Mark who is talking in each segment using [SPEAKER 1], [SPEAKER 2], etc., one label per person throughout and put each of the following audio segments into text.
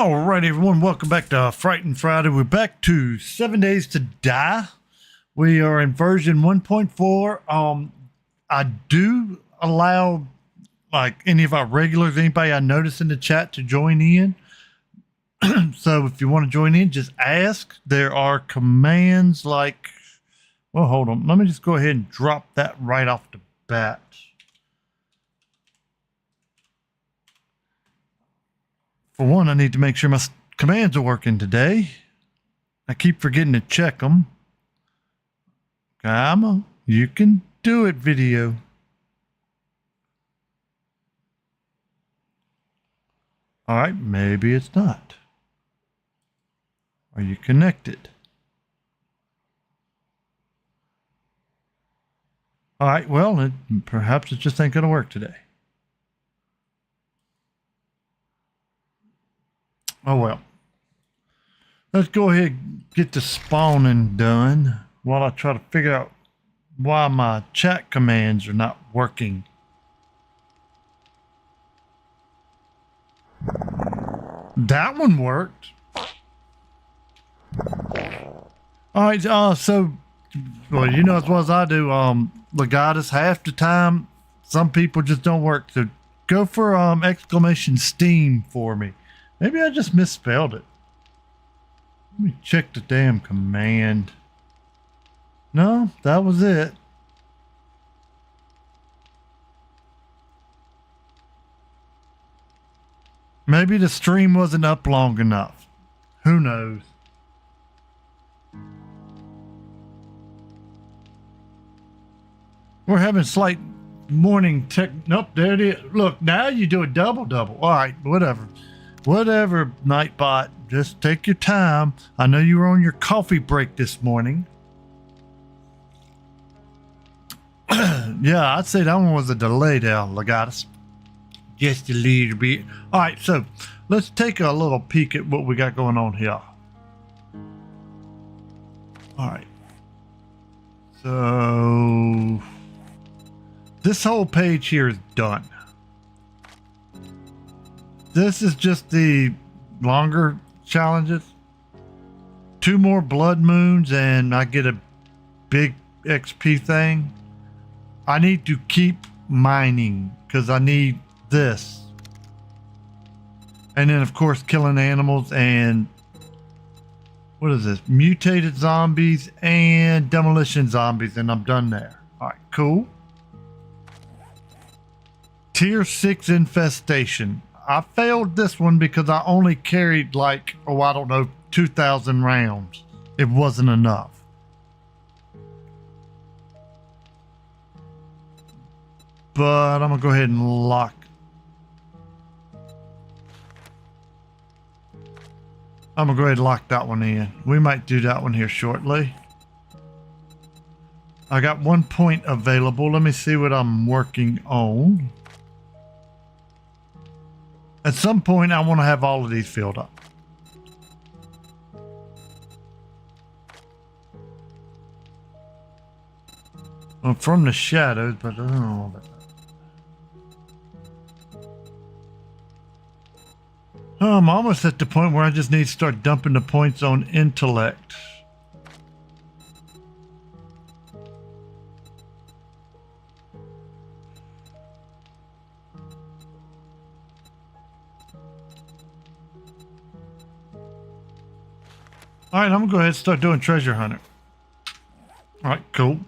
[SPEAKER 1] All right, everyone, welcome back to Frightened Friday. We're back to 7 Days to Die. We are in version 1.4. I do allow like any of our regulars, anybody I notice in the chat to join in. So if you want to join in, just ask. There are commands like, well, hold on. Let me just go ahead and drop that right off the bat. For one, I need to make sure my commands are working today. I keep forgetting to check them. Come on, you can do it, video. All right, maybe it's not. Are you connected? All right, well, perhaps it just ain't going to work today. Oh, well. Let's go ahead and get the spawning done while I try to figure out why my chat commands are not working. That one worked. All right, so, well, you know as well as I do, Legatus, half the time, some people just don't work. So go for exclamation Steam for me. Maybe I just misspelled it. Let me check the damn command. No, that was it. Maybe the stream wasn't up long enough. Who knows? We're having slight morning tech. Nope, there it is. Look, now you do a double. All right, whatever. Whatever, Nightbot. Just take your time. I know you were on your coffee break this morning. Yeah, I'd say that one was a delay there, Legatus. Just a little bit. All right, so let's take a little peek at what we got going on here. All right. So this whole page here is done. This is just the longer challenges. 2 more blood moons and I get a big XP thing. I need to keep mining because I need this. And then of course killing animals and what is this? Mutated zombies and demolition zombies, and I'm done there. Alright, cool. Tier 6 infestation. I failed this one because I only carried like, oh, I don't know, 2,000 rounds. It wasn't enough. But I'm going to go ahead and lock. I'm going to go ahead and lock that one in. We might do that one here shortly. I got 1 point available. Let me see what I'm working on. At some point, I want to have all of these filled up. Well, from the shadows, but I don't know about that. Oh, I'm almost at the point where I just need to start dumping the points on intellect. All right, I'm going to go ahead and start doing treasure hunter. All right, cool.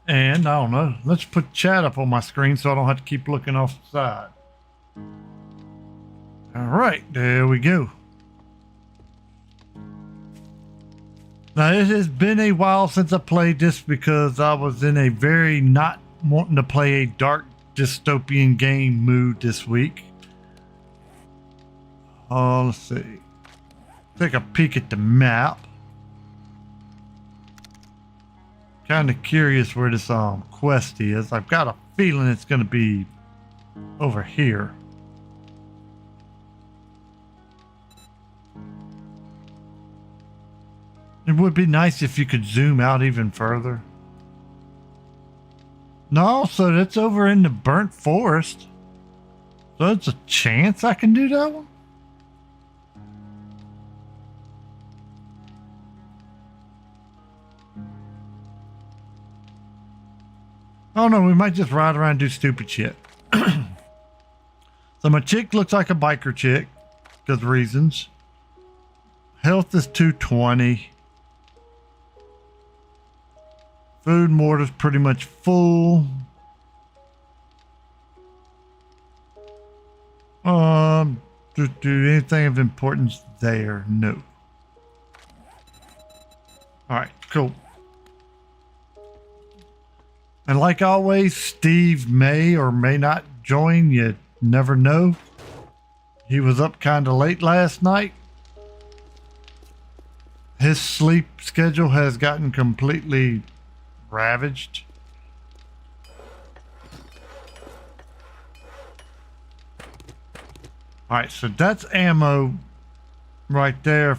[SPEAKER 1] And I don't know. Let's put chat up on my screen so I don't have to keep looking off the side. All right, there we go. Now, it has been a while since I played this because I was in a very not wanting to play a dark dystopian game mood this week. Oh, let's see. Take a peek at the map. Kind of curious where this quest is. I've got a feeling it's going to be over here. It would be nice if you could zoom out even further. No, so that's over in the burnt forest. So it's a chance I can do that one? Oh no, we might just ride around and do stupid shit. So my chick looks like a biker chick, because reasons. Health is 220. Food mortar's pretty much full. Do anything of importance there? No. Alright, cool. And like always, Steve may or may not join. You never know. He was up kind of late last night. His sleep schedule has gotten completely ravaged. Alright, so that's ammo right there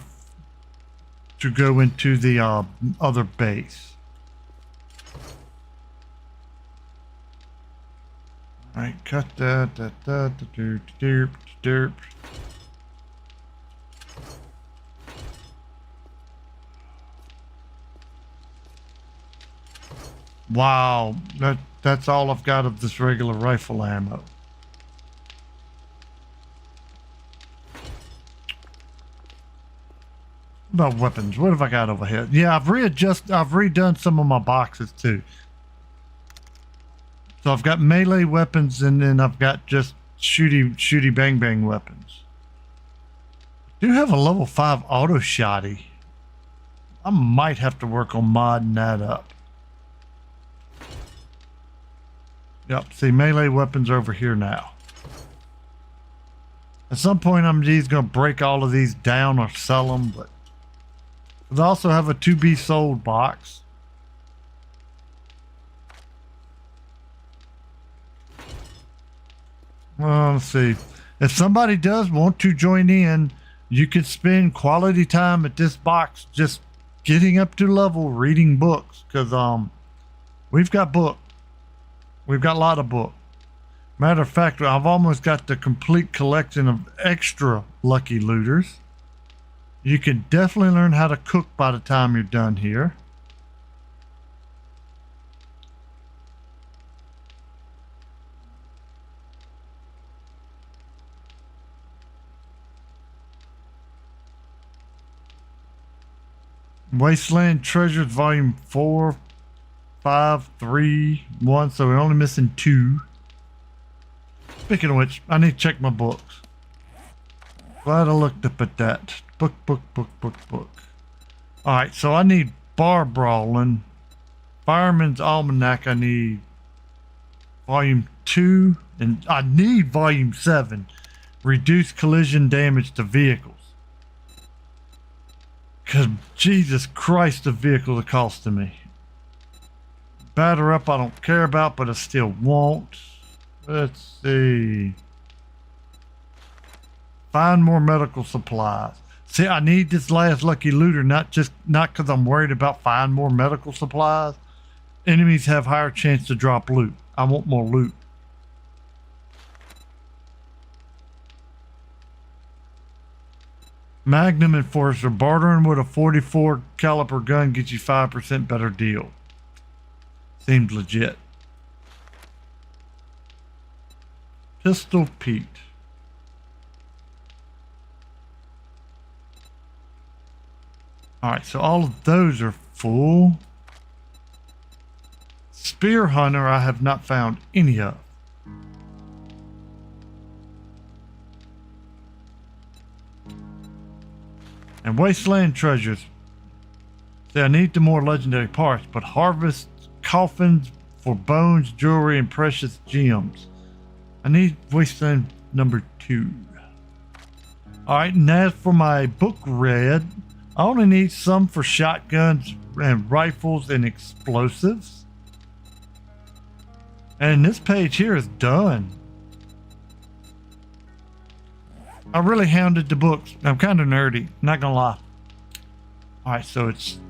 [SPEAKER 1] to go into the other base. Alright, cut that, derp. Wow, that's all I've got of this regular rifle ammo. About weapons, what have I got over here? Yeah, I've redone some of my boxes too. So I've got melee weapons and then I've got just shooty bang bang weapons. I do have a level 5 auto shotty. I might have to work on modding that up. Yep, see, melee weapons are over here now. At some point I'm just gonna break all of these down or sell them, but I also have a to be sold box. Well, let's see. If somebody does want to join in, you could spend quality time at this box just getting up to level reading books, because we've got books. We've got a lot of books. Matter of fact, I've almost got the complete collection of extra lucky looters. You can definitely learn how to cook by the time you're done here. Wasteland Treasures Volume 4, 5, 3, 1, so we're only missing 2. Speaking of which, I need to check my books. Glad I looked up at that. Book. Alright, so I need Bar Brawling. Fireman's Almanac, I need Volume 2, and I need Volume 7. Reduce collision damage to vehicles. Because Jesus Christ, the vehicle are costing me. Batter up I don't care about, but I still won't. Let's see. Find more medical supplies. See, I need this last lucky looter, not because I'm worried about find more medical supplies. Enemies have higher chance to drop loot. I want more loot. Magnum Enforcer. Bartering with a 44 caliber gun gets you 5% better deal. Seems legit. Pistol Pete. Alright, so all of those are full. Spear Hunter I have not found any of. And Wasteland Treasures. See, I need the more legendary parts, but harvest coffins for bones, jewelry, and precious gems. I need Wasteland number 2. Alright, and as for my book read, I only need some for shotguns and rifles and explosives. And this page here is done. I really hounded the books. I'm kind of nerdy, not gonna lie. Alright, so it's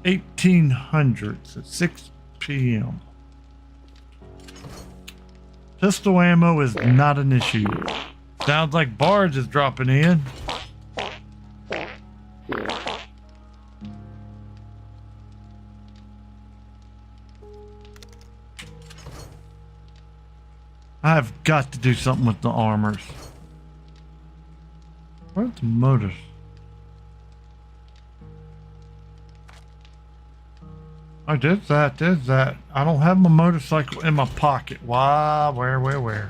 [SPEAKER 1] 1800, so 6 p.m. Pistol ammo is not an issue. Sounds like Barge is dropping in. I've got to do something with the armors. Where's the motors? Oh, there's that. There's that. I don't have my motorcycle in my pocket. Why? Where?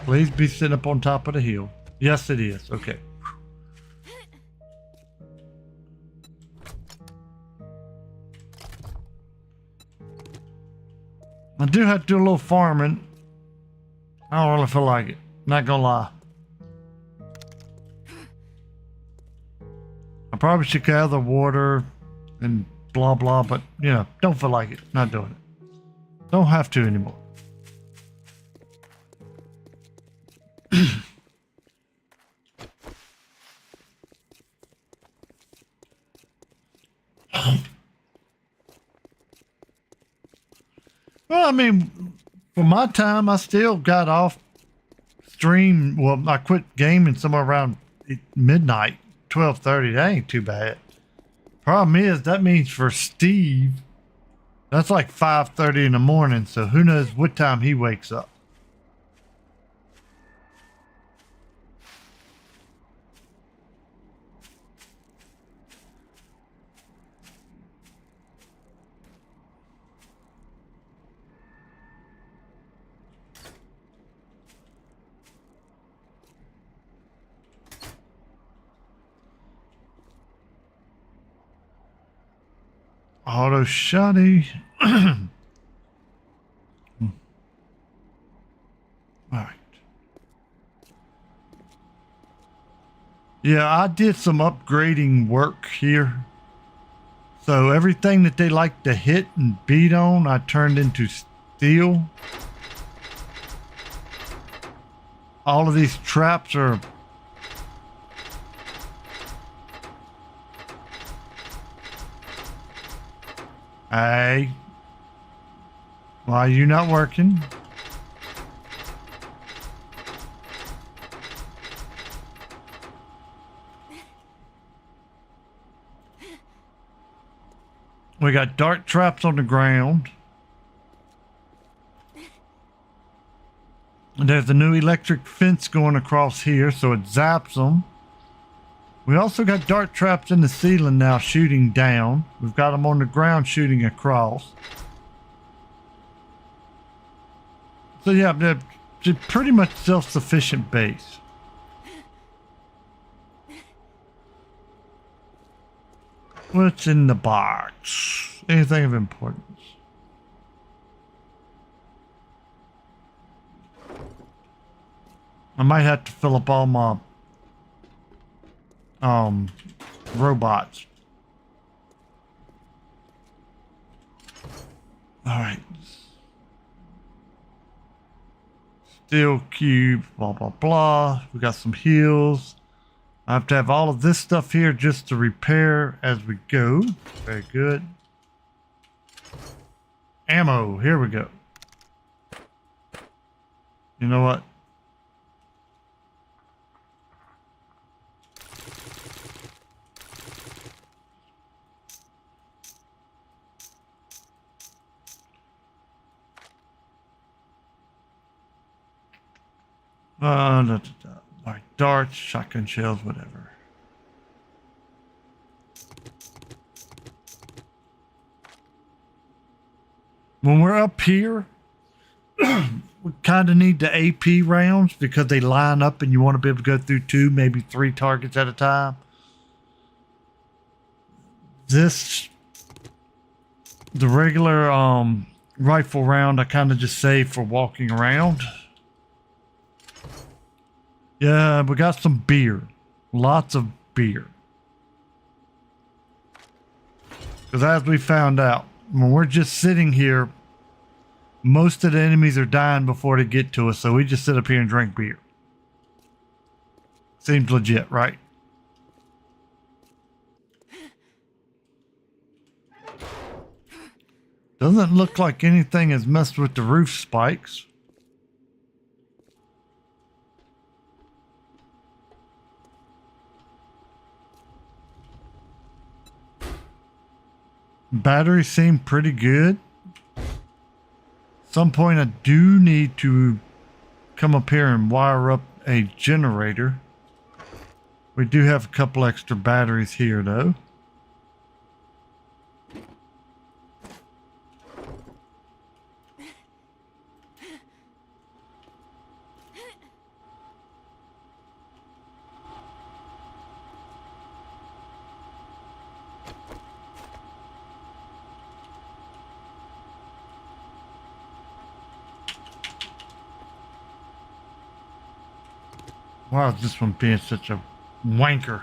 [SPEAKER 1] Please be sitting up on top of the hill. Yes, it is. Okay. I do have to do a little farming. I don't really feel like it. Not gonna lie. I probably should gather water and blah blah, but you know, don't feel like it. Not doing it. Don't have to anymore. Well, I mean, for my time, I still got off stream. Well, I quit gaming somewhere around midnight, 12:30. That ain't too bad. Problem is, that means for Steve, that's like 5:30 in the morning. So who knows what time he wakes up. Auto shotty. All right. Yeah, I did some upgrading work here. So everything that they like to hit and beat on, I turned into steel. All of these traps are... Hey. Why are you not working? We got dart traps on the ground. And there's a new electric fence going across here, so it zaps them. We also got dart traps in the ceiling now shooting down. We've got them on the ground shooting across. So yeah, they're pretty much self-sufficient base. What's in the box? Anything of importance? I might have to fill up all my robots. All right. Steel cube, blah, blah, blah. We got some heals. I have to have all of this stuff here just to repair as we go. Very good. Ammo, here we go. You know what? Like darts, shotgun shells, whatever. When we're up here, we kind of need the AP rounds because they line up and you want to be able to go through 2, maybe 3 targets at a time. The regular rifle round I kind of just save for walking around. Yeah, we got some beer. Lots of beer. Because as we found out, when we're just sitting here, most of the enemies are dying before they get to us, so we just sit up here and drink beer. Seems legit, right? Doesn't look like anything has messed with the roof spikes. Batteries seem pretty good. Some point I do need to come up here and wire up a generator. We do have a couple extra batteries here though. Why is this one being such a wanker?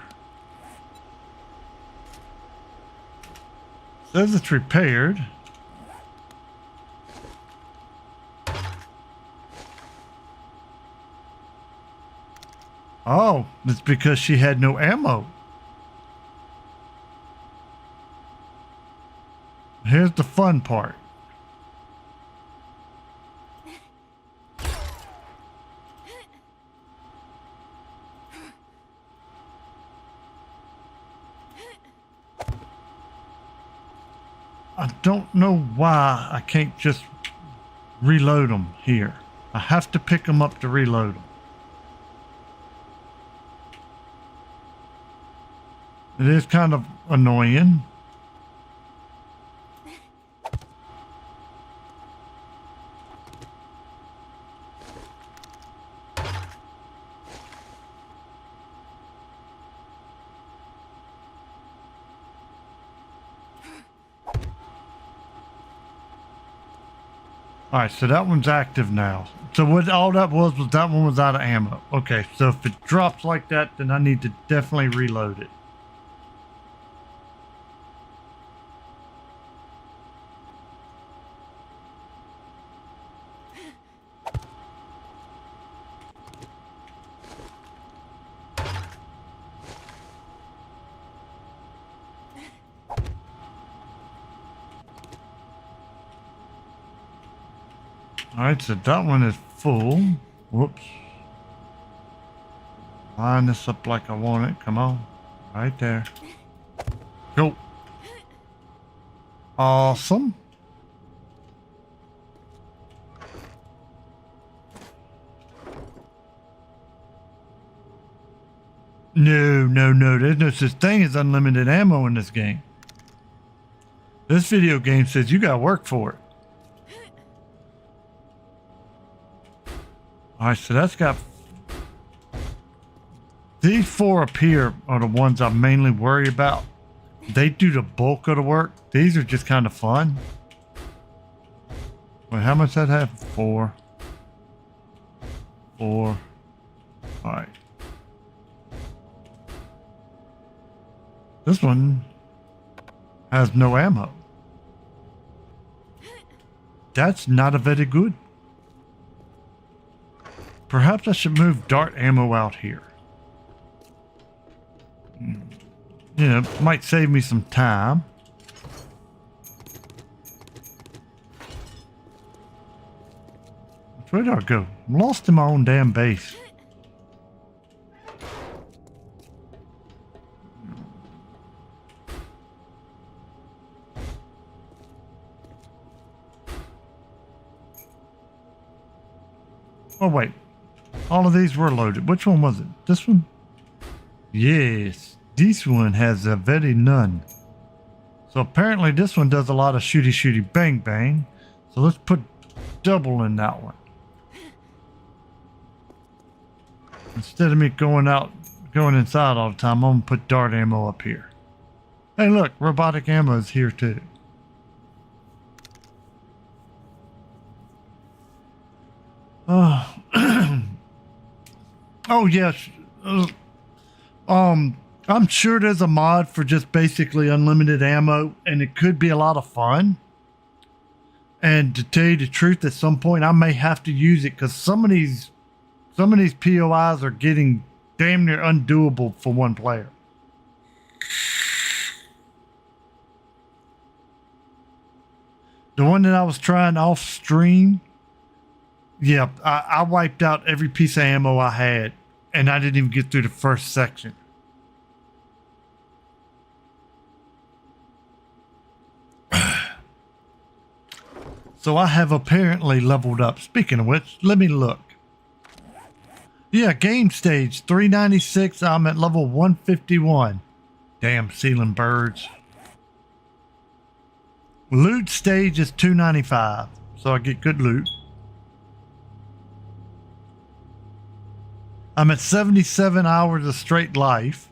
[SPEAKER 1] Says it's repaired. Oh, it's because she had no ammo. Here's the fun part. I don't know why I can't just reload them here. I have to pick them up to reload them. It is kind of annoying. All right, so that one's active now. So what all that was that one was out of ammo. Okay, so if it drops like that, then I need to definitely reload it. All right, so that one is full. Whoops. Line this up like I want it. Come on. Right there. Go. Awesome. No. There's no such thing as unlimited ammo in this game. This video game says you gotta work for it. Alright, so that's got... These four up here are the ones I mainly worry about. They do the bulk of the work. These are just kind of fun. Wait, how much does that have? 4. Alright. This one has no ammo. That's not a very good. Perhaps I should move dart ammo out here. You know, might save me some time. Where did I go? I'm lost in my own damn base. Oh wait, all of these were loaded. Which one was it? This one? Yes, this one has a very none. So apparently this one does a lot of shooty bang bang. So let's put double in that one. Instead of me going inside all the time, I'm gonna put dart ammo up here. Hey look, robotic ammo is here too. Oh yes. I'm sure there's a mod for just basically unlimited ammo, and it could be a lot of fun. And to tell you the truth, at some point I may have to use it because some of these POIs are getting damn near undoable for one player. The one that I was trying off stream, yeah, I wiped out every piece of ammo I had, and I didn't even get through the first section. So I have apparently leveled up. Speaking of which, let me look. Yeah, game stage 396. I'm at level 151. Damn, ceiling birds. Loot stage is 295, so I get good loot. I'm at 77 hours of straight life.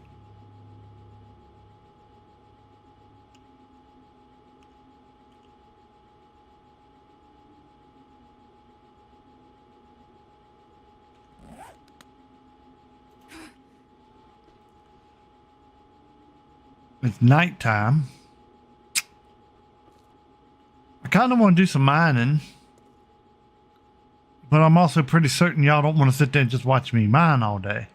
[SPEAKER 1] It's nighttime. I kind of want to do some mining, but I'm also pretty certain y'all don't want to sit there and just watch me mine all day.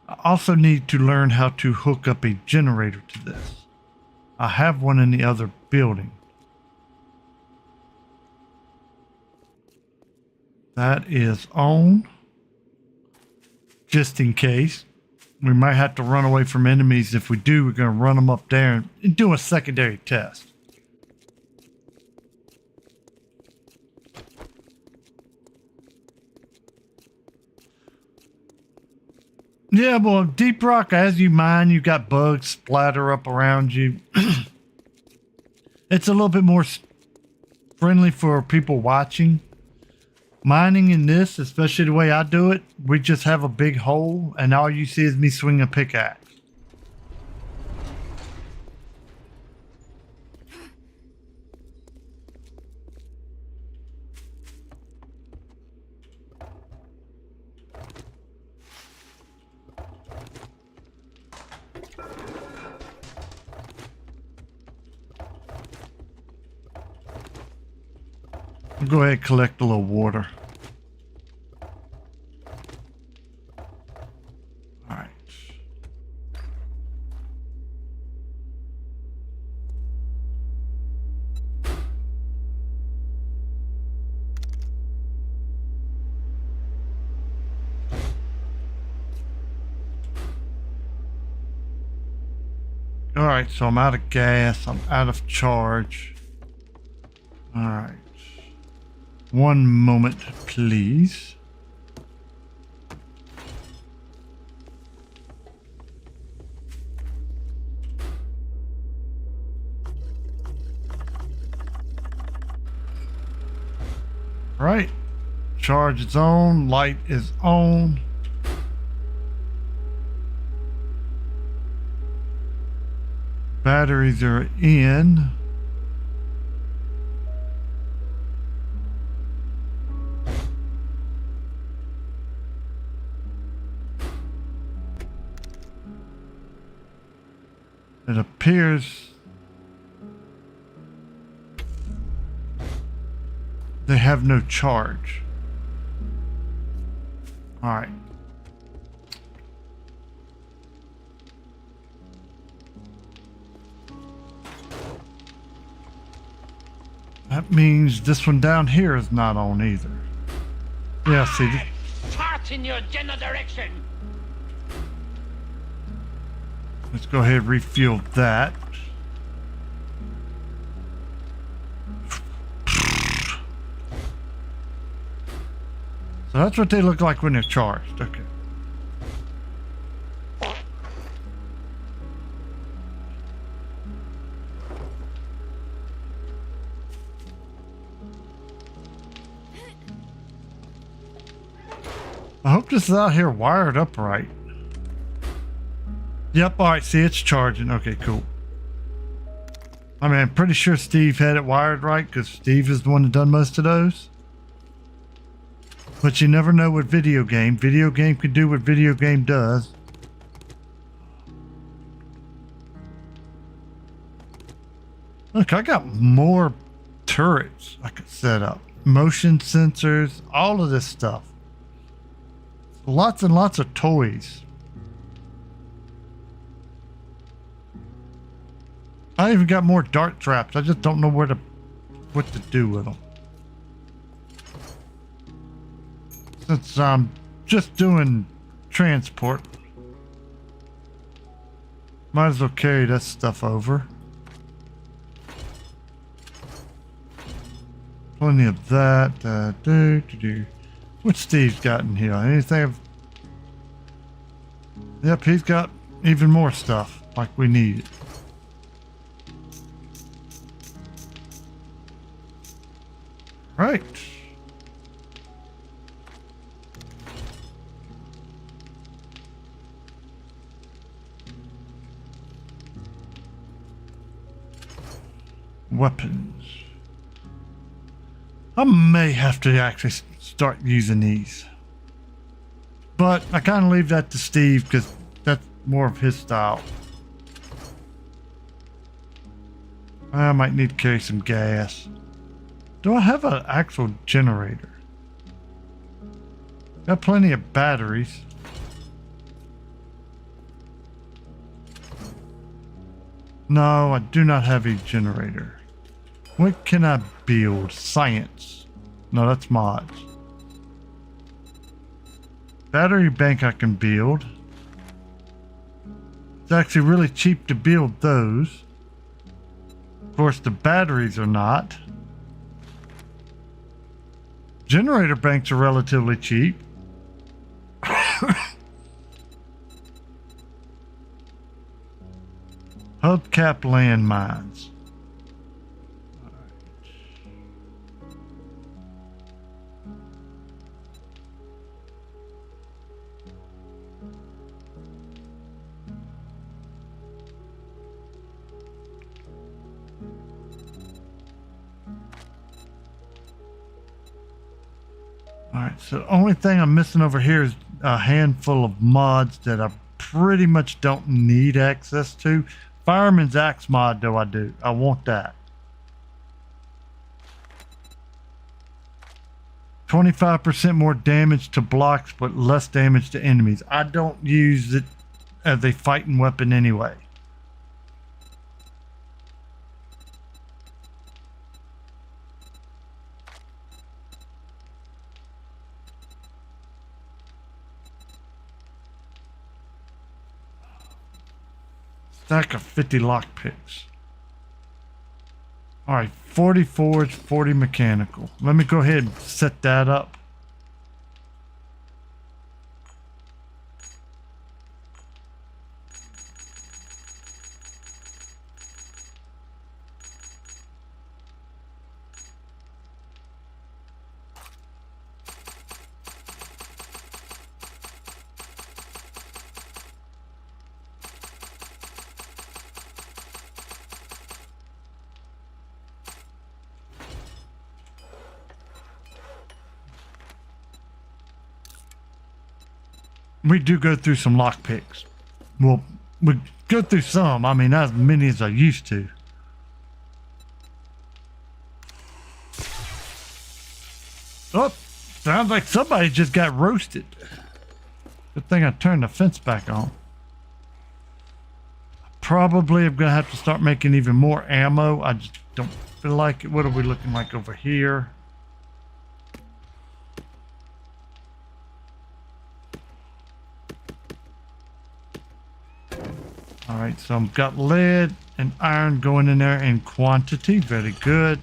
[SPEAKER 1] I also need to learn how to hook up a generator to this. I have one in the other building. That is on. Just in case. We might have to run away from enemies. If we do, we're going to run them up there and do a secondary test. Yeah, well, Deep Rock, as you mine, you got bugs splatter up around you. It's a little bit more friendly for people watching. Mining in this, especially the way I do it, we just have a big hole and all you see is me swing a pickaxe. I'll go ahead and collect a little water. All right. All right, so I'm out of gas. I'm out of charge. All right. One moment, please. All right. Charge is on. Light is on. Batteries are in. It appears they have no charge. All right. That means this one down here is not on either. Yeah, see.
[SPEAKER 2] Start in your general direction.
[SPEAKER 1] Let's go ahead and refuel that. So that's what they look like when they're charged. Okay. I hope this is out here wired up right. Yep, alright, see it's charging. Okay, cool. I mean, I'm pretty sure Steve had it wired right because Steve is the one that done most of those. But you never know with video game. Video game can do what video game does. Look, I got more turrets I could set up. Motion sensors, all of this stuff. Lots and lots of toys. I even got more dart traps. I just don't know what to do with them. Since I'm just doing transport. Might as well carry that stuff over. Plenty of that. What Steve's got in here? Anything of... Yep, he's got even more stuff like we need. Right. Weapons. I may have to actually start using these. But I kind of leave that to Steve because that's more of his style. I might need to carry some gas. Do I have an actual generator? Got plenty of batteries. No, I do not have a generator. What can I build? Science. No, that's mods. Battery bank I can build. It's actually really cheap to build those. Of course, the batteries are not. Generator banks are relatively cheap. Hubcap landmines. Alright, so the only thing I'm missing over here is a handful of mods that I pretty much don't need access to. Fireman's Axe mod, though, I do. I want that. 25% more damage to blocks, but less damage to enemies. I don't use it as a fighting weapon anyway. Stack of 50 lockpicks. Alright, 40 forge, 40 mechanical. Let me go ahead and set that up. We do go through some lockpicks. Well, we go through some. I mean, not as many as I used to. Oh, sounds like somebody just got roasted. Good thing I turned the fence back on. Probably am going to have to start making even more ammo. I just don't feel like it. What are we looking like over here? All right, so I've got lead and iron going in there in quantity. Very good.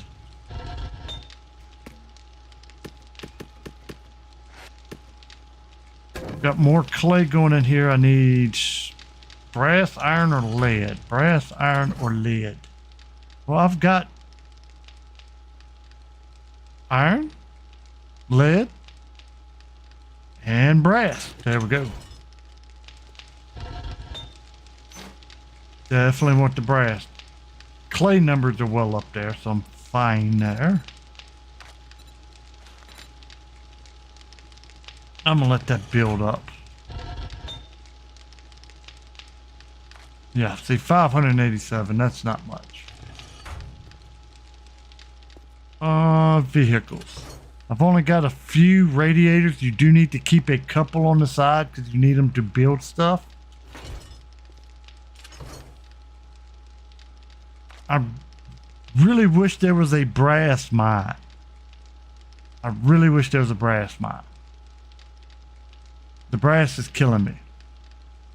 [SPEAKER 1] Got more clay going in here. I need brass, iron, or lead. Brass, iron, or lead. Well, I've got iron, lead, and brass. There we go. Definitely want the brass. Clay numbers are well up there, so I'm fine there. I'm gonna let that build up. Yeah, see, 587, that's not much. Vehicles. I've only got a few radiators. You do need to keep a couple on the side because you need them to build stuff. I really wish there was a brass mine. I really wish there was a brass mine. The brass is killing me.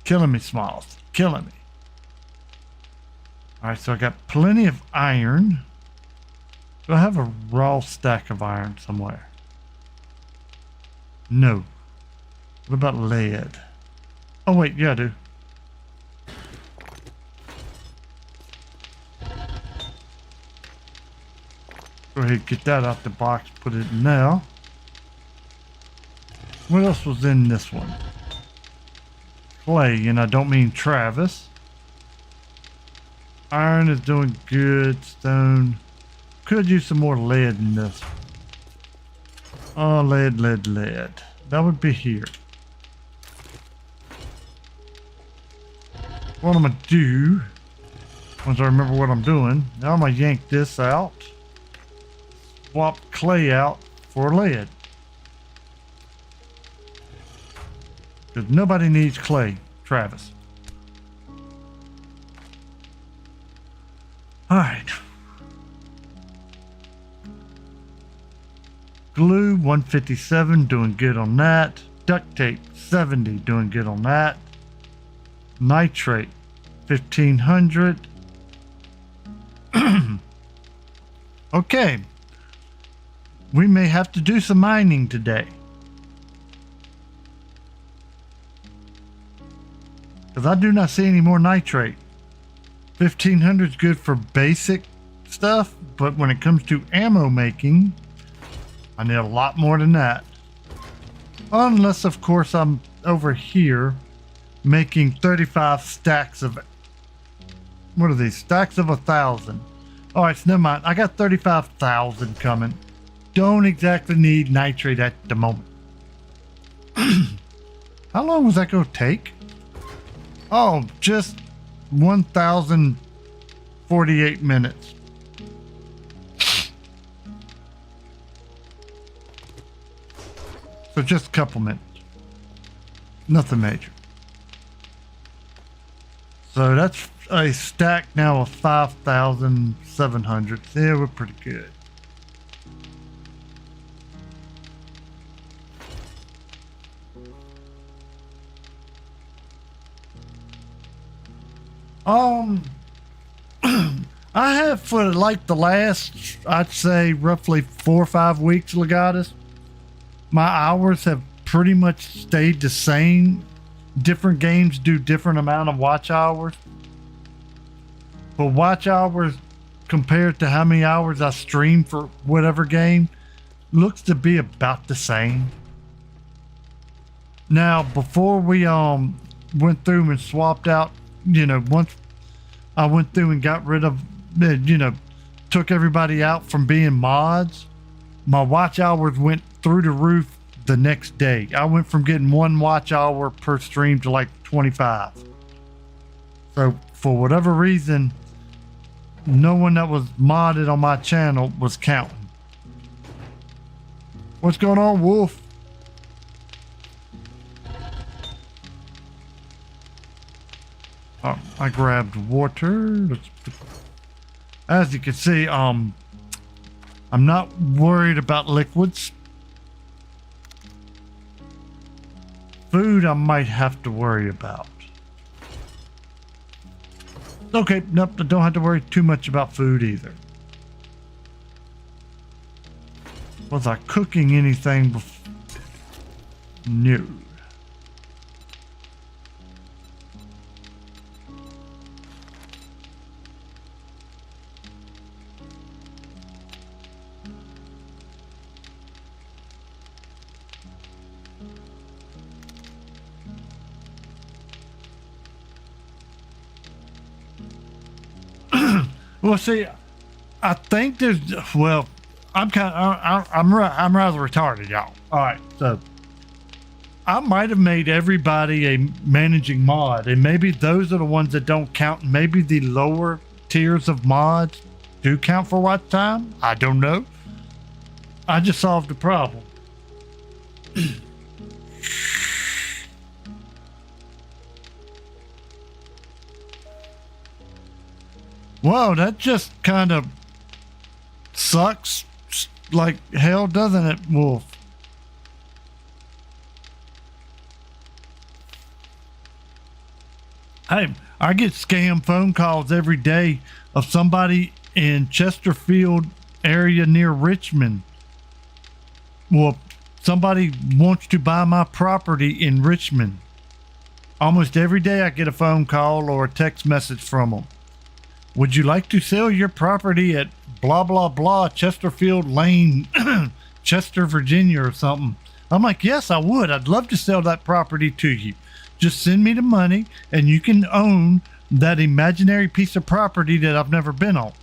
[SPEAKER 1] Killing me, Smalls. Killing me. Alright, so I got plenty of iron. Do I have a raw stack of iron somewhere? No. What about lead? Oh wait, yeah I do. Go ahead, get that out the box, put it in there. What else was in this one? Clay, and I don't mean Travis. Iron is doing good. Stone. Could use some more lead in this. Oh, lead. That would be here. What I'm gonna do, once I remember what I'm doing, now I'm gonna yank this out. Swap clay out for lead. Because nobody needs clay, Travis. Alright. Glue 157, doing good on that. Duct tape 70, doing good on that. Nitrate 1500. Okay. We may have to do some mining today. Because I do not see any more nitrate. 1500 is good for basic stuff, but when it comes to ammo making, I need a lot more than that. Unless, of course, I'm over here making 35 stacks of... What are these? Stacks of 1,000. Alright, so never mind. I got 35,000 coming. Don't exactly need nitrate at the moment. How long was that going to take? Oh, just 1,048 minutes. So just a couple minutes. Nothing major. So that's a stack now of 5,700. Yeah, we're pretty good. I have for like the last, I'd say roughly 4 or 5 weeks, Legatus, my hours have pretty much stayed the same. Different games do different amount of watch hours. But watch hours compared to how many hours I stream for whatever game looks to be about the same. Now, before we went through and swapped out, once I went through and got rid of, took everybody out from being mods, my watch hours went through the roof the next day. I went from getting 1 watch hour per stream to like 25. So for whatever reason, no one that was modded on my channel was counting. What's going on, Wolf? Oh, I grabbed water. As you can see, I'm not worried about liquids. Food I might have to worry about. Okay, nope, I don't have to worry too much about food either. Was I cooking anything before? No. Well, see, I think there's, well, I'm rather retarded, y'all. All right, so I might have made everybody a managing mod, and maybe those are the ones that don't count. Maybe the lower tiers of mods do count for watch time. I don't know. I just solved the problem. Whoa, that just kind of sucks like hell, doesn't it, Wolf? Hey, I get scam phone calls every day of somebody in Chesterfield area near Richmond. Well, somebody wants to buy my property in Richmond. Almost every day I get a phone call or a text message from them. Would you like to sell your property at blah, blah, blah, Chesterfield Lane, Chester, Virginia or something? I'm like, yes, I would. I'd love to sell that property to you. Just send me the money and you can own that imaginary piece of property that I've never been on.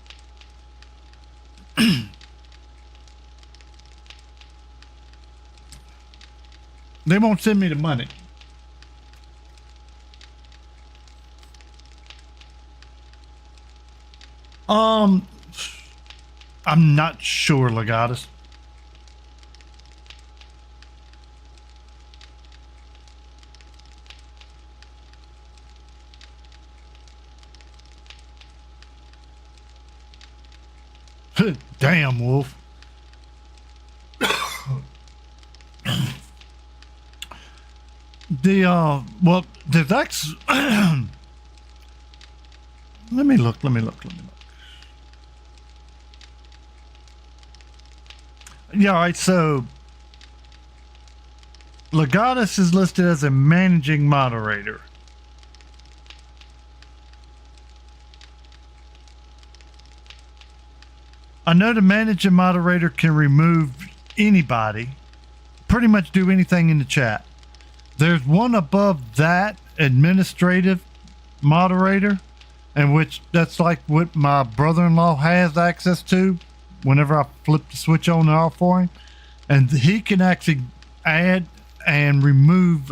[SPEAKER 1] They won't send me the money. I'm not sure, Legatus. Damn, Wolf. Well, there's actually, let me look. Yeah, all right, so Legatus is listed as a managing moderator. I know the managing moderator can remove anybody, pretty much do anything in the chat. There's one above that, administrative moderator, and which that's like what my brother-in-law has access to whenever I flip the switch on and off for him. And he can actually add and remove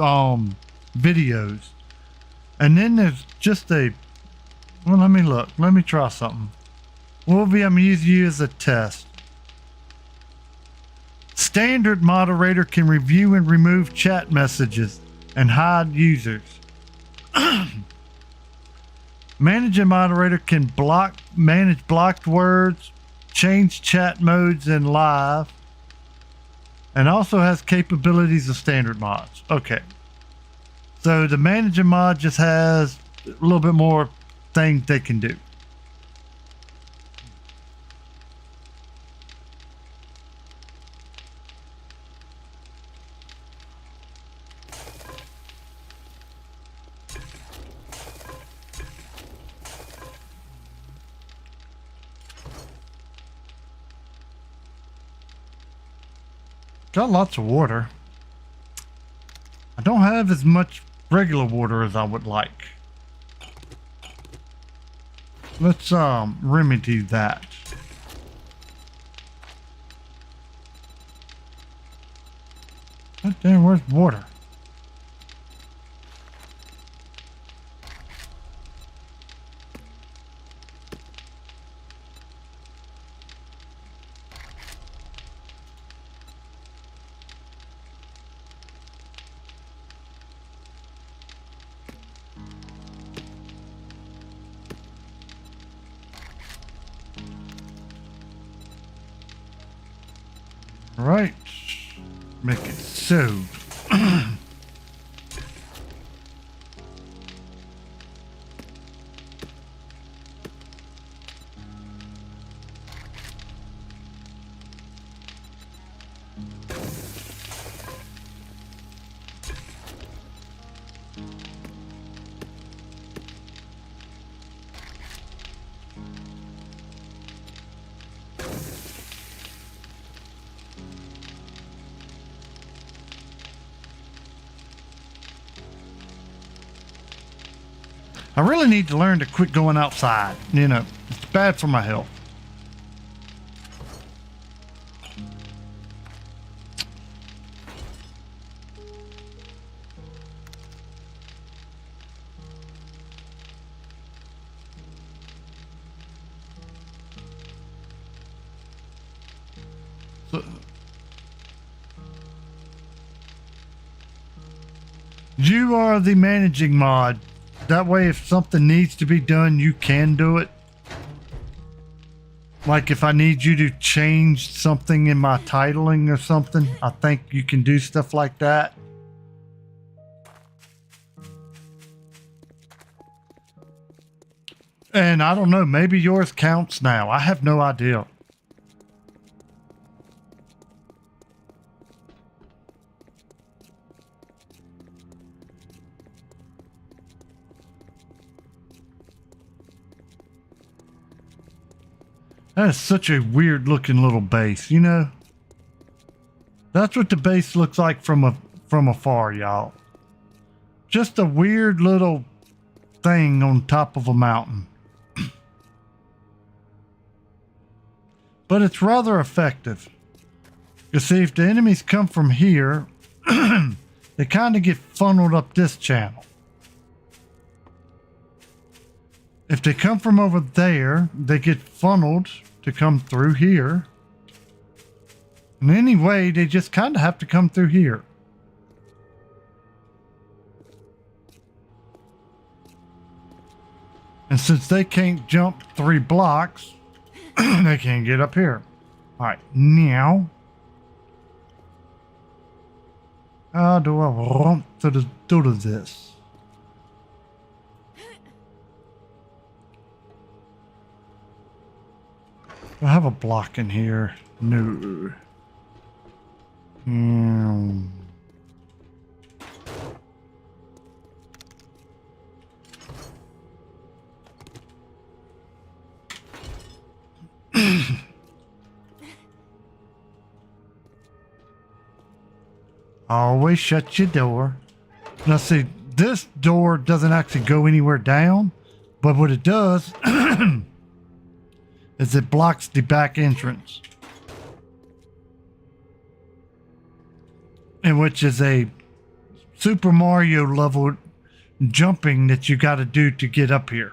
[SPEAKER 1] videos. And then there's just well, let me look. Let me try something. Wolvie, I'm using you as a test. Standard moderator can review and remove chat messages and hide users. Managing moderator can manage blocked words, change chat modes in live, and also has capabilities of standard mods. Okay. So the managing mod just has a little bit more things they can do. Got lots of water. I don't have as much regular water as I would like. Let's remedy that. God damn, where's water? Right, make it so. I really need to learn to quit going outside. You know, it's bad for my health. So, you are the managing mod. That way, if something needs to be done, you can do it. Like if I need you to change something in my titling or something, I think you can do stuff like that. And I don't know, maybe yours counts now. I have no idea. That is such a weird looking little base, you know? That's what the base looks like from afar, y'all. Just a weird little thing on top of a mountain. But it's rather effective. You see, if the enemies come from here, they kind of get funneled up this channel. If they come from over there, they get funneled to come through here. And anyway, they just kind of have to come through here. And since they can't jump 3 blocks, they can't get up here. All right, now, how do I run do this? Do I have a block in here? No. Always shut your door. Now see, this door doesn't actually go anywhere down, but what it does is it blocks the back entrance. And which is a Super Mario level jumping that you got to do to get up here.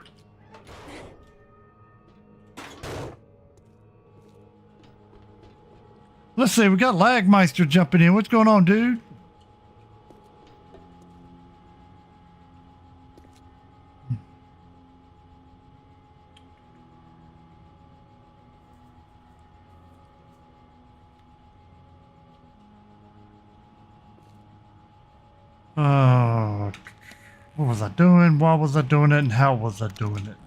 [SPEAKER 1] Let's see, we got Lagmeister jumping in. What's going on, dude? What was I doing? Why was I doing it? And how was I doing it?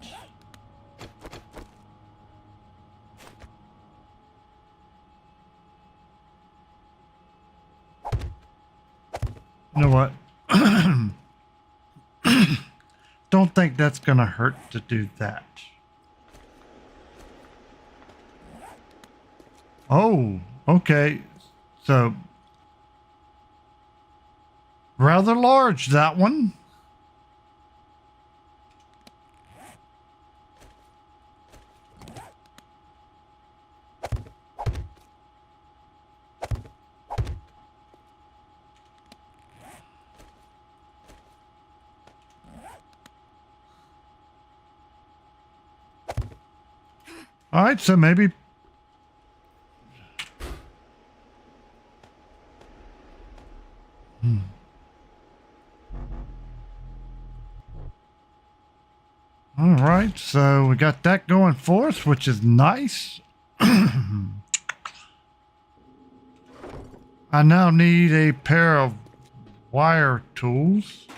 [SPEAKER 1] You know what? Don't think that's gonna hurt to do that. Oh, okay. So, rather large, that one. All right, so maybe. All right, so we got that going for us, which is nice. I now need a pair of wire tools.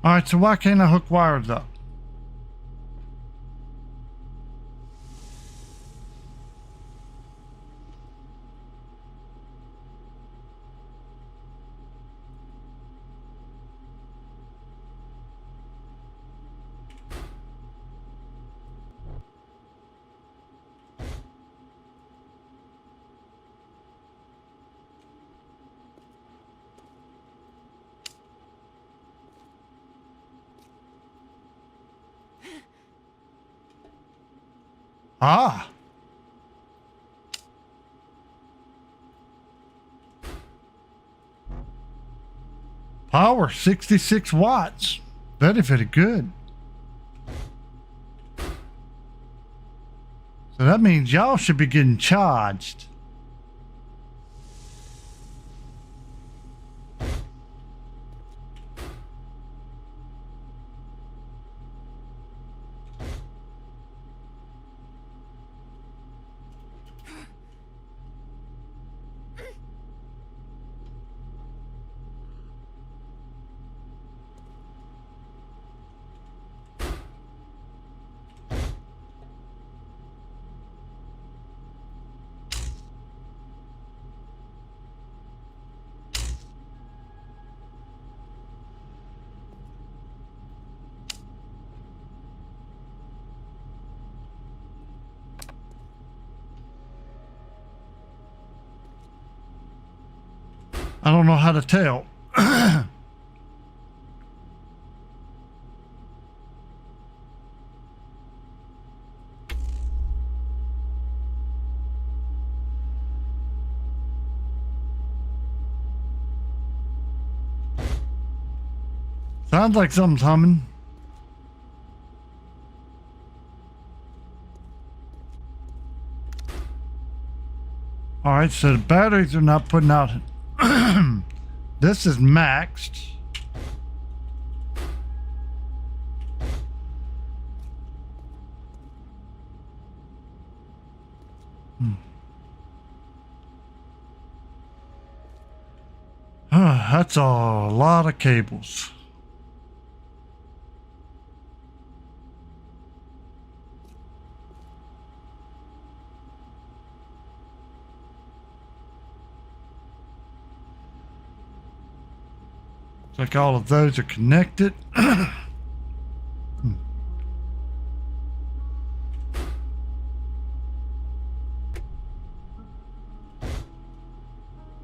[SPEAKER 1] All right, so why can't I hook wires up? Ah. Power 66 watts. Very, very good. So that means y'all should be getting charged. I don't know how to tell. Sounds like something's humming. All right, so the batteries are not putting out. This is maxed. That's a lot of cables. Looks like all of those are connected.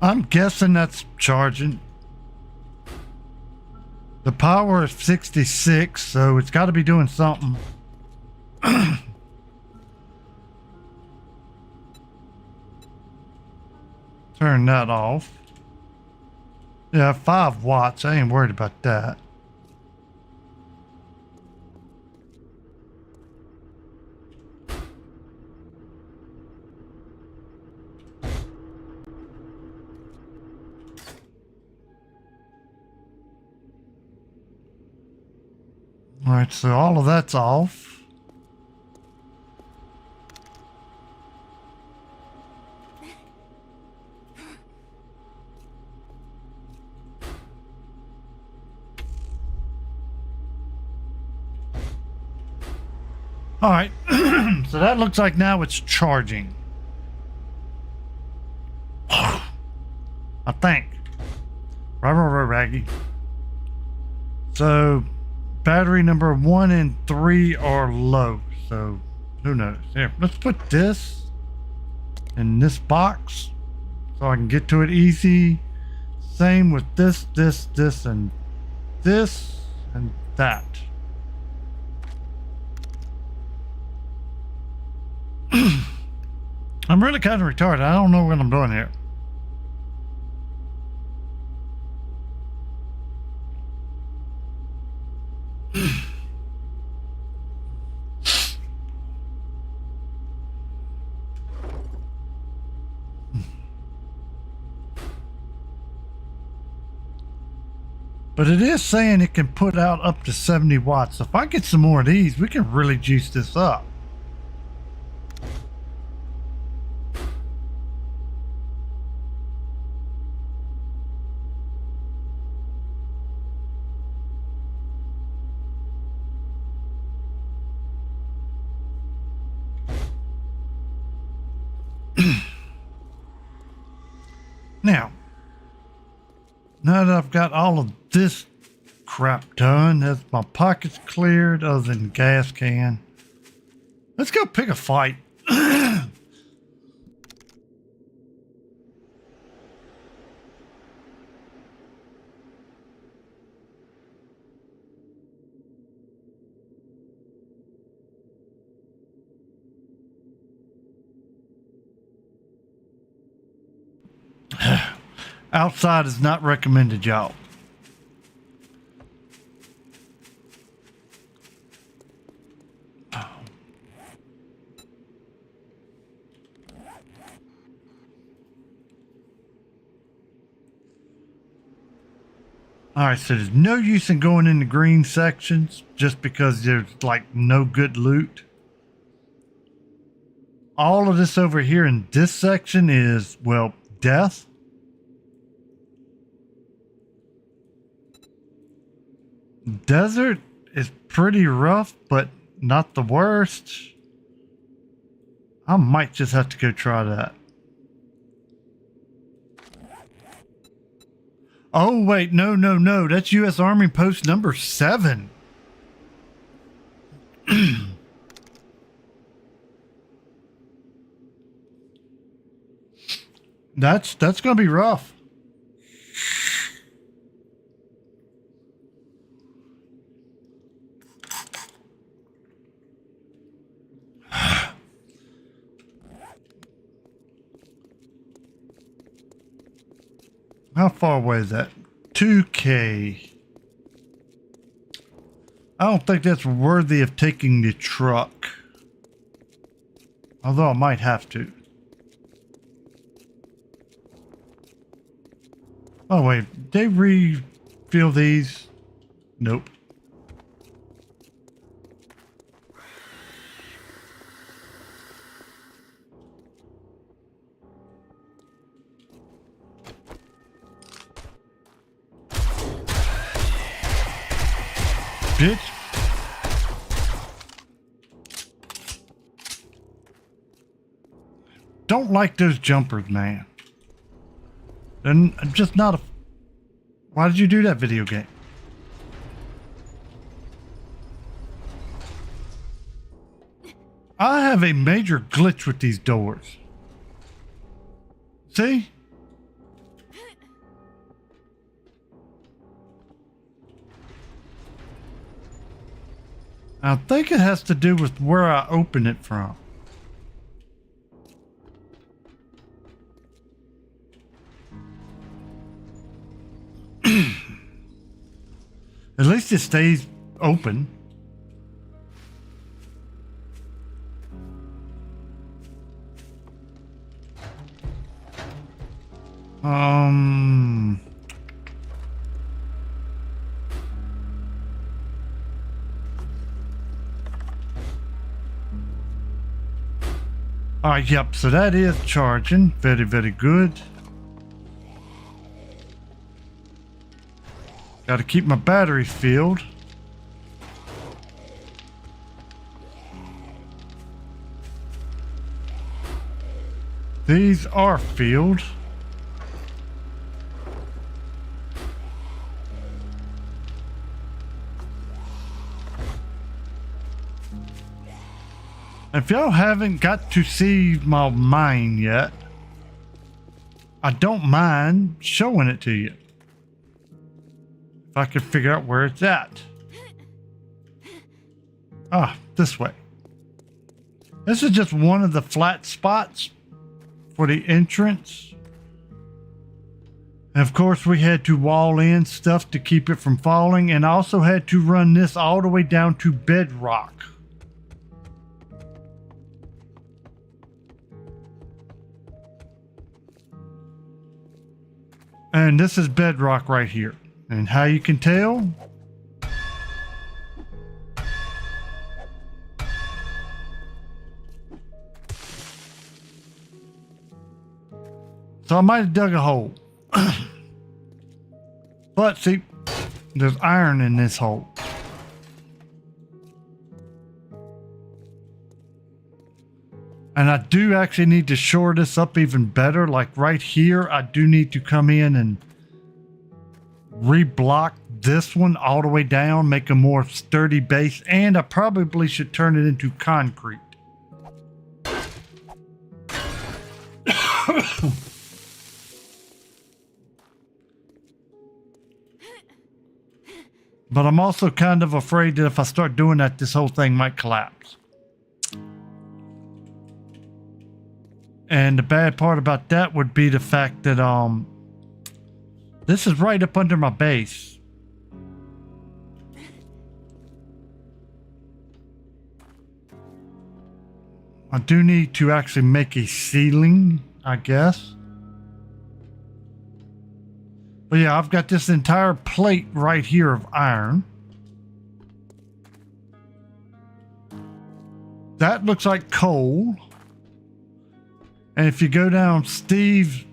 [SPEAKER 1] I'm guessing that's charging. The power is 66, so it's got to be doing something. Turn that off. Yeah, 5 watts. I ain't worried about that. All right, so all of that's off. All right, so that looks like now it's charging. I think. Right, Raggy. So battery number 1 and 3 are low, so who knows? Here, let's put this in this box so I can get to it easy. Same with this, and this, and that. I'm really kind of retarded. I don't know what I'm doing here. But it is saying it can put out up to 70 watts. So if I get some more of these, we can really juice this up. Now that I've got all of this crap done, that's my pockets cleared other than gas can. Let's go pick a fight. Outside is not recommended, y'all. Alright, so there's no use in going in the green sections just because there's like no good loot. All of this over here in this section is, well, death. Desert is pretty rough, but not the worst. I might just have to go try that. Oh, wait, no. That's U.S. Army Post number 7. That's going to be rough. How far away is that? 2K. I don't think that's worthy of taking the truck. Although I might have to. Oh wait, they refill these? Nope. Bitch. Don't like those jumpers, man. And I'm just not a... Why did you do that, video game? I have a major glitch with these doors. See? I think it has to do with where I open it from. At least it stays open. All right, yep, so that is charging. Very, very good. Got to keep my batteries filled. These are filled. If y'all haven't got to see my mine yet, I don't mind showing it to you. If I can figure out where it's at. Ah, this way. This is just one of the flat spots for the entrance. And of course we had to wall in stuff to keep it from falling, and also had to run this all the way down to bedrock. And this is bedrock right here. And how you can tell? So I might have dug a hole. But see, there's iron in this hole. And I do actually need to shore this up even better. Like right here, I do need to come in and reblock this one all the way down, make a more sturdy base, and I probably should turn it into concrete. But I'm also kind of afraid that if I start doing that, this whole thing might collapse. And the bad part about that would be the fact that this is right up under my base. I do need to actually make a ceiling, I guess. But yeah, I've got this entire plate right here of iron. That looks like coal. And if you go down Steve's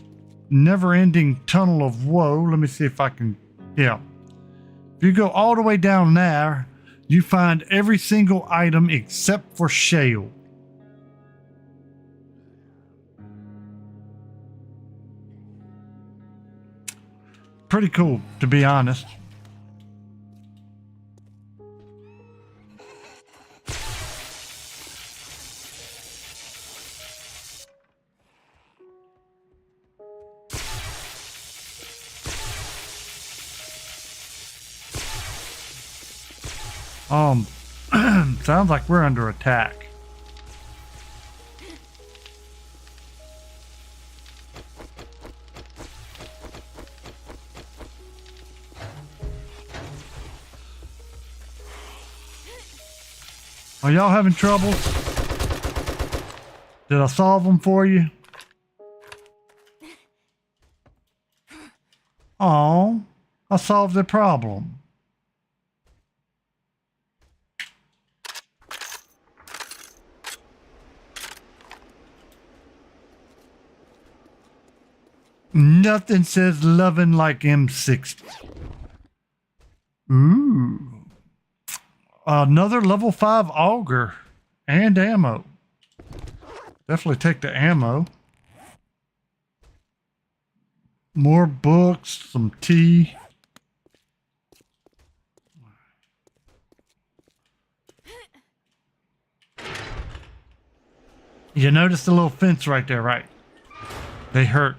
[SPEAKER 1] never-ending tunnel of woe, let me see if I can, yeah. If you go all the way down there, you find every single item except for shale. Pretty cool, to be honest. Sounds like we're under attack. Are y'all having troubles? Did I solve them for you? Oh, I solved the problem. Nothing says loving like M60. Ooh. Another level 5 auger and ammo. Definitely take the ammo. More books, some tea. You notice the little fence right there, right? They hurt.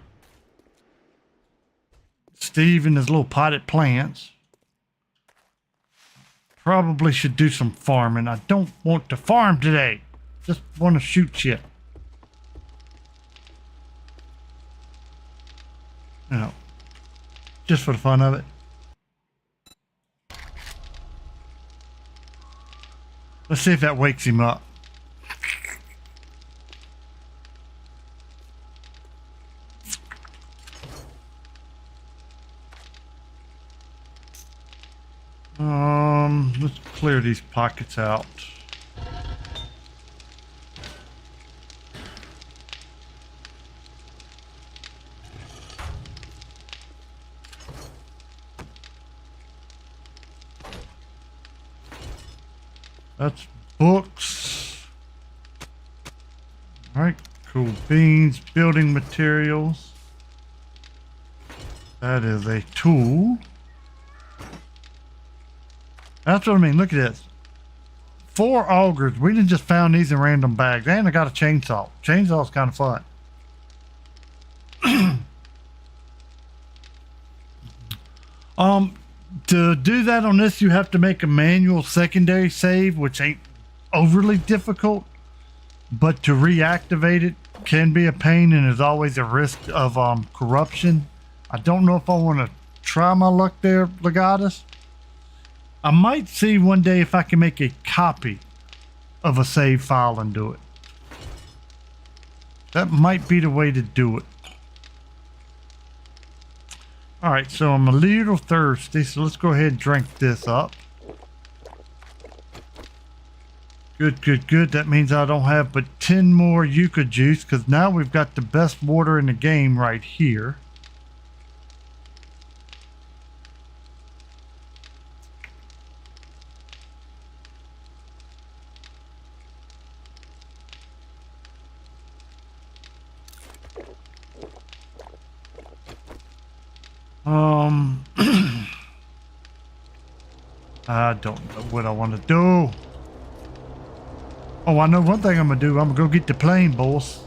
[SPEAKER 1] Steve and his little potted plants. Probably should do some farming. I don't want to farm today. Just want to shoot shit. You know, just for the fun of it. Let's see if that wakes him up. Let's clear these pockets out. That's books. All right, cool beans, building materials. That is a tool. That's what I mean. Look at this. 4 augers. We didn't just found these in random bags. And I got a chainsaw. Chainsaw's kind of fun. To do that on this, you have to make a manual secondary save, which ain't overly difficult. But to reactivate it can be a pain, and there's always a risk of corruption. I don't know if I want to try my luck there, Legatus. I might see one day if I can make a copy of a save file and do it. That might be the way to do it. Alright, so I'm a little thirsty, so let's go ahead and drink this up. Good, good, good. That means I don't have but 10 more Yucca juice, because now we've got the best water in the game right here. I don't know what I want to do. Oh, I know one thing I'm gonna do. I'm gonna go get the plane, boss.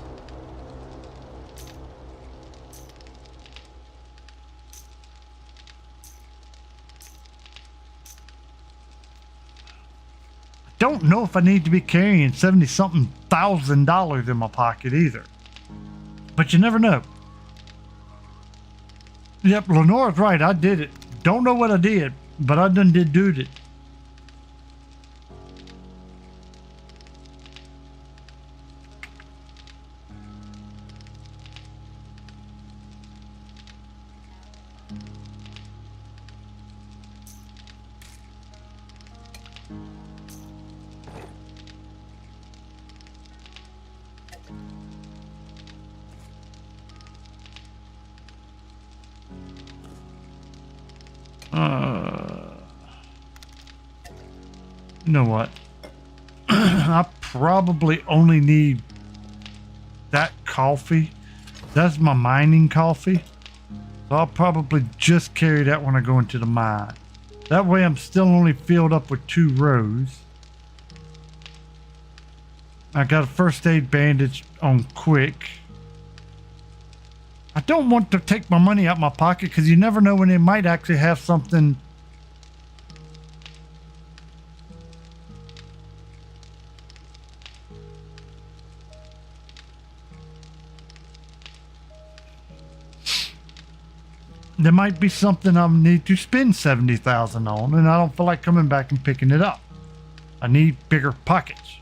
[SPEAKER 1] Don't know if I need to be carrying $70-something thousand in my pocket either. But you never know. Yep, Lenore's right. I did it. Don't know what I did, but I done did do it. You know what? I probably only need that coffee. That's my mining coffee. So I'll probably just carry that when I go into the mine. That way I'm still only filled up with 2 rows. I got a first aid bandage on quick. I don't want to take my money out my pocket because you never know when they might actually have something. There might be something I need to spend 70,000 on, and I don't feel like coming back and picking it up. I need bigger pockets.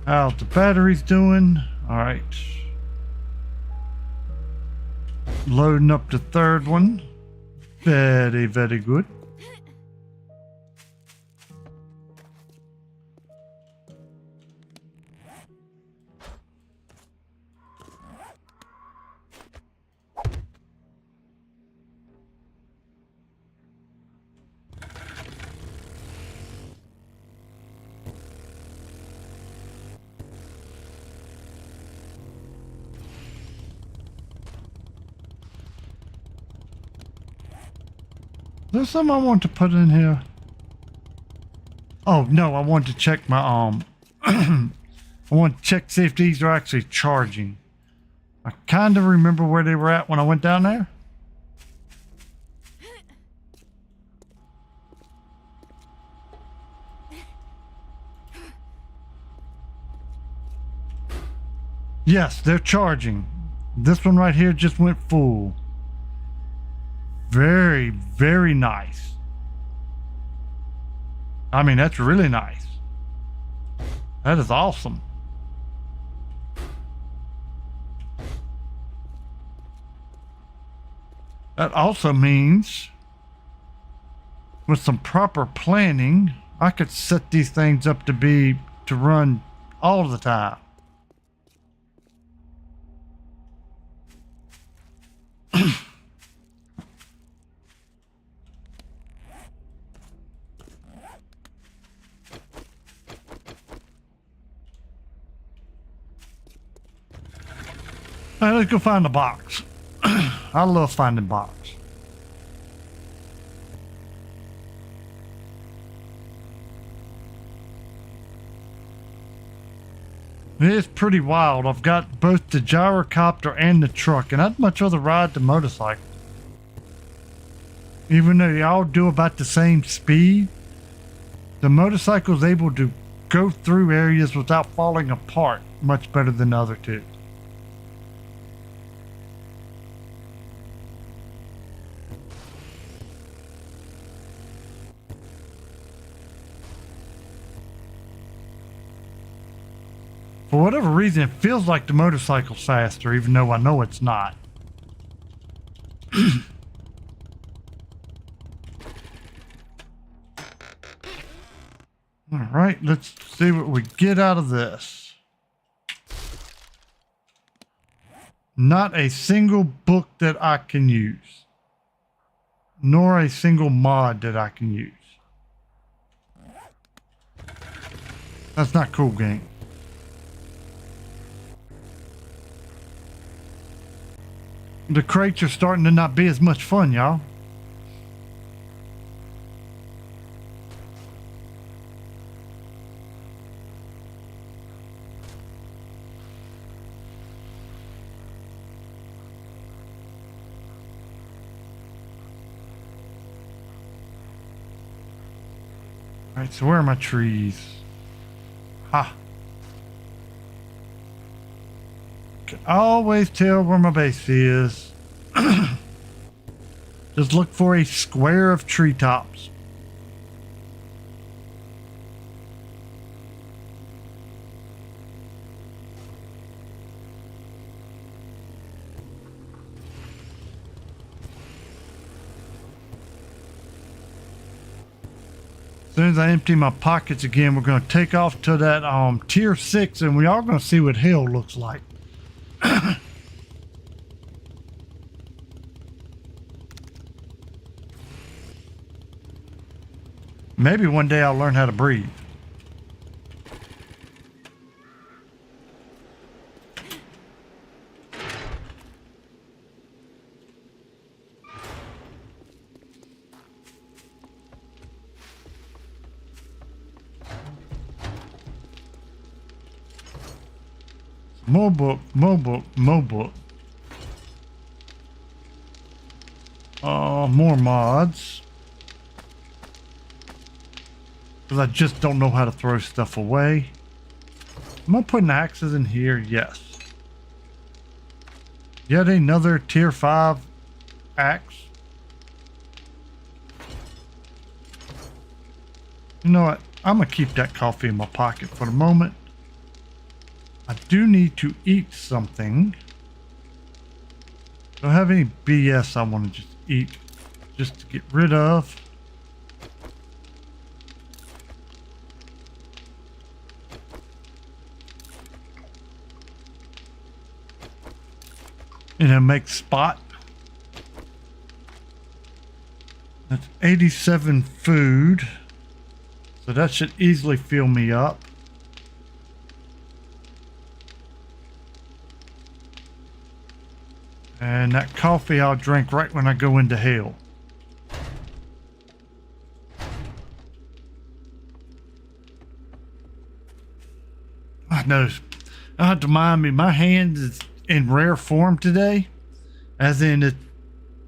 [SPEAKER 1] How's the batteries doing? All right. Loading up the third one. Very, very good. There's some I want to put in here. Oh no, I want to check my I want to check see if these are actually charging. I kind of remember where they were at when I went down there. Yes, they're charging. This one right here just went full. Very, very nice. I mean, that's really nice. That is awesome. That also means with some proper planning, I could set these things up to run all the time. All right, let's go find the box. I love finding box. It's pretty wild. I've got both the gyrocopter and the truck, and I'd much rather ride the motorcycle. Even though they all do about the same speed, the motorcycle's able to go through areas without falling apart much better than the other two. For whatever reason, it feels like the motorcycle's faster, even though I know it's not. All right, let's see what we get out of this. Not a single book that I can use. nor a single mod that I can use. That's not cool, gang. The crates are starting to not be as much fun, y'all. Alright, so where are my trees? Ha! Can always tell where my base is. Just look for a square of treetops. As soon as I empty my pockets again, we're going to take off to that tier 6, and we are going to see what hell looks like. Maybe one day I'll learn how to breathe. More book, more book, more book. More mods. Because I just don't know how to throw stuff away. Am I putting axes in here? Yes. Yet another tier 5 axe. You know what? I'm going to keep that coffee in my pocket for the moment. I do need to eat something. Don't have any BS I want to just eat. Just to get rid of. And then make spot. That's 87 food. So that should easily fill me up. And that coffee I'll drink right when I go into hell. I know. I have to mind me, my hand is in rare form today. As in it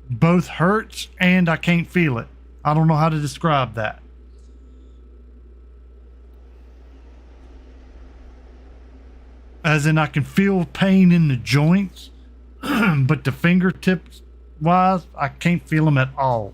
[SPEAKER 1] both hurts and I can't feel it. I don't know how to describe that. As in I can feel pain in the joints. But the fingertips wise, I can't feel them at all.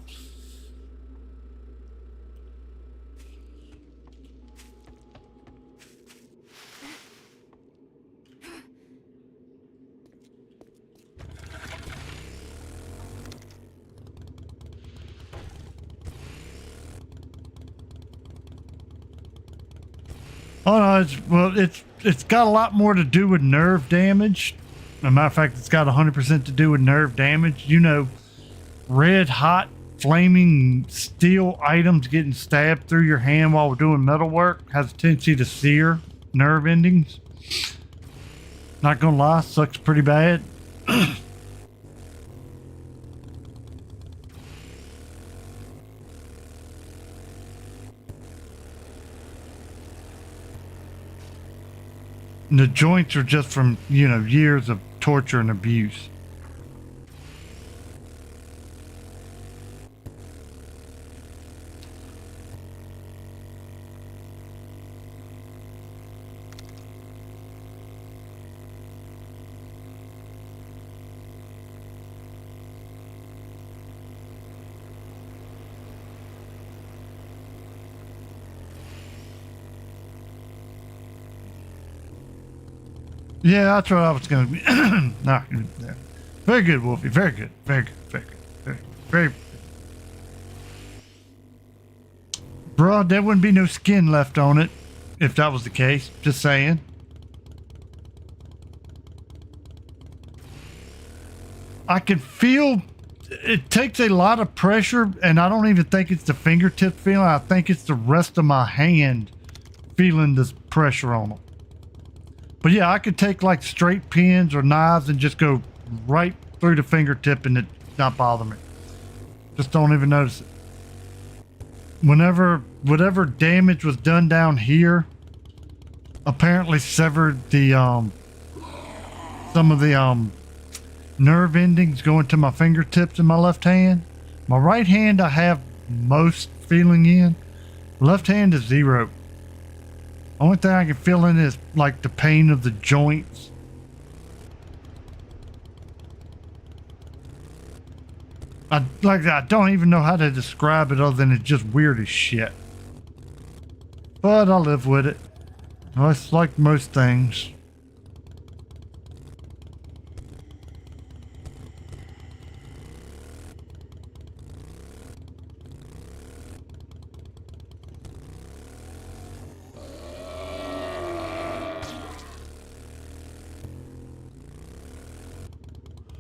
[SPEAKER 1] Oh no, it's got a lot more to do with nerve damage. As a matter of fact, it's got 100% to do with nerve damage. You know, red hot flaming steel items getting stabbed through your hand while we're doing metal work has a tendency to sear nerve endings. Not gonna lie, sucks pretty bad. And the joints are just from, you know, years of torture and abuse. Yeah, that's what I was going to be. Nah, yeah. Very good, Wolfie. Very good. Very good. Very good. Very good. Bruh, there wouldn't be no skin left on it if that was the case. Just saying. I can feel it takes a lot of pressure, and I don't even think it's the fingertip feeling. I think it's the rest of my hand feeling this pressure on them. But yeah, I could take like straight pins or knives and just go right through the fingertip and it not bother me. Just don't even notice it. Whatever damage was done down here apparently severed the some of the nerve endings going to my fingertips in my left hand. My right hand I have most feeling in. Left hand is zero. Only thing I can feel in is like the pain of the joints. I don't even know how to describe it other than it's just weird as shit. But I live with it. Well, it's like most things.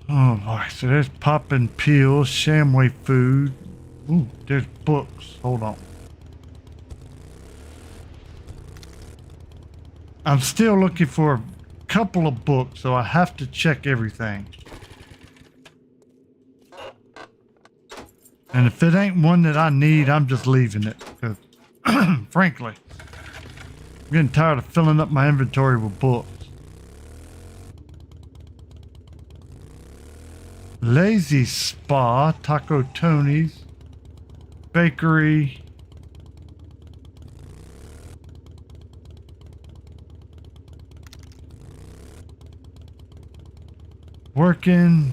[SPEAKER 1] Oh boy, so there's popping pills, Shamway food. Ooh, there's books. Hold on. I'm still looking for a couple of books, so I have to check everything. And if it ain't one that I need, I'm just leaving it. Because, frankly, I'm getting tired of filling up my inventory with books. Lazy Spa, Taco Tony's, Bakery. Working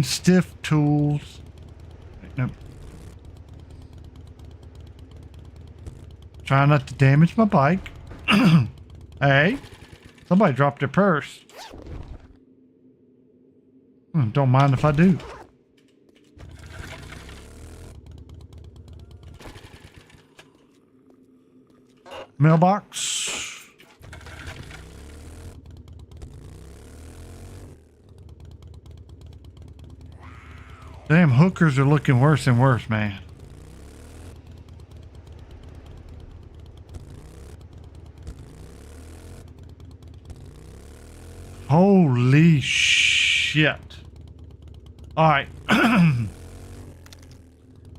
[SPEAKER 1] stiff tools. Nope. Try not to damage my bike. Hey, somebody dropped their purse. Don't mind if I do. Mailbox. Damn, hookers are looking worse and worse, man. Holy shit. All right.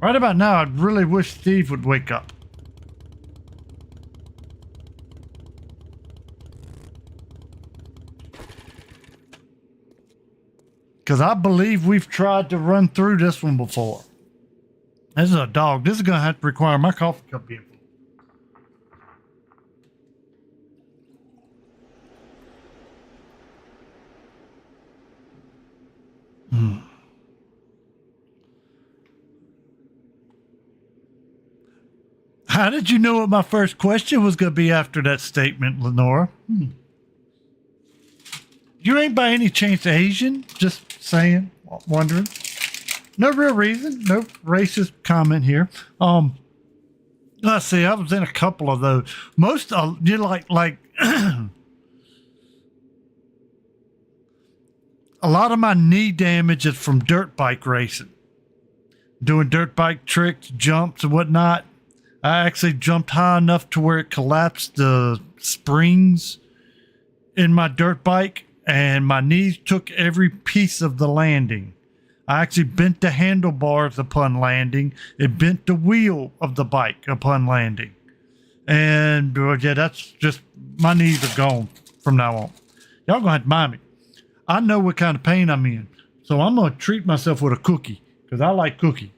[SPEAKER 1] Right about now, I really wish Steve would wake up. Because I believe we've tried to run through this one before. This is a dog. This is going to have to require my coffee cup being full. How did you know what my first question was going to be after that statement, Lenora? You ain't by any chance Asian? Just saying, wondering. No real reason. No racist comment here. Let's see. I was in a couple of those. Most you like a lot of my knee damage is from dirt bike racing, doing dirt bike tricks, jumps, and whatnot. I actually jumped high enough to where it collapsed the springs in my dirt bike, and my knees took every piece of the landing. I actually bent the handlebars upon landing. It bent the wheel of the bike upon landing. And yeah, that's just, my knees are gone from now on. Y'all gonna have to mind me. I know what kind of pain I'm in, so I'm gonna treat myself with a cookie, because I like cookie.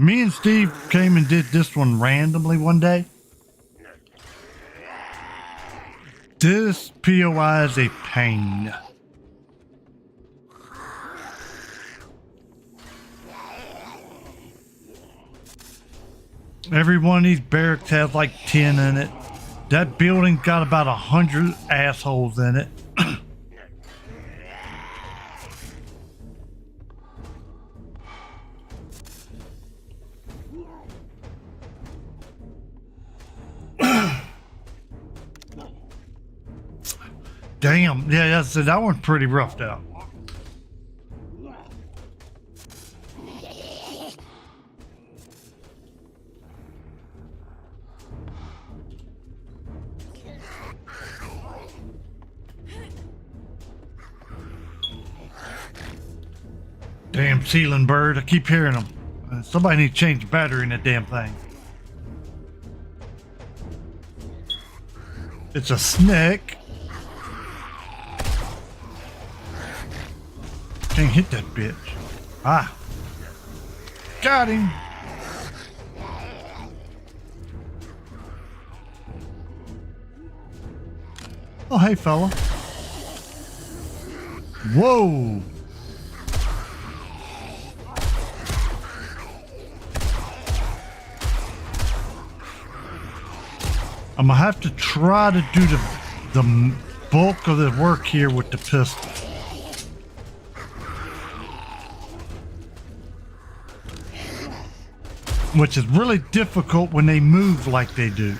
[SPEAKER 1] Me and Steve came and did this one randomly one day. This POI is a pain. Every one of these barracks has like 10 in it. That building got about 100 assholes in it. Damn, yeah, that one's pretty roughed out. Damn ceiling bird, I keep hearing them. Somebody needs to change the battery in that damn thing. It's a snake. Can't hit that bitch. Ah. Got him. Oh, hey, fella. Whoa. I'm gonna have to try to do the bulk of the work here with the pistol. Which is really difficult when they move like they do.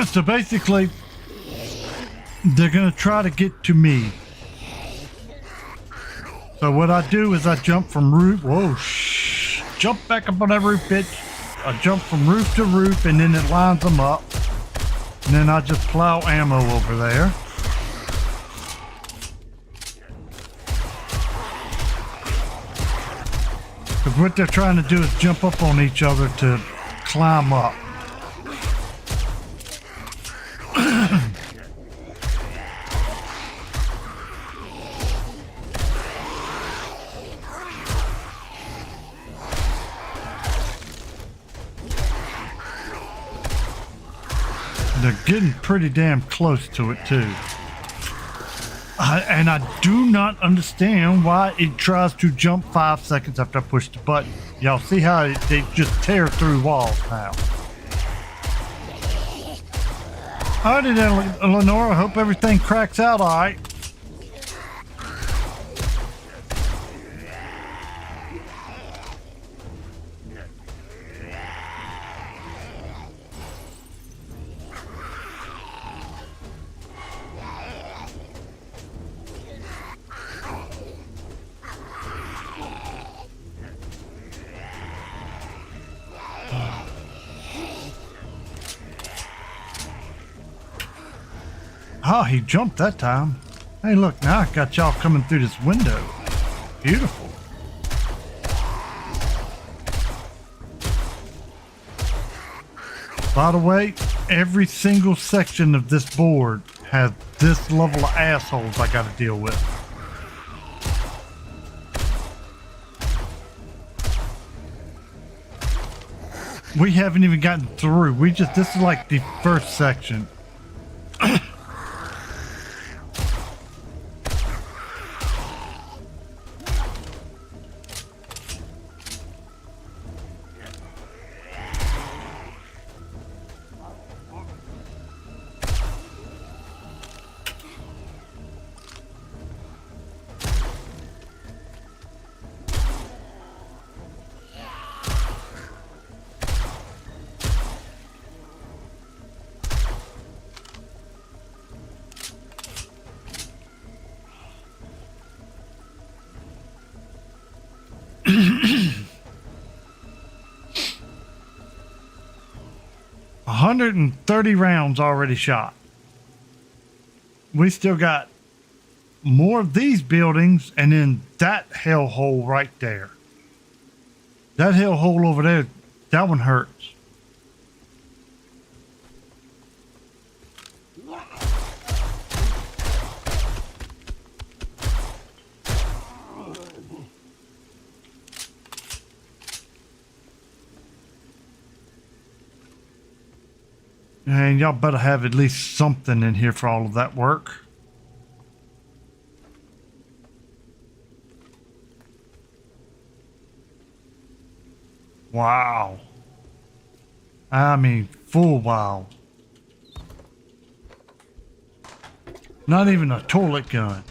[SPEAKER 1] So basically, they're going to try to get to me. So what I do is I jump from roof. Whoa, jump back up on that roof, bitch. I jump from roof to roof and then it lines them up. And then I just plow ammo over there. Because what they're trying to do is jump up on each other to climb up. They're getting pretty damn close to it too. And I do not understand why it tries to jump 5 seconds after I push the button. Y'all see how they just tear through walls now. Alrighty then, Lenora. Hope everything cracks out alright. Oh, he jumped that time. Hey, look, now I got y'all coming through this window. Beautiful. By the way, every single section of this board has this level of assholes I gotta deal with. We haven't even gotten through. This is like the first section. 130 rounds already shot. We still got more of these buildings and then that hellhole right there. That hellhole over there, that one hurts. And y'all better have at least something in here for all of that work. Wow. I mean, full wow. Not even a toilet gun.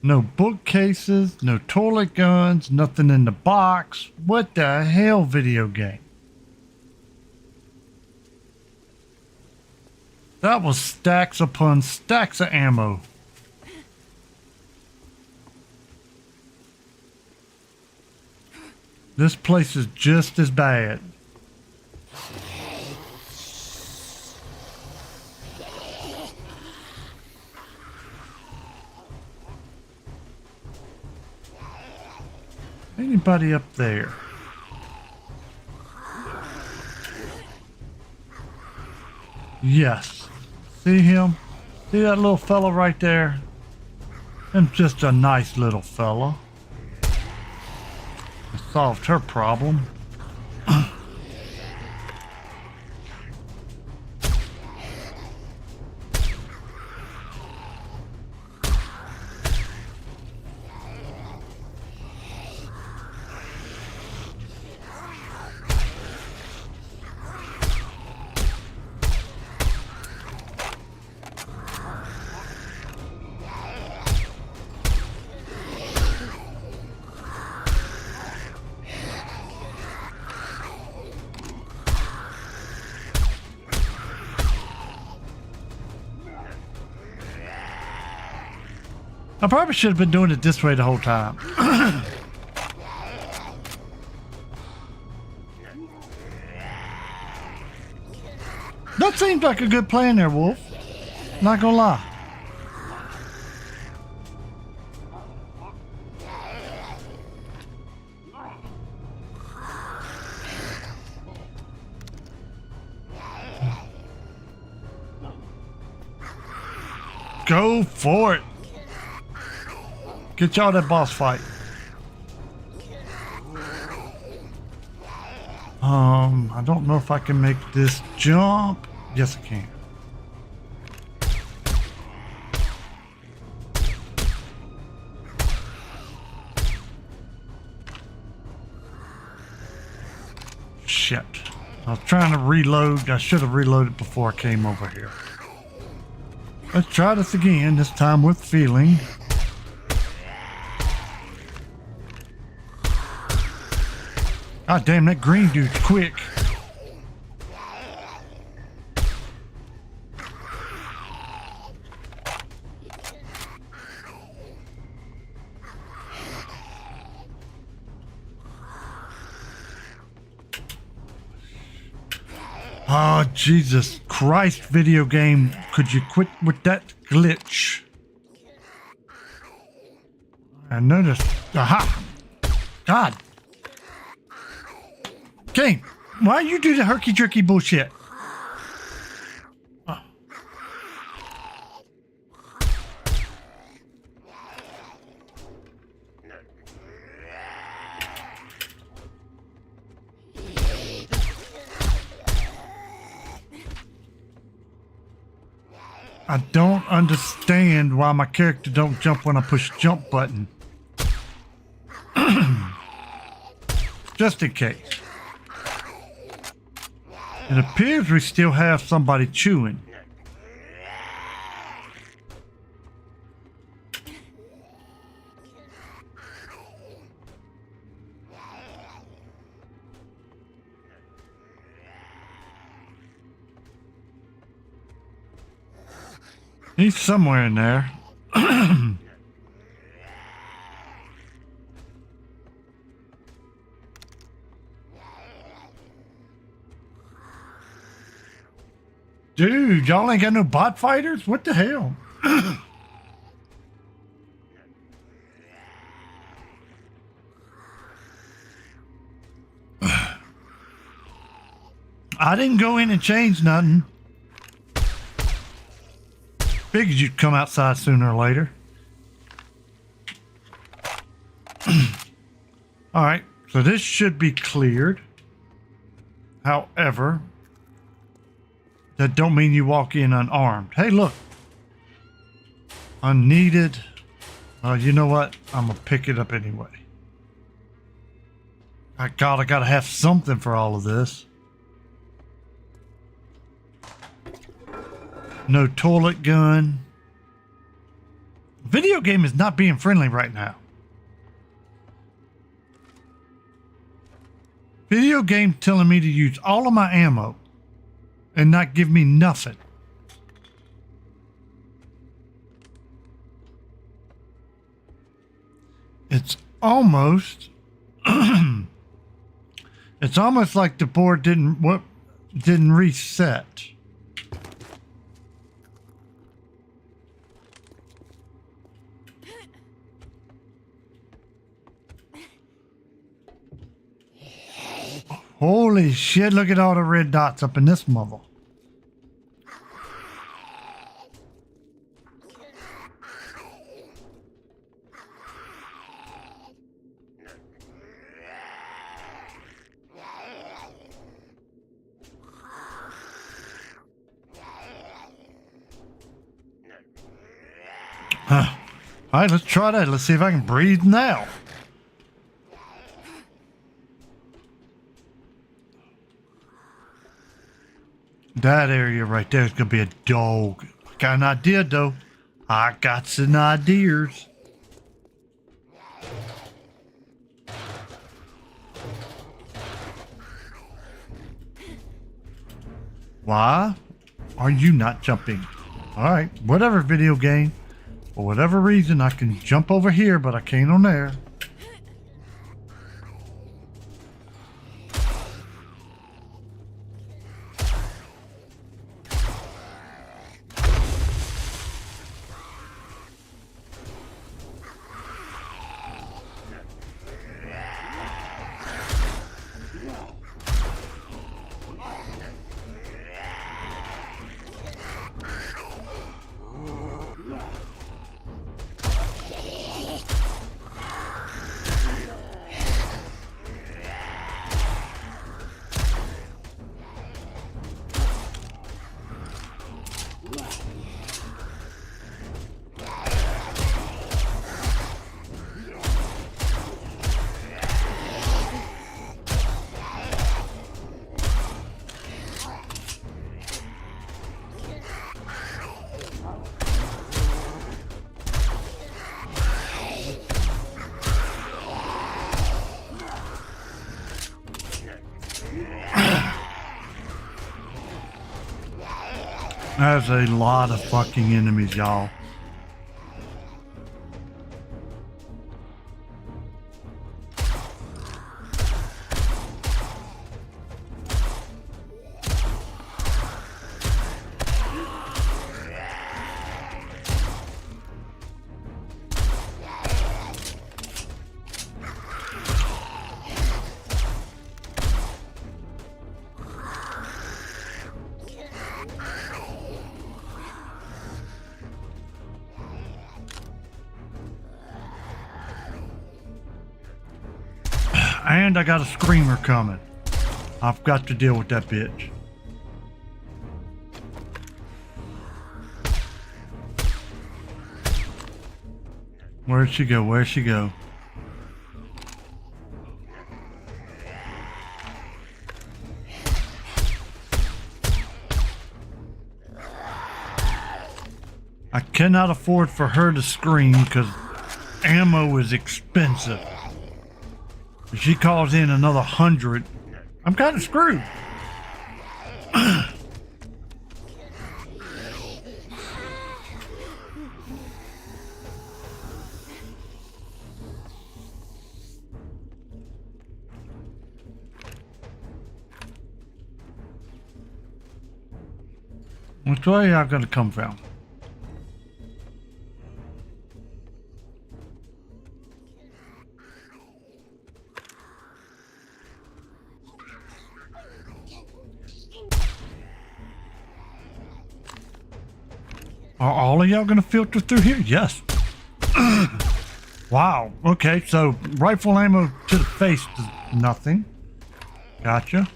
[SPEAKER 1] No bookcases, no toilet guns, nothing in the box. What the hell, video game? That was stacks upon stacks of ammo. This place is just as bad. Anybody up there? Yes. See him? See that little fella right there? And just a nice little fella. I solved her problem. I probably should have been doing it this way the whole time. That seems like a good plan there, Wolf. Not gonna lie. Go for it. Get y'all that boss fight. I don't know if I can make this jump. Yes, I can. Shit. I was trying to reload. I should have reloaded before I came over here. Let's try this again, this time with feeling. God damn, that green dude's quick. Oh, Jesus Christ, video game. Could you quit with that glitch? I noticed. Aha! God. Game, why you do the herky-jerky bullshit? I don't understand why my character don't jump when I push jump button. Just in case. It appears we still have somebody chewing. He's somewhere in there. Dude, y'all ain't got no bot fighters? What the hell? I didn't go in and change nothing. Figured you'd come outside sooner or later. All right, so this should be cleared. However, that don't mean you walk in unarmed. Hey, look. Unneeded. You know what? I'm gonna pick it up anyway. I gotta have something for all of this. No toilet gun. Video game is not being friendly right now. Video game telling me to use all of my ammo and not give me nothing. It's almost it's almost like the board didn't reset. Holy shit, look at all the red dots up in this mother. All right, let's try that. Let's see if I can breathe now. That area right there is going to be a dog. Got an idea, though. I got some ideas. Why are you not jumping? All right, whatever, video game. For whatever reason, I can jump over here, but I can't on there. There's a lot of fucking enemies, y'all. And I got a screamer coming. I've got to deal with that bitch. Where'd she go? Where'd she go? I cannot afford for her to scream because ammo is expensive. If she calls in another 100, I'm kind of screwed. Which way y'all gonna come from? Are all of y'all gonna filter through here? Yes. Wow. Okay, so rifle ammo to the face does nothing. Gotcha.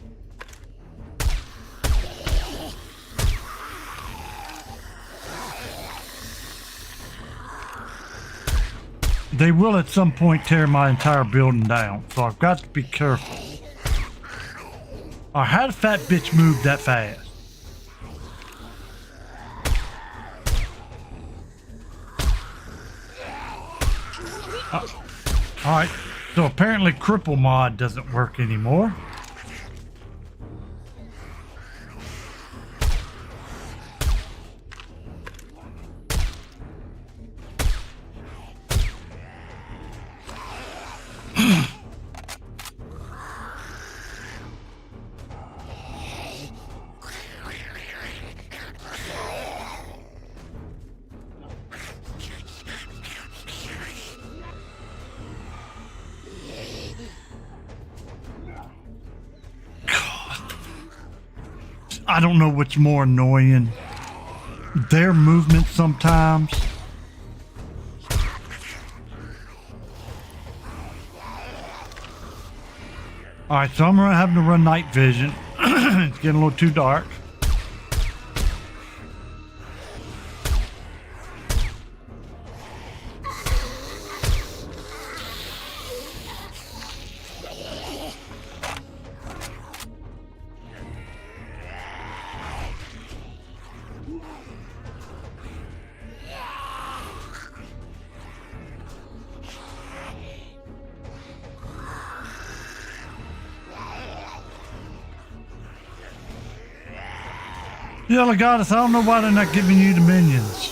[SPEAKER 1] They will at some point tear my entire building down, so I've got to be careful. How did fat bitch move that fast? Alright, so apparently cripple mod doesn't work anymore. I don't know what's more annoying. Their movement sometimes. Alright, so I'm having to run night vision. It's getting a little too dark. Yellow Goddess, I don't know why they're not giving you the minions.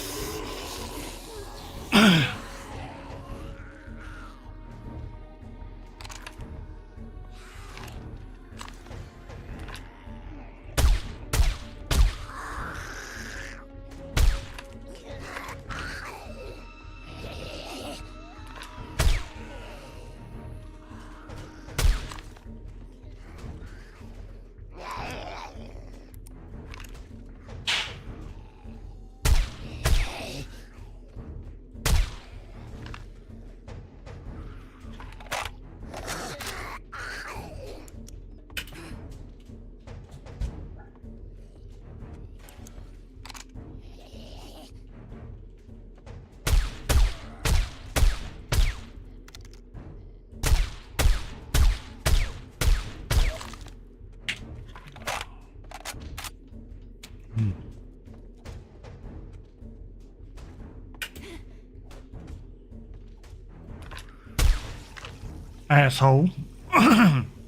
[SPEAKER 1] Asshole.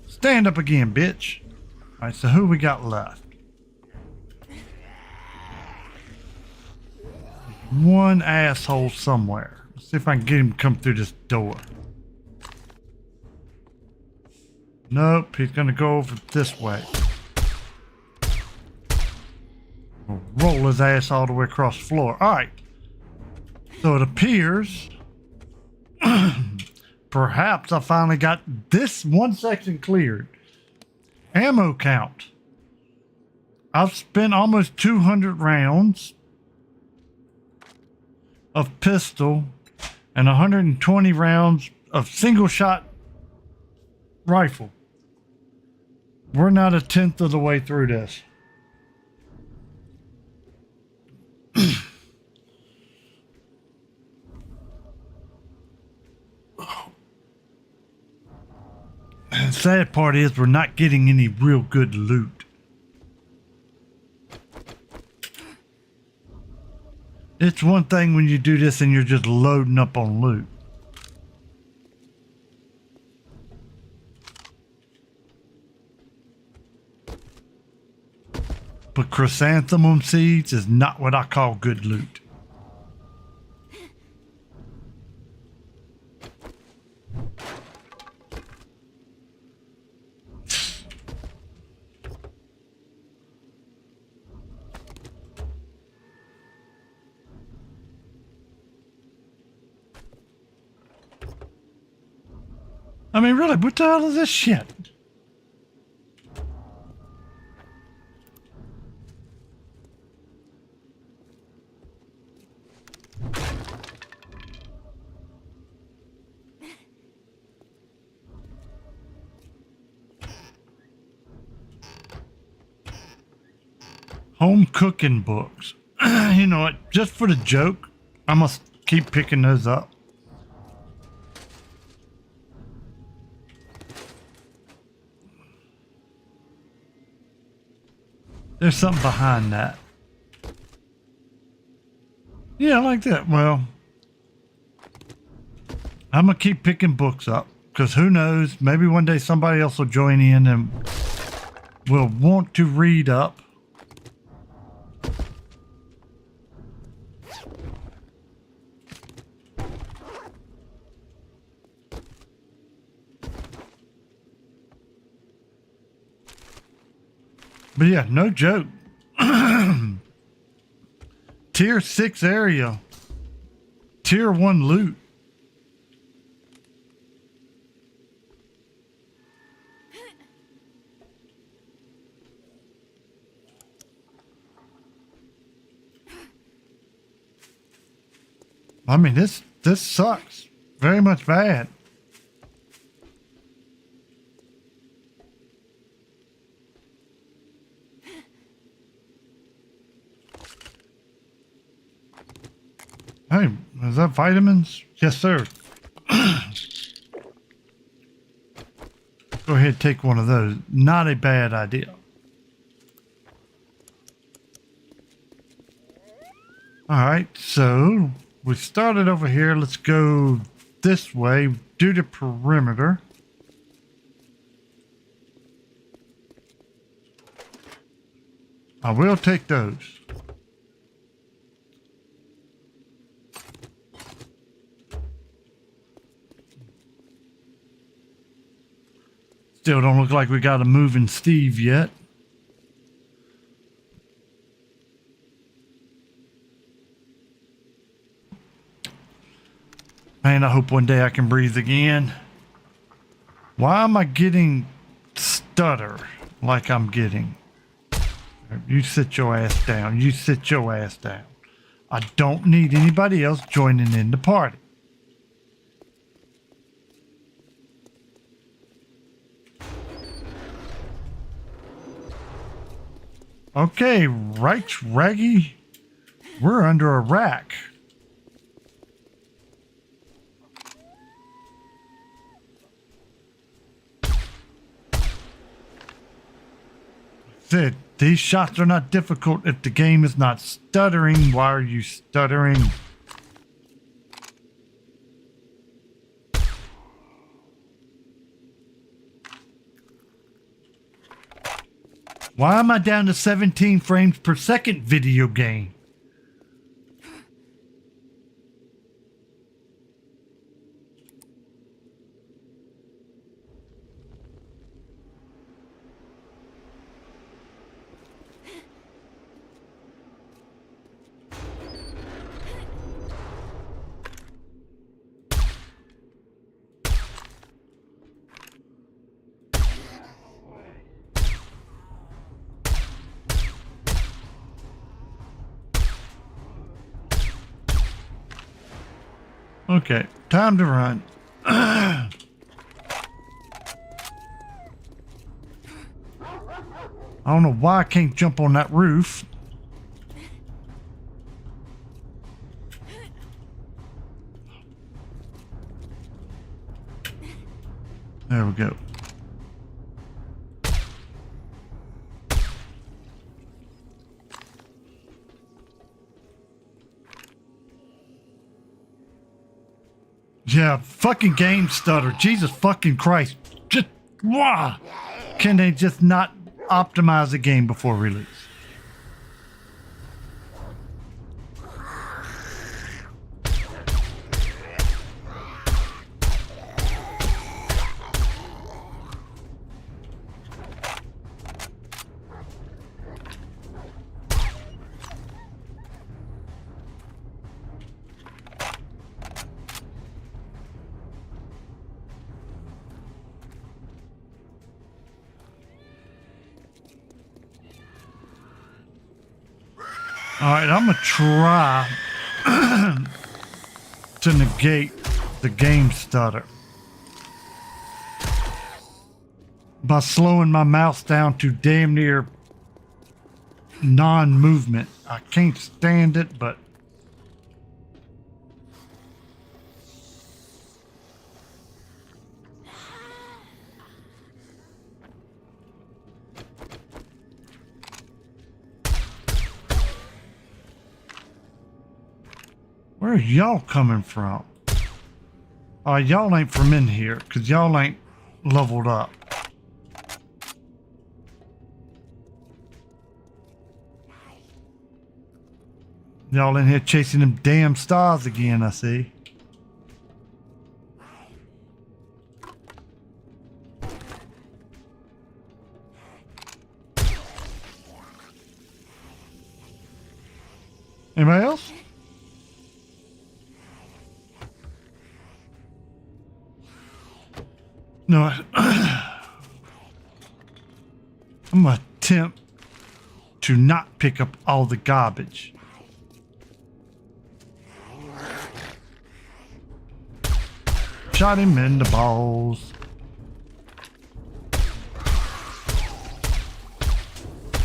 [SPEAKER 1] Stand up again, bitch. Alright, so who we got left? One asshole somewhere. Let's see if I can get him to come through this door. Nope, he's gonna go over this way. We'll roll his ass all the way across the floor. Alright. So it appears perhaps I finally got this one section cleared. Ammo count. I've spent almost 200 rounds of pistol and 120 rounds of single shot rifle. We're not a tenth of the way through this. The sad part is we're not getting any real good loot. It's one thing when you do this and you're just loading up on loot. But chrysanthemum seeds is not what I call good loot. I mean, really, what the hell is this shit? Home cooking books. You know what? Just for the joke, I must keep picking those up. There's something behind that. Yeah, I like that. Well, I'm going to keep picking books up because who knows? Maybe one day somebody else will join in and will want to read up. But yeah, no joke. Tier 6 area. Tier 1 loot. I mean, this sucks. Very much bad. Hey, is that vitamins? Yes, sir. Go ahead, take one of those. Not a bad idea. All right, so we started over here. Let's go this way, do the perimeter. I will take those. Still don't look like we got a moving Steve yet. Man, I hope one day I can breathe again. Why am I getting stutter like I'm getting? You sit your ass down. You sit your ass down. I don't need anybody else joining in the party. Okay, right, Raggy. We're under a rack. Said these shots are not difficult if the game is not stuttering. Why are you stuttering? Why am I down to 17 frames per second video game? Okay, time to run. I don't know why I can't jump on that roof. There we go. Yeah, fucking game stutter. Jesus fucking Christ. Just, wow. Can they just not optimize the game before release? All right, I'm gonna try to negate the game stutter by slowing my mouse down to damn near non-movement. I can't stand it, but where are y'all coming from? Y'all ain't from in here, because y'all ain't leveled up. Y'all in here chasing them damn stars again, I see. Anybody else? No, I'm gonna attempt to not pick up all the garbage. Shot him in the balls.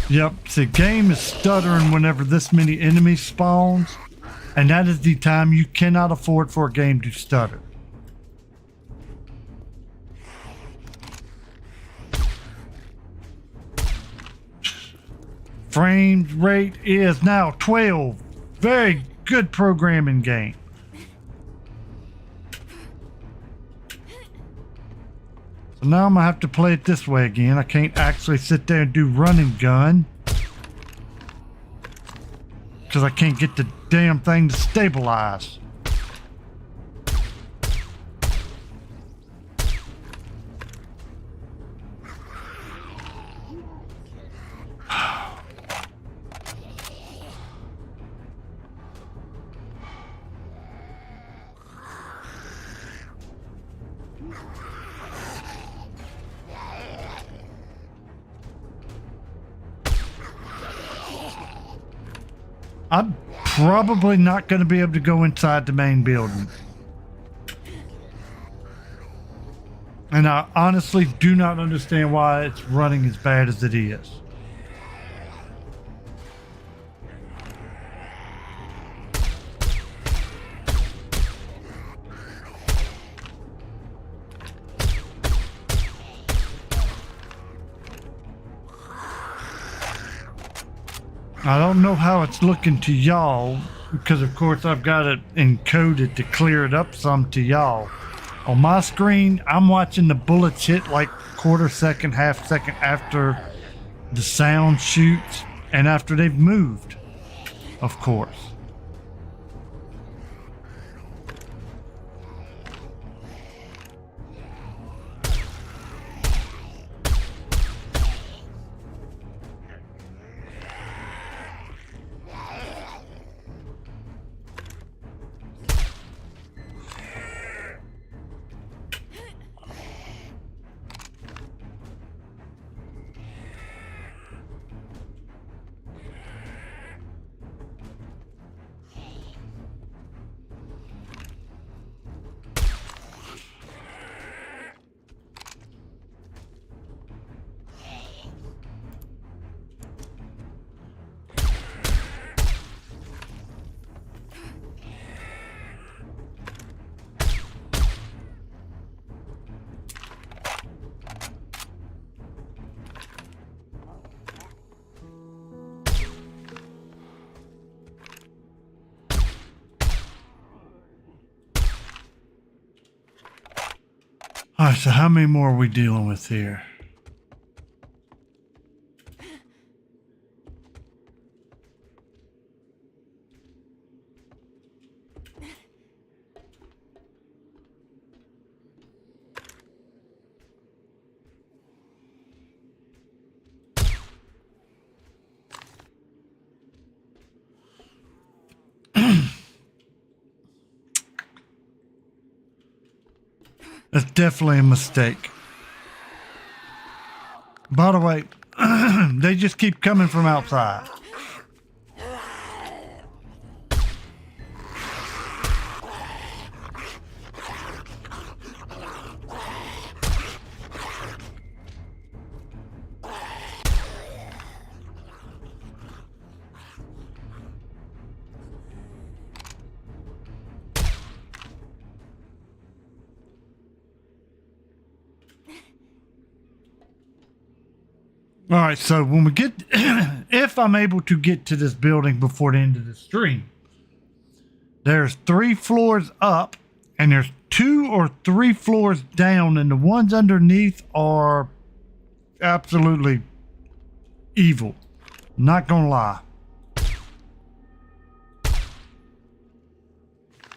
[SPEAKER 1] Yep, the game is stuttering whenever this many enemies spawns, and that is the time you cannot afford for a game to stutter. Frame rate is now 12. Very good programming game. So now I'm gonna have to play it this way again. I can't actually sit there and do run and gun because I can't get the damn thing to stabilize. I'm probably not going to be able to go inside the main building. And I honestly do not understand why it's running as bad as it is. I don't know how it's looking to y'all, because of course I've got it encoded to clear it up some to y'all. On my screen, I'm watching the bullets hit like quarter second, half second after the sound shoots and after they've moved, of course. All right, so how many more are we dealing with here? That's definitely a mistake. By the way, they just keep coming from outside. All right, so when we get, if I'm able to get to this building before the end of the stream, there's 3 floors up and there's 2 or 3 floors down, and the ones underneath are absolutely evil. Not gonna lie.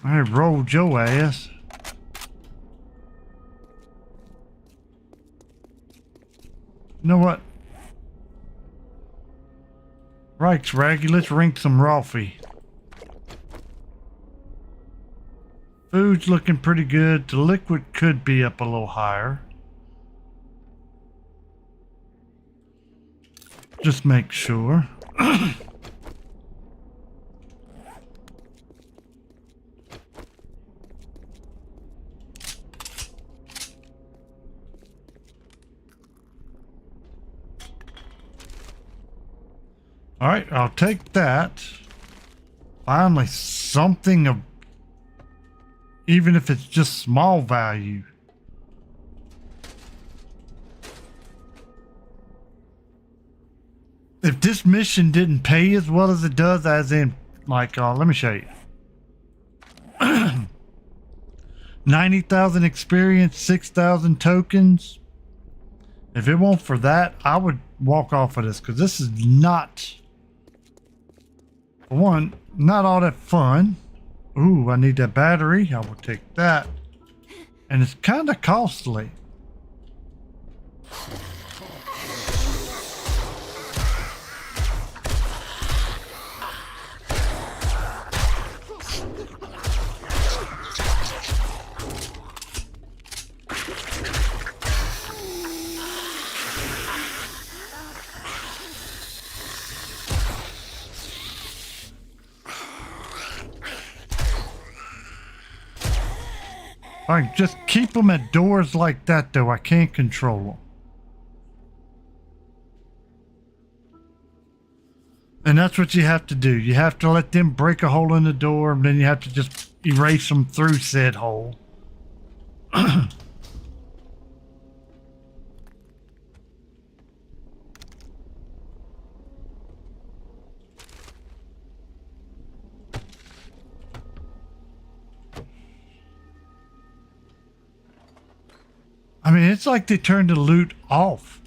[SPEAKER 1] I rolled your ass. You know what? Right, Raggy, let's drink some Ralphie. Food's looking pretty good. The liquid could be up a little higher. Just make sure. All right, I'll take that. Finally, something of, even if it's just small value. If this mission didn't pay as well as it does, as in, like, let me show you. 90,000 experience, 6,000 tokens. If it weren't for that, I would walk off of this, because this is not, for one, not all that fun. Ooh, I need that battery. I will take that. And it's kind of costly. I just keep them at doors like that, though. I can't control them. And that's what you have to do. You have to let them break a hole in the door, and then you have to just erase them through said hole. I mean, it's like they turned the loot off.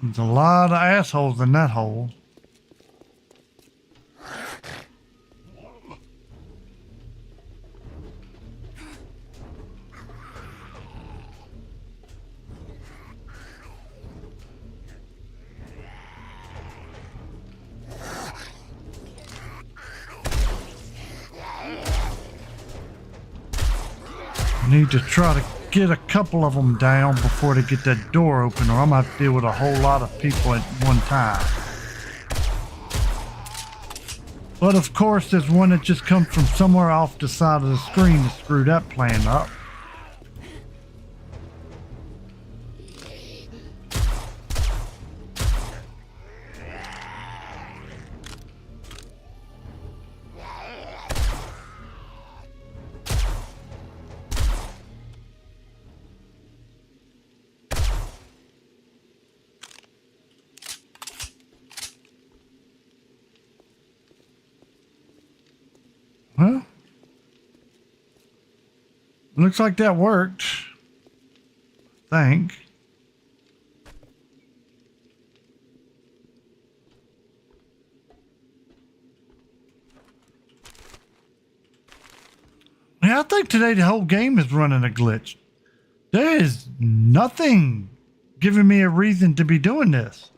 [SPEAKER 1] There's a lot of assholes in that hole. Need to try to get a couple of them down before they get that door open, or I'm gonna have to deal with a whole lot of people at one time. But of course, there's one that just comes from somewhere off the side of the screen to screw that plan up. Well, looks like that worked. I think. Yeah, I think today the whole game is running a glitch. There is nothing giving me a reason to be doing this.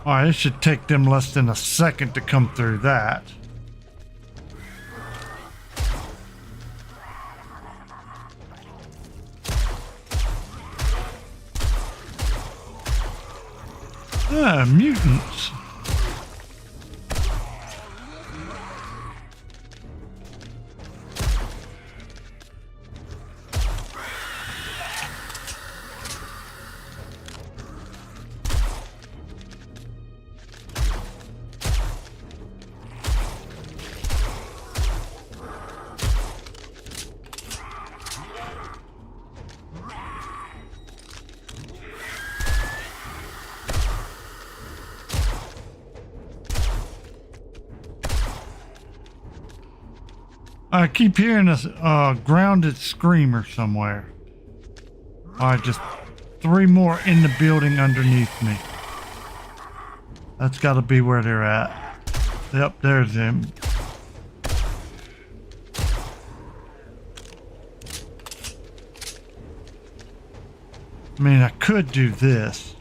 [SPEAKER 1] Alright, it should take them less than a second to come through that. Mutants. I keep hearing a grounded screamer somewhere. Alright, just 3 more in the building underneath me. That's gotta be where they're at. Yep, there's them. I mean, I could do this.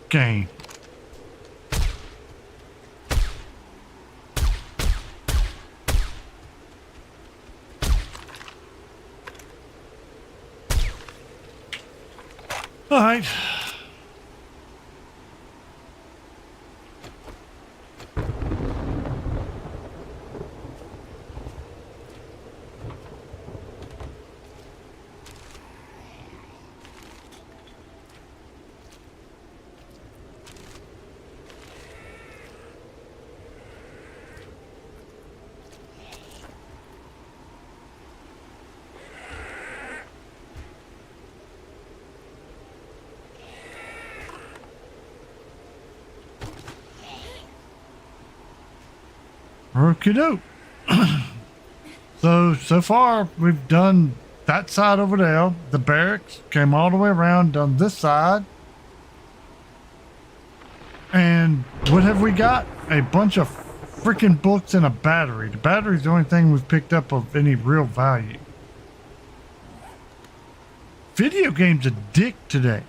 [SPEAKER 1] Game. All right. Okie doke. So far we've done that side over there. The barracks came all the way around, done this side. And what have we got? A bunch of freaking books and a battery. The battery's the only thing we've picked up of any real value. Video game's a dick today.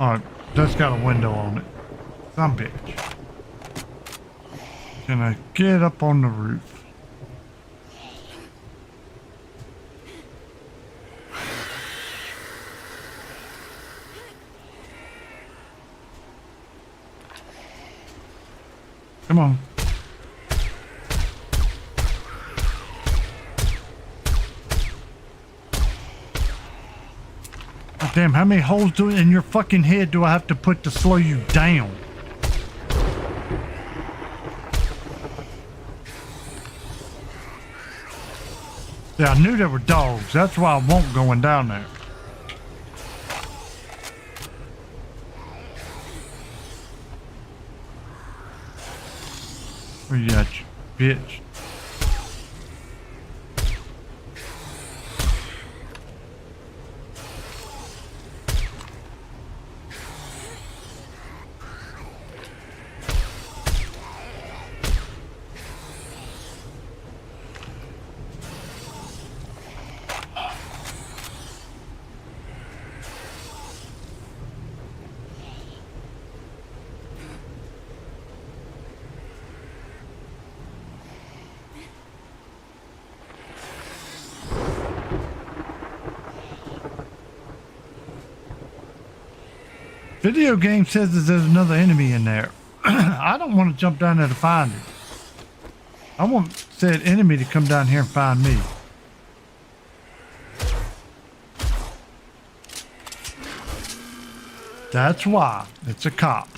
[SPEAKER 1] Oh, that's got a window on it. Some bitch. Can I get up on the roof? Come on. Damn, how many holes in your fucking head do I have to put to slow you down? Yeah, I knew there were dogs. That's why I won't going down there. Where you at, you bitch? Video game says that there's another enemy in there. I don't want to jump down there to find it. I want said enemy to come down here and find me. That's why. It's a cop.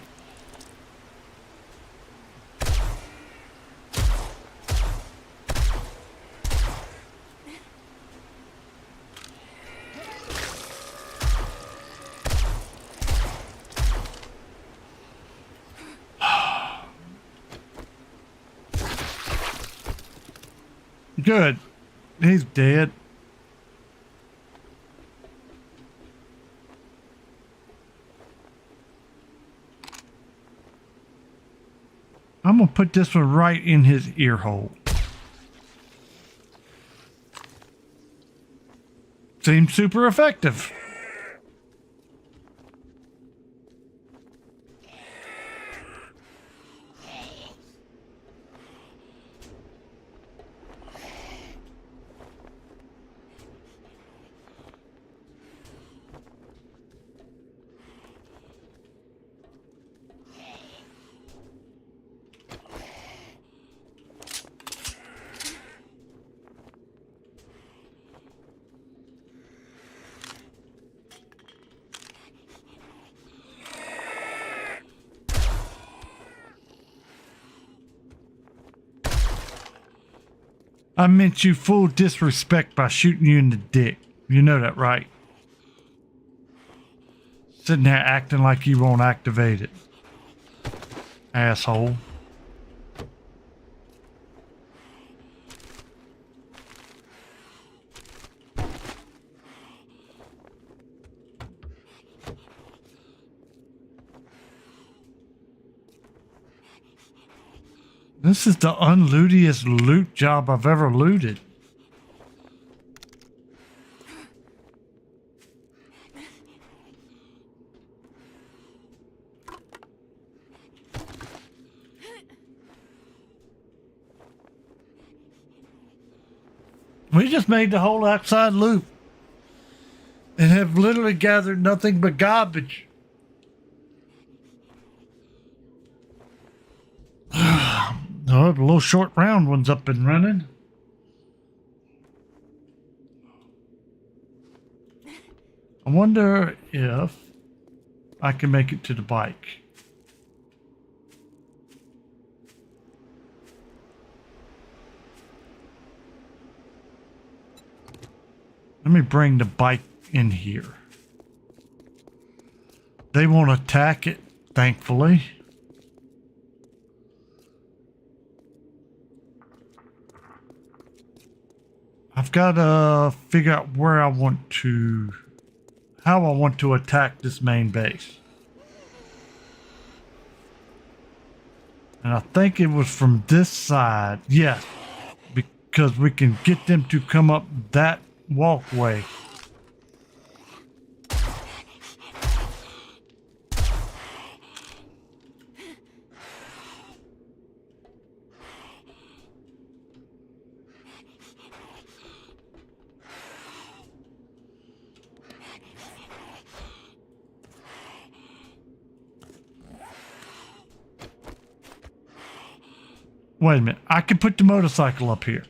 [SPEAKER 1] Good. He's dead. I'm gonna put this one right in his ear hole. Seems super effective. I meant you full disrespect by shooting you in the dick. You know that, right? Sitting there acting like you won't activate it. Asshole. This is the unlootiest loot job I've ever looted. We just made the whole outside loop and have literally gathered nothing but garbage. Oh, the little short round one's up and running. I wonder if I can make it to the bike. Let me bring the bike in here. They won't attack it, thankfully. I've got to figure out where I want to, how I want to attack this main base. And I think it was from this side. Yes, because we can get them to come up that walkway. Wait a minute. I can put the motorcycle up here.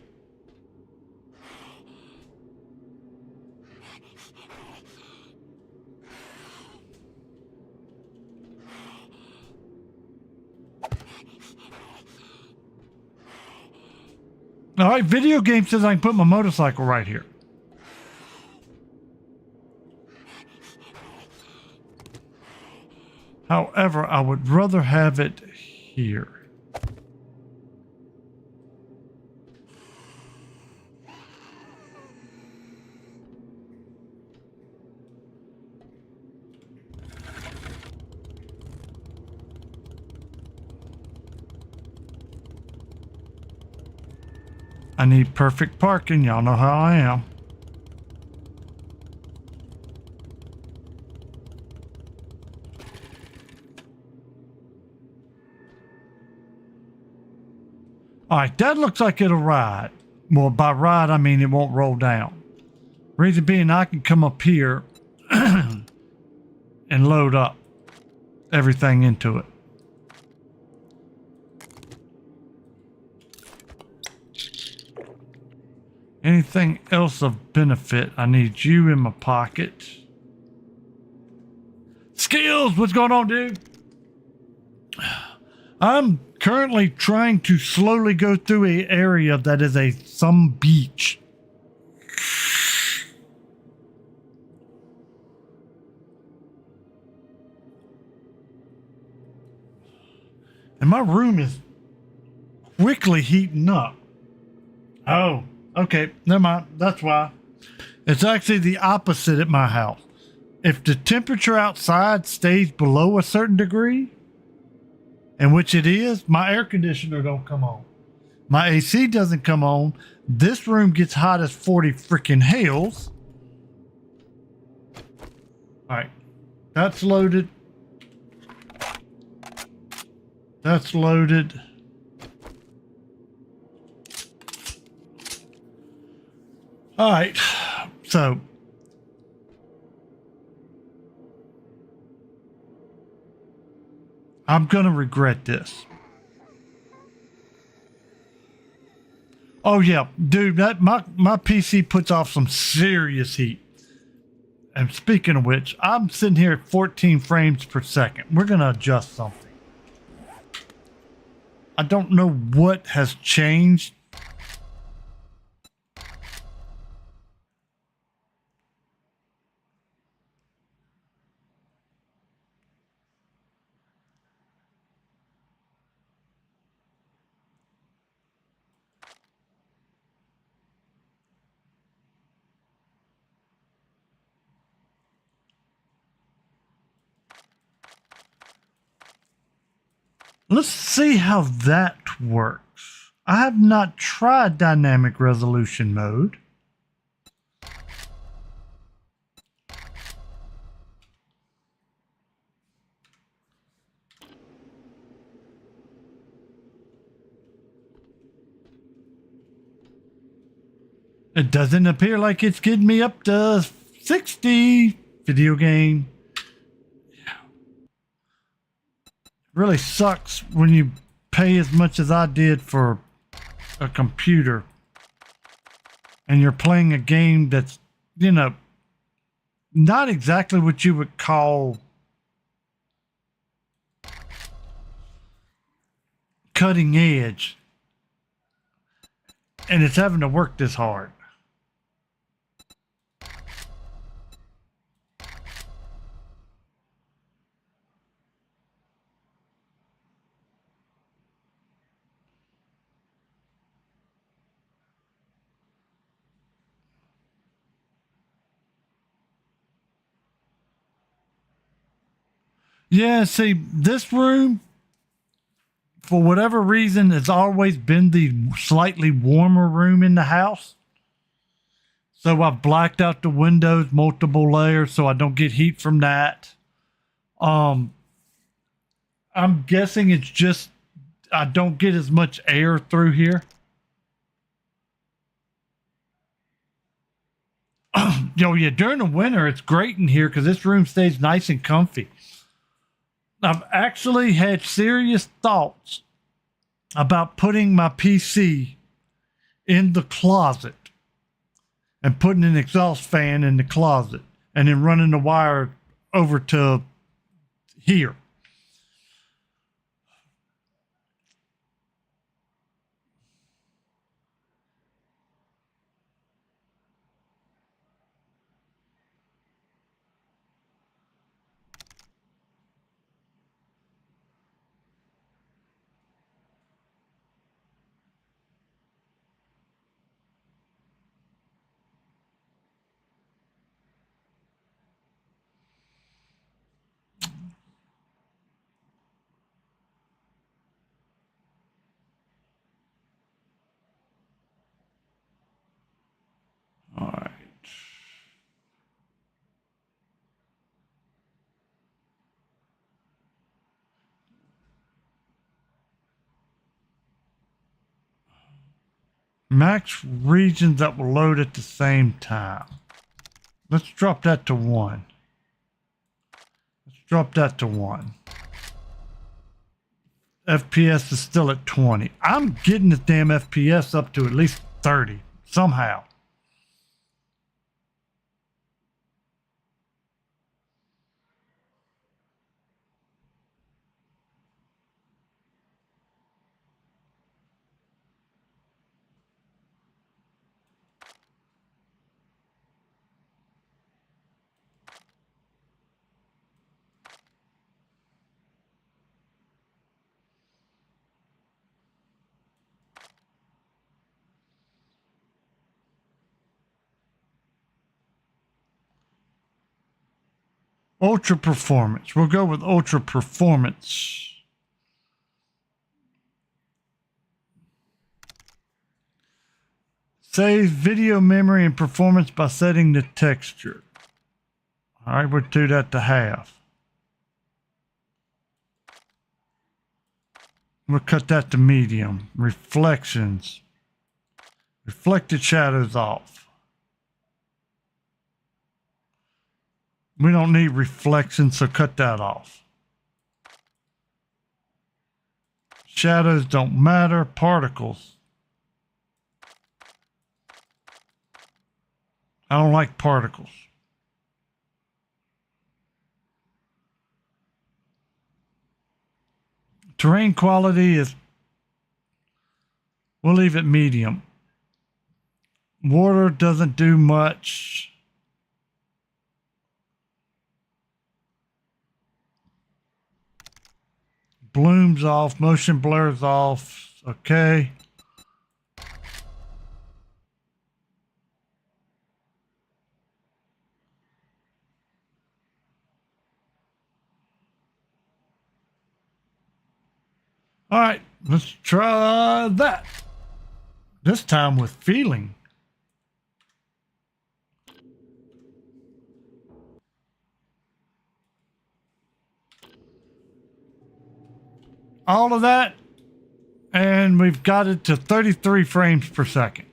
[SPEAKER 1] All right, video game says I can put my motorcycle right here. However, I would rather have it here. I need perfect parking. Y'all know how I am. All right, that looks like it'll ride. Well, by ride, I mean it won't roll down. Reason being, I can come up here and load up everything into it. Anything else of benefit? I need you in my pocket. Skills, what's going on, dude? I'm currently trying to slowly go through an area that is some beach. And my room is quickly heating up. Oh, Okay, never mind. That's why. It's actually the opposite at my house. If the temperature outside stays below a certain degree, in which it is, my air conditioner don't come on. My AC doesn't come on. This room gets hot as 40 freaking hells. All right. That's loaded. That's loaded. All right. So I'm going to regret this. Oh yeah, dude, that my PC puts off some serious heat. And speaking of which, I'm sitting here at 14 frames per second. We're going to adjust something. I don't know what has changed. Let's see how that works. I have not tried dynamic resolution mode. It doesn't appear like it's getting me up to 60 video game. Really sucks when you pay as much as I did for a computer and you're playing a game that's, you know, not exactly what you would call cutting edge, and it's having to work this hard. Yeah, see, this room, for whatever reason, has always been the slightly warmer room in the house. So I've blacked out the windows, multiple layers, so I don't get heat from that. I'm guessing it's just I don't get as much air through here. Yeah, during the winter, it's great in here because this room stays nice and comfy. I've actually had serious thoughts about putting my PC in the closet and putting an exhaust fan in the closet and then running the wire over to here. All right. Max regions that will load at the same time. Let's drop that to 1. Let's drop that to 1. FPS is still at 20. I'm getting the damn FPS up to at least 30 somehow. Ultra performance. We'll go with ultra performance. Save video memory and performance by setting the texture. All right, we'll do that to half. We'll cut that to medium. Reflections. Reflected shadows off. We don't need reflections, so cut that off. Shadows don't matter. Particles. I don't like particles. Terrain quality is, we'll leave it medium. Water doesn't do much. Blooms off, motion blurs off. Okay. All right, let's try that. This time with feeling. All of that, and we've got it to 33 frames per second.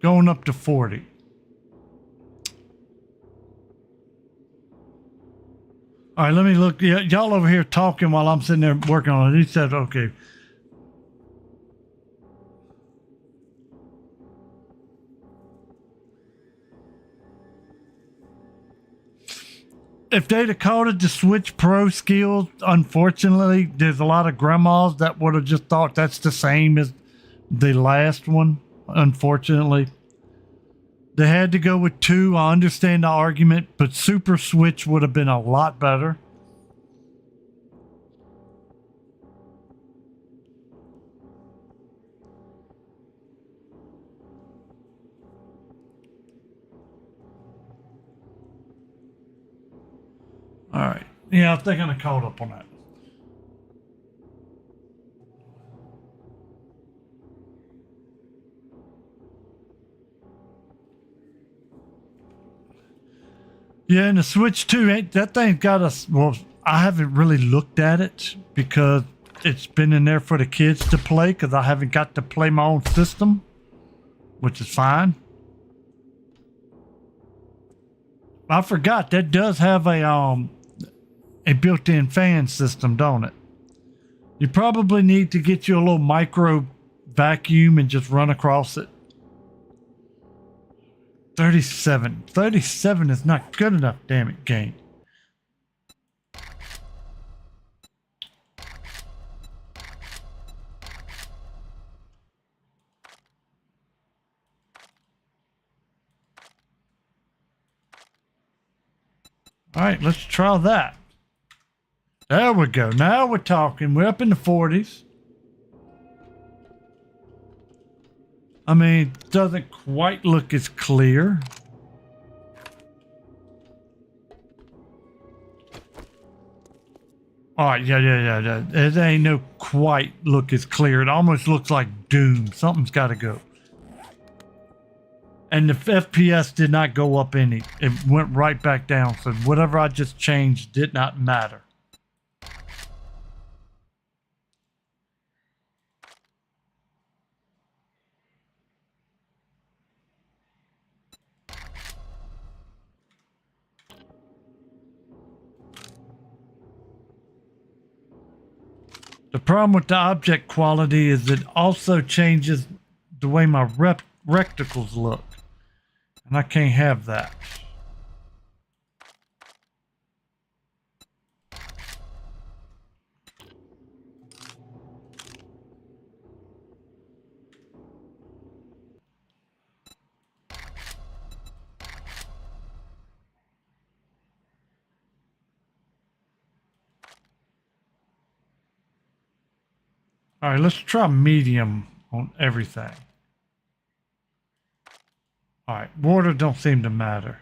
[SPEAKER 1] Going up to 40. All right, let me look. Y'all over here talking while I'm sitting there working on it. He said, okay. If they'd have called it the Switch Pro skills, unfortunately, there's a lot of grandmas that would have just thought that's the same as the last one, unfortunately. They had to go with 2. I understand the argument, but Super Switch would have been a lot better. All right. Yeah, I think I'm caught up on that. Yeah, and the Switch 2, that thing's got us. Well, I haven't really looked at it because it's been in there for the kids to play because I haven't got to play my own system, which is fine. I forgot that does have a built-in fan system, don't it? You probably need to get you a little micro vacuum and just run across it. 37. 37 is not good enough, damn it, game. All right, let's try that. There we go. Now we're talking. We're up in the 40s. I mean, it doesn't quite look as clear. All right, yeah. It ain't no quite look as clear. It almost looks like Doom. Something's got to go. And the FPS did not go up any. It went right back down. So whatever I just changed did not matter. The problem with the object quality is it also changes the way my reticles look. And I can't have that. All right, let's try medium on everything. All right, water don't seem to matter.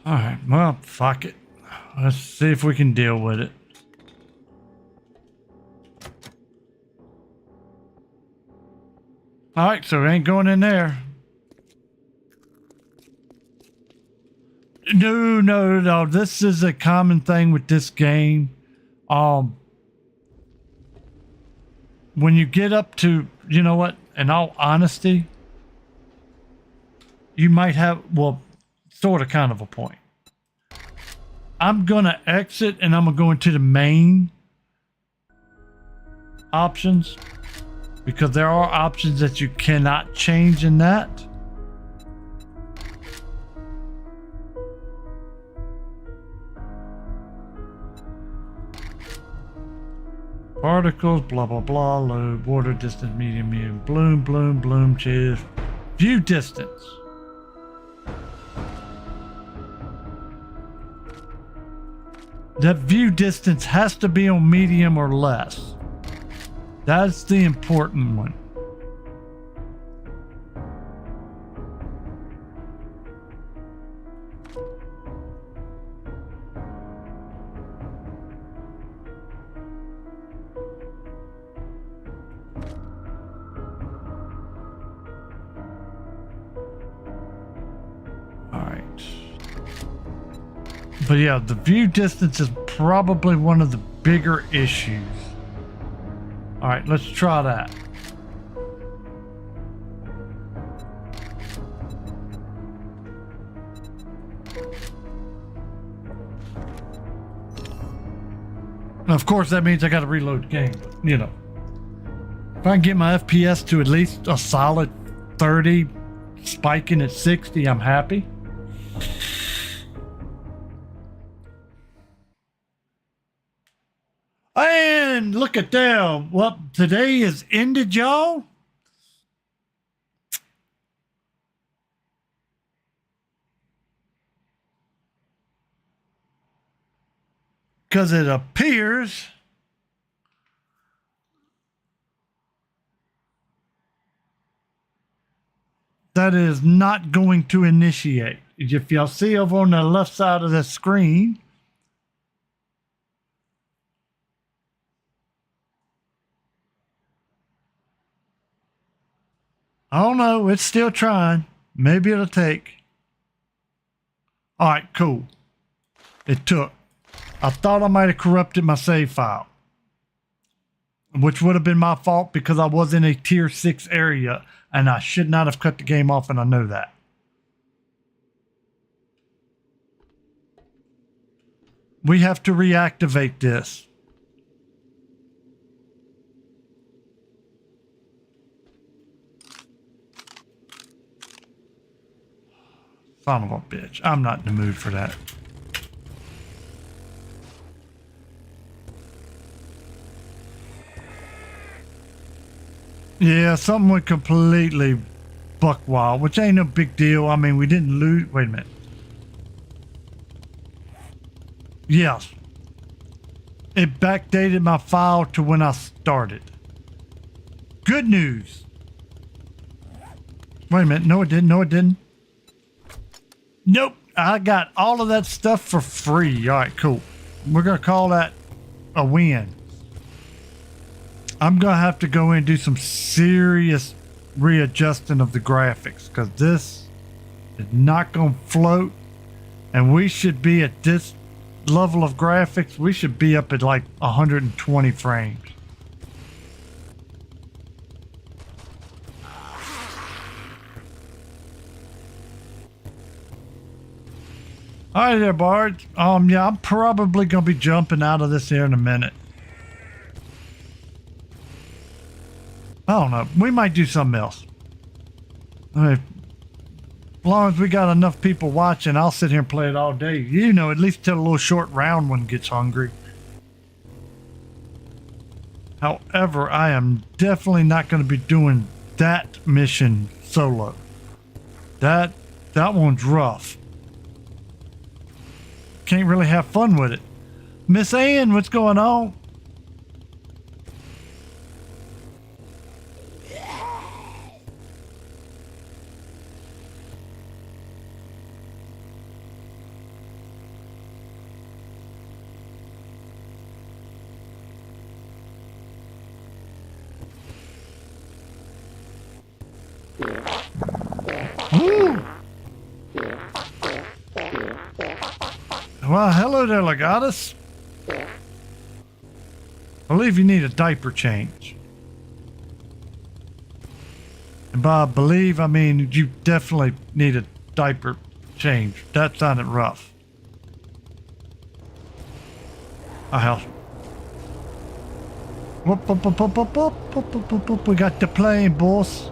[SPEAKER 1] All right, well, fuck it. Let's see if we can deal with it. All right, so we ain't going in there. No. This is a common thing with this game. When you get up to, you know what, in all honesty, you might have, well, sort of kind of a point. I'm going to exit and I'm going to go into the main options because there are options that you cannot change in that. Particles, blah, blah, blah, low, water, distance, medium, bloom, cheers. View distance. That view distance has to be on medium or less. That's the important one. But yeah, the view distance is probably one of the bigger issues. All right, let's try that. Now, of course, that means I got to reload the game. But, you know, if I can get my FPS to at least a solid 30, spiking at 60, I'm happy. And look at that. Well, today is ended, y'all. Because it appears that is not going to initiate. If y'all see over on the left side of the screen, I don't know. It's still trying. Maybe it'll take. All right, cool. It took. I thought I might have corrupted my save file, which would have been my fault because I was in a tier 6 area and I should not have cut the game off, and I know that. We have to reactivate this. Son of a bitch. I'm not in the mood for that. Yeah, something went completely buck wild, which ain't no big deal. I mean, we didn't lose. Wait a minute. Yes. It backdated my file to when I started. Good news. Wait a minute. No, it didn't. No, it didn't. Nope. I got all of that stuff for free. All right, cool. We're going to call that a win. I'm going to have to go in and do some serious readjusting of the graphics because this is not going to float. And we should be at this level of graphics. We should be up at like 120 frames. All right there, Bard. Yeah, I'm probably going to be jumping out of this here in a minute. I don't know. We might do something else. I mean, as long as we got enough people watching, I'll sit here and play it all day. You know, at least till a little short round one gets hungry. However, I am definitely not going to be doing that mission solo. That one's rough. Can't really have fun with it. Miss Ann, what's going on? Well, hello there, Legatus. I believe you need a diaper change. And by believe, I mean you definitely need a diaper change. That sounded rough. Oh, hell. Whoop, whoop, whoop, whoop, whoop, whoop, whoop, whoop, whoop, whoop. We got the plane, boss.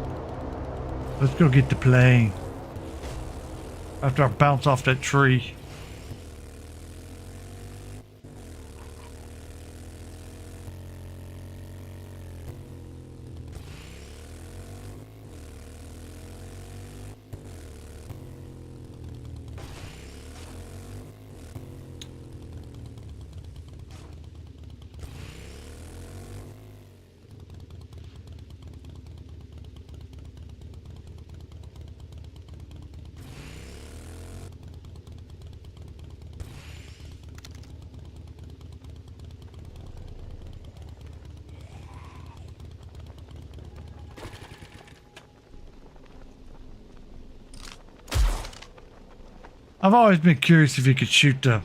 [SPEAKER 1] Let's go get the plane. After I bounce off that tree. I've always been curious if you could shoot the...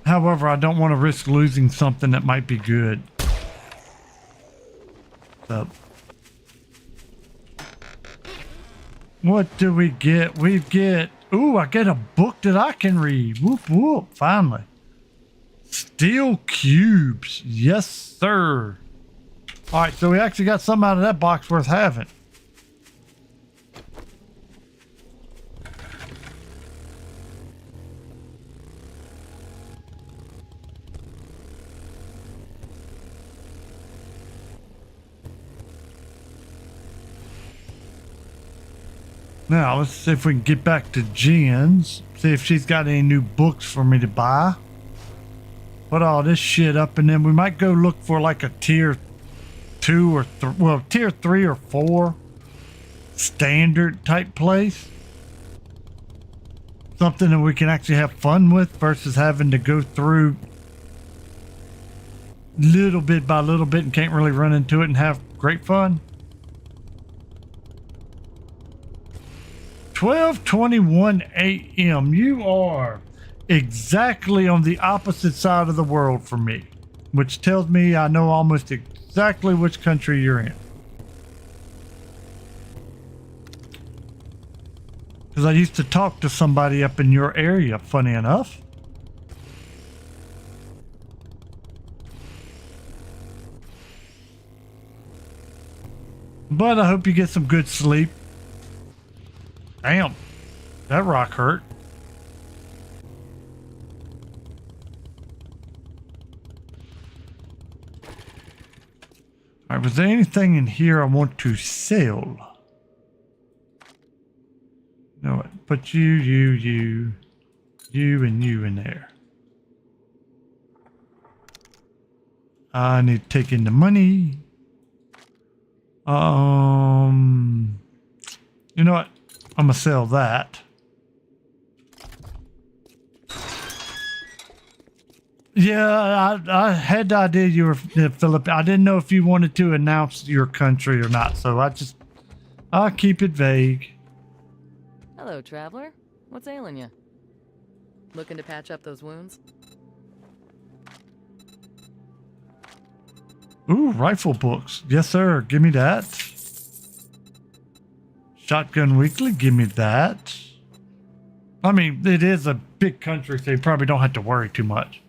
[SPEAKER 1] However, I don't want to risk losing something that might be good. So, what do we get? We get... Ooh, I get a book that I can read. Whoop, whoop, finally. Steel cubes. Yes, sir. All right, so we actually got something out of that box worth having. Now, let's see if we can get back to Jen's. See if she's got any new books for me to buy. Put all this shit up, and then we might go look for like a tier 2 or tier 3 or 4 standard type place. Something that we can actually have fun with versus having to go through little bit by little bit and can't really run into it and have great fun. 12:21 a.m. You are exactly on the opposite side of the world from me, which tells me I know almost exactly which country you're in. Because I used to talk to somebody up in your area, funny enough. But I hope you get some good sleep. Damn, that rock hurt. All right, was there anything in here I want to sell? No, put you and you in there. I need to take in the money. You know what? I'm gonna sell that. Yeah, I had the idea you were Philip. I didn't know if you wanted to announce your country or not, so I'll keep it vague.
[SPEAKER 3] Hello, traveler. What's ailing you? Looking to patch up those wounds?
[SPEAKER 1] Ooh, rifle books. Yes, sir. Give me that. Shotgun Weekly. Give me that. I mean, it is a big country, so you probably don't have to worry too much.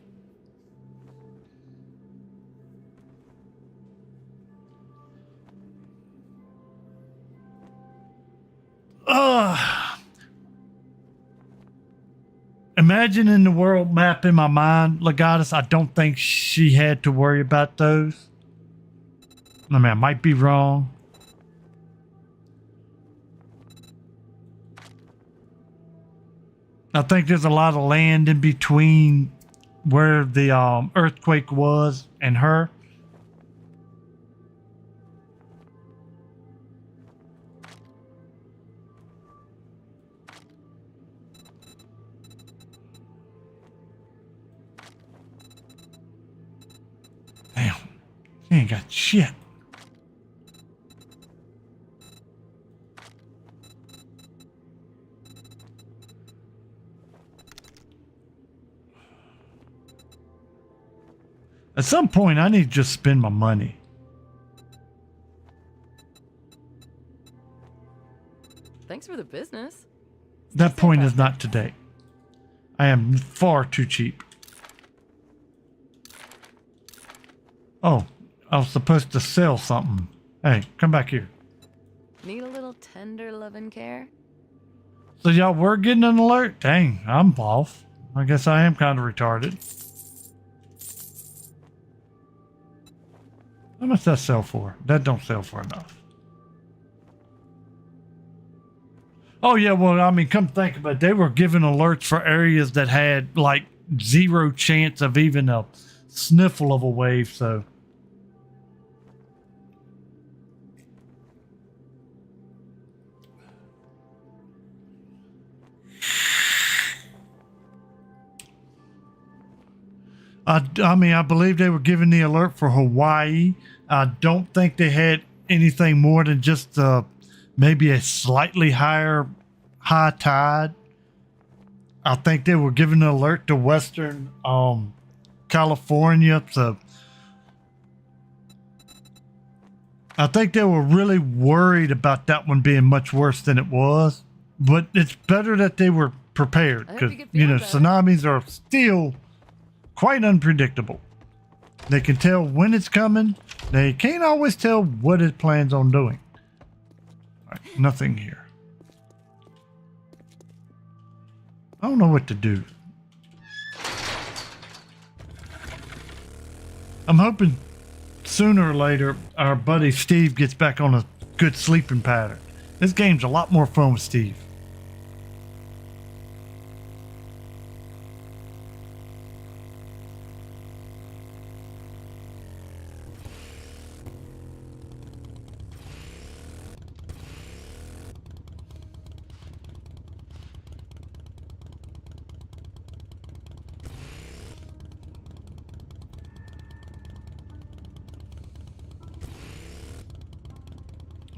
[SPEAKER 1] Imagining the world map in my mind, Legatus, I don't think she had to worry about those. I mean, I might be wrong. I think there's a lot of land in between where the earthquake was and her. Damn. He ain't got shit. At some point, I need to just spend my money.
[SPEAKER 3] Thanks for the business.
[SPEAKER 1] That point is not today. I am far too cheap. Oh, I was supposed to sell something. Hey, come back here.
[SPEAKER 3] Need a little tender loving care?
[SPEAKER 1] So y'all were getting an alert? Dang, I'm off. I guess I am kind of retarded. How much that sell for? That don't sell for enough. Oh yeah, well, I mean, come think about it. They were giving alerts for areas that had like 0 chance of even a sniffle of a wave, so. I mean, I believe they were giving the alert for Hawaii. I don't think they had anything more than just maybe a slightly higher high tide. I think they were giving an alert to Western California. So I think they were really worried about that one being much worse than it was. But it's better that they were prepared because, tsunamis are still quite unpredictable. They can tell when it's coming. They can't always tell what it plans on doing. All right, nothing here. I don't know what to do. I'm hoping sooner or later our buddy Steve gets back on a good sleeping pattern. This game's a lot more fun with Steve.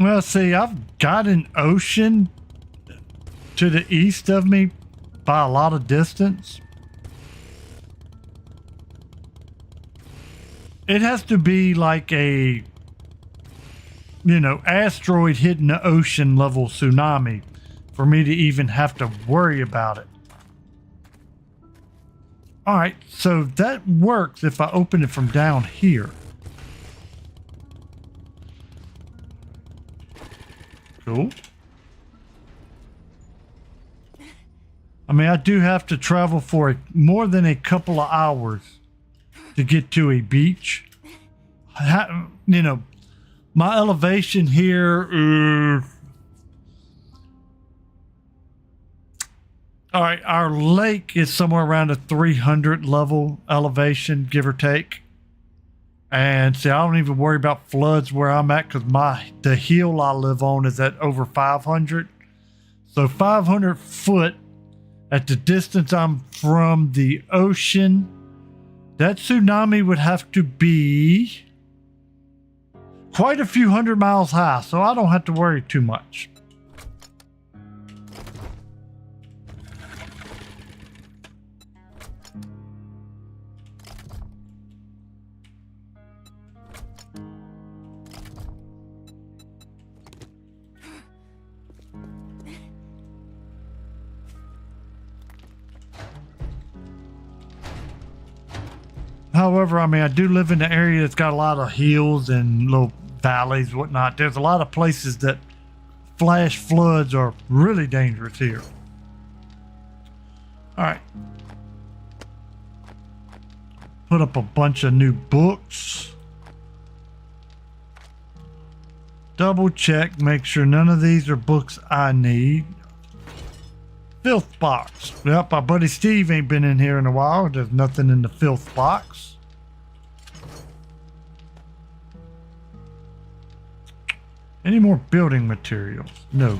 [SPEAKER 1] Well, see, I've got an ocean to the east of me by a lot of distance. It has to be like a, asteroid hitting the ocean level tsunami for me to even have to worry about it. All right, so that works if I open it from down here. Cool. I mean, I do have to travel for more than a couple of hours to get to a beach. My elevation here. All right, our lake is somewhere around a 300 level elevation, give or take. And see, I don't even worry about floods where I'm at because the hill I live on is at over 500. So 500 foot at the distance I'm from the ocean, that tsunami would have to be quite a few hundred miles high. So I don't have to worry too much. However, I mean, I do live in an area that's got a lot of hills and little valleys, whatnot. There's a lot of places that flash floods are really dangerous here. All right. Put up a bunch of new books. Double check, make sure none of these are books I need. Filth box. Yep, our buddy Steve ain't been in here in a while. There's nothing in the filth box. Any more building materials? No.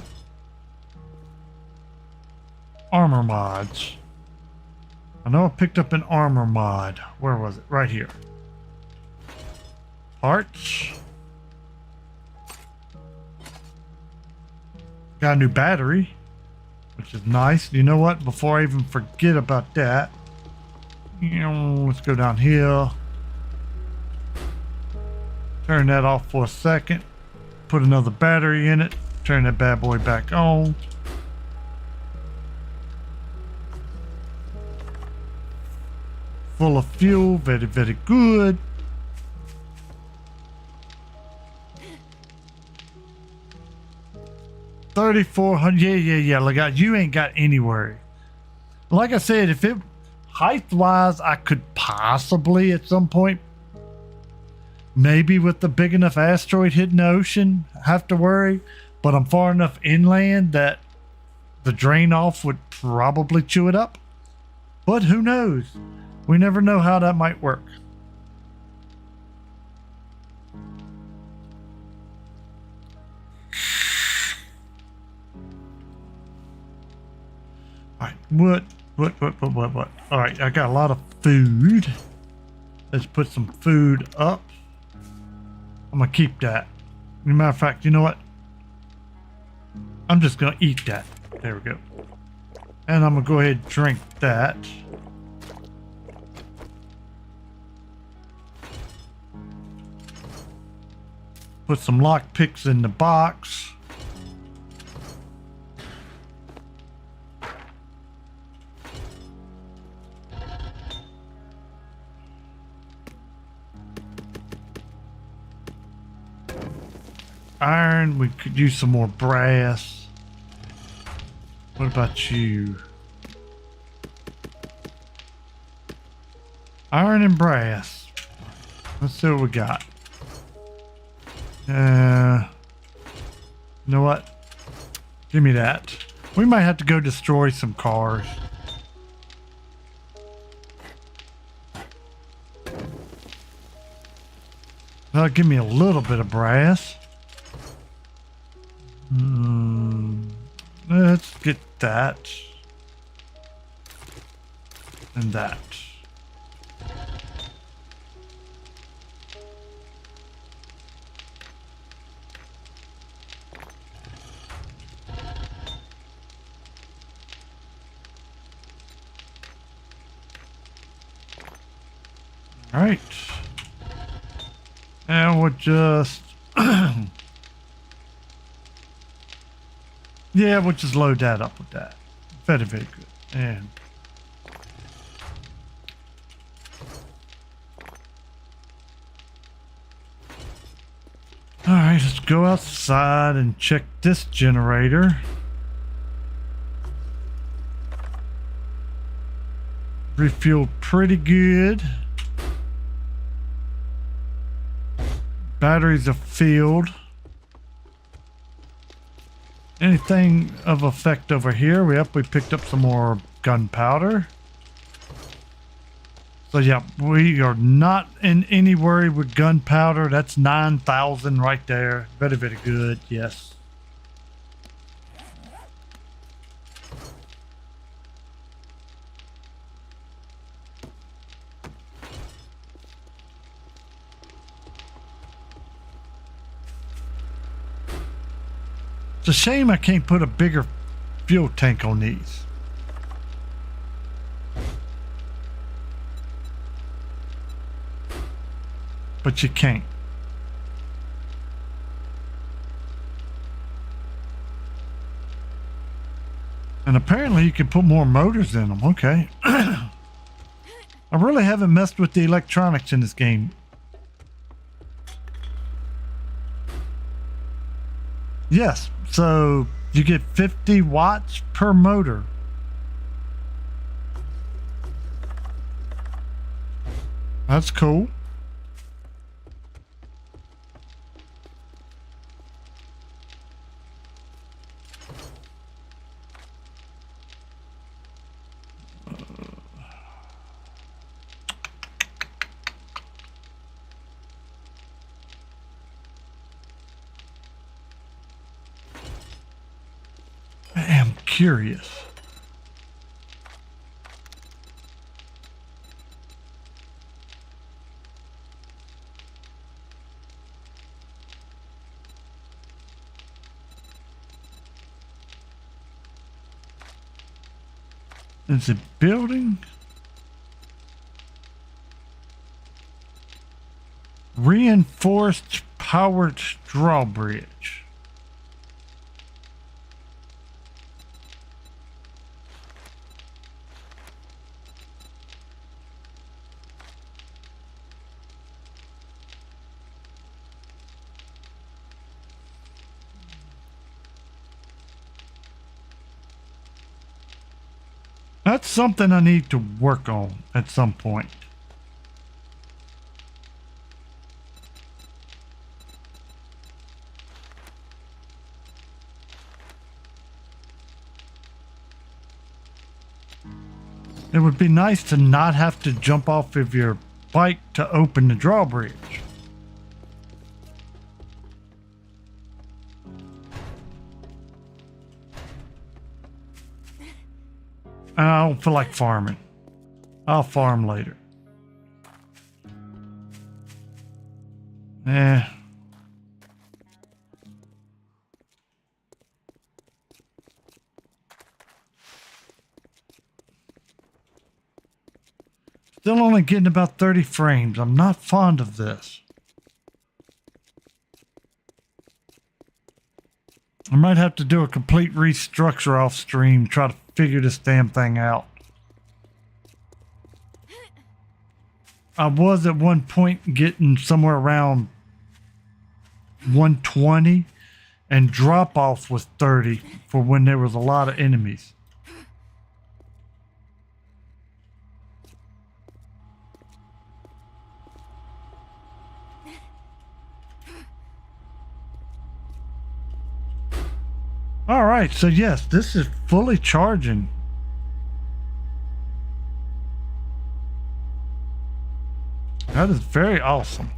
[SPEAKER 1] Armor mods. I know I picked up an armor mod. Where was it? Right here. Parts. Got a new battery, which is nice. You know what? Before I even forget about that, let's go down here. Turn that off for a second. Put another battery in it. Turn that bad boy back on. Full of fuel. Very, very good. $3,400. Yeah. Look out. You ain't got any worry. Like I said, if it height wise, I could possibly at some point, maybe with the big enough asteroid hitting the ocean, have to worry. But I'm far enough inland that the drain off would probably chew it up. But who knows? We never know how that might work. All right, what? All right, I got a lot of food. Let's put some food up. I'm gonna keep that. As a matter of fact, you know what? I'm just gonna eat that. There we go. And I'm gonna go ahead and drink that. Put some lock picks in the box. Iron, we could use some more brass. What about you? Iron and brass. Let's see what we got. You know what? Give me that. We might have to go destroy some cars. Give me a little bit of brass. Let's get that. And that. All right. And we'll just... yeah, we'll just load that up with that. Very, very good. And... all right, let's go outside and check this generator. Refueled pretty good. Batteries are filled. Anything of effect over here? We picked up some more gunpowder. So yeah, we are not in any worry with gunpowder. That's 9,000 right there. Very, very good. Yes. It's a shame I can't put a bigger fuel tank on these. But you can't. And apparently you can put more motors in them. Okay. I really haven't messed with the electronics in this game. Yes, so you get 50 watts per motor. That's cool. I am curious. Is it building? Reinforced powered drawbridge. That's something I need to work on at some point. It would be nice to not have to jump off of your bike to open the drawbridge. I don't feel like farming. I'll farm later. Eh. Still only getting about 30 frames. I'm not fond of this. I might have to do a complete restructure off stream, try to figure this damn thing out. I was at one point getting somewhere around 120, and drop off was 30 for when there was a lot of enemies. All right, so yes, this is fully charging. That is very awesome.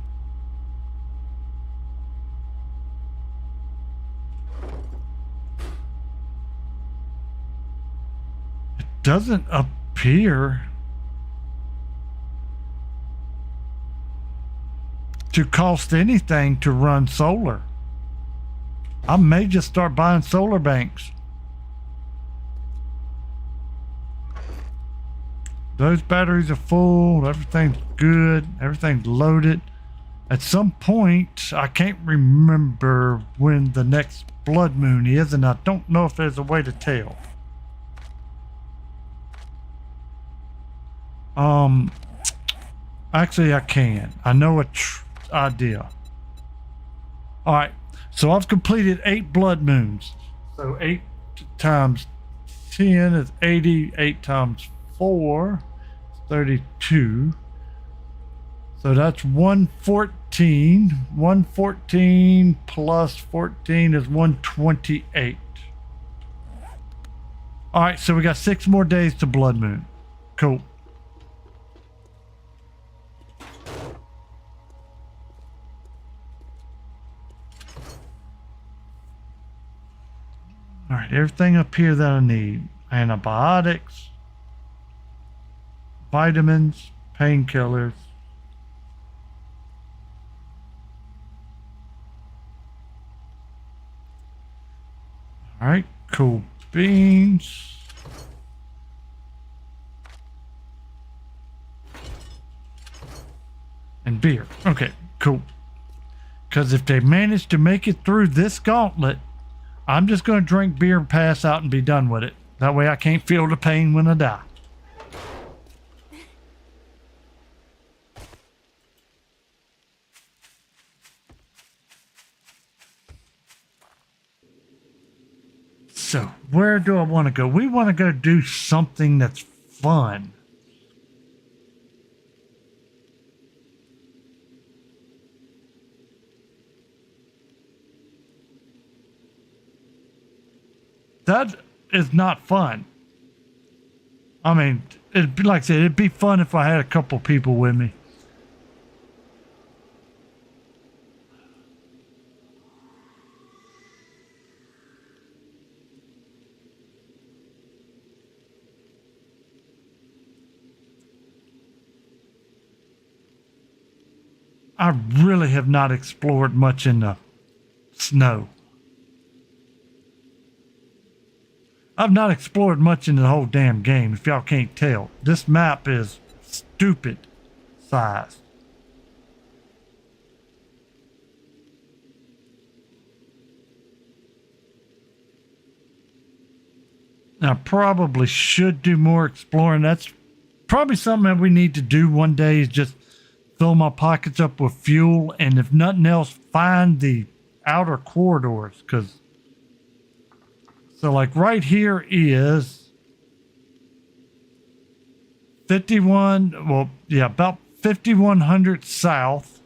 [SPEAKER 1] It doesn't appear to cost anything to run solar. I may just start buying solar banks. Those batteries are full. Everything's good. Everything's loaded. At some point, I can't remember when the next blood moon is, and I don't know if there's a way to tell. Actually, I can. I know a idea. All right. So I've completed 8 blood moons. So 8 times 10 is 80. 8 times 4 is 32. So that's 114. 114 plus 14 is 128. All right, so we got 6 more days to blood moon. Cool. All right, everything up here that I need. Antibiotics, vitamins, painkillers. All right, cool beans. And beer. Okay, cool. Because if they manage to make it through this gauntlet, I'm just going to drink beer and pass out and be done with it. That way I can't feel the pain when I die. So, where do I want to go? We want to go do something that's fun. That is not fun. I mean, it'd be like I said, it'd be fun if I had a couple people with me. I really have not explored much in the snow. I've not explored much in the whole damn game, if y'all can't tell. This map is stupid size. I probably should do more exploring. That's probably something that we need to do one day, is just fill my pockets up with fuel, and if nothing else, find the outer corridors. Because, so like right here is 51, well, yeah, about 5100 south.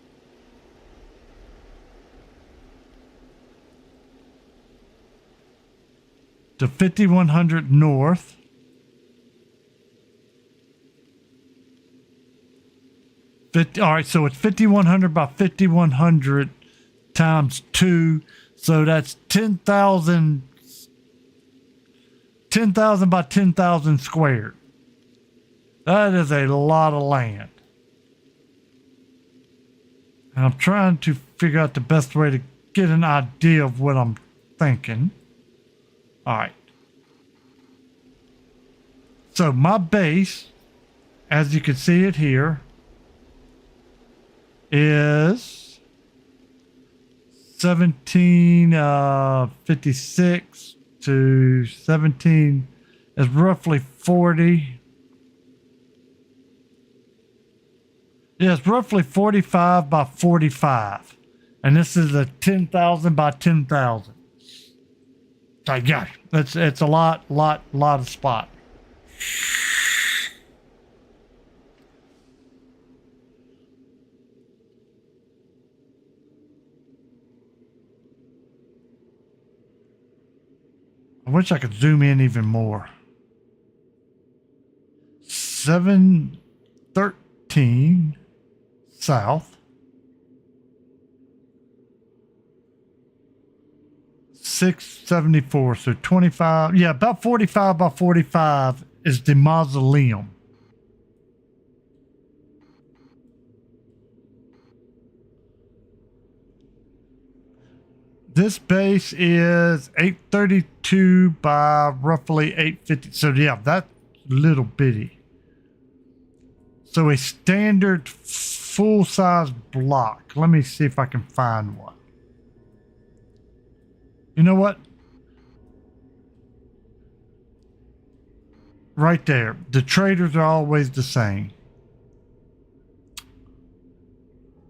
[SPEAKER 1] To 5100 north. All right, so it's 5100 by 5100 times 2. So that's 10,000 by 10,000 squared. That is a lot of land. And I'm trying to figure out the best way to get an idea of what I'm thinking. All right. So my base, as you can see it here, is 1756 to 17 is roughly 40. Yeah, it's roughly 45 by 45. And this is a 10,000 by 10,000. Yeah, it's a lot of spot. I wish I could zoom in even more. 713 south. 674, so 25, yeah, about 45 by 45 is the mausoleum. This base is 832 by roughly 850, so yeah, that's little bitty. So a standard full-size block. Let me see if I can find one. You know what? Right there. The traders are always the same.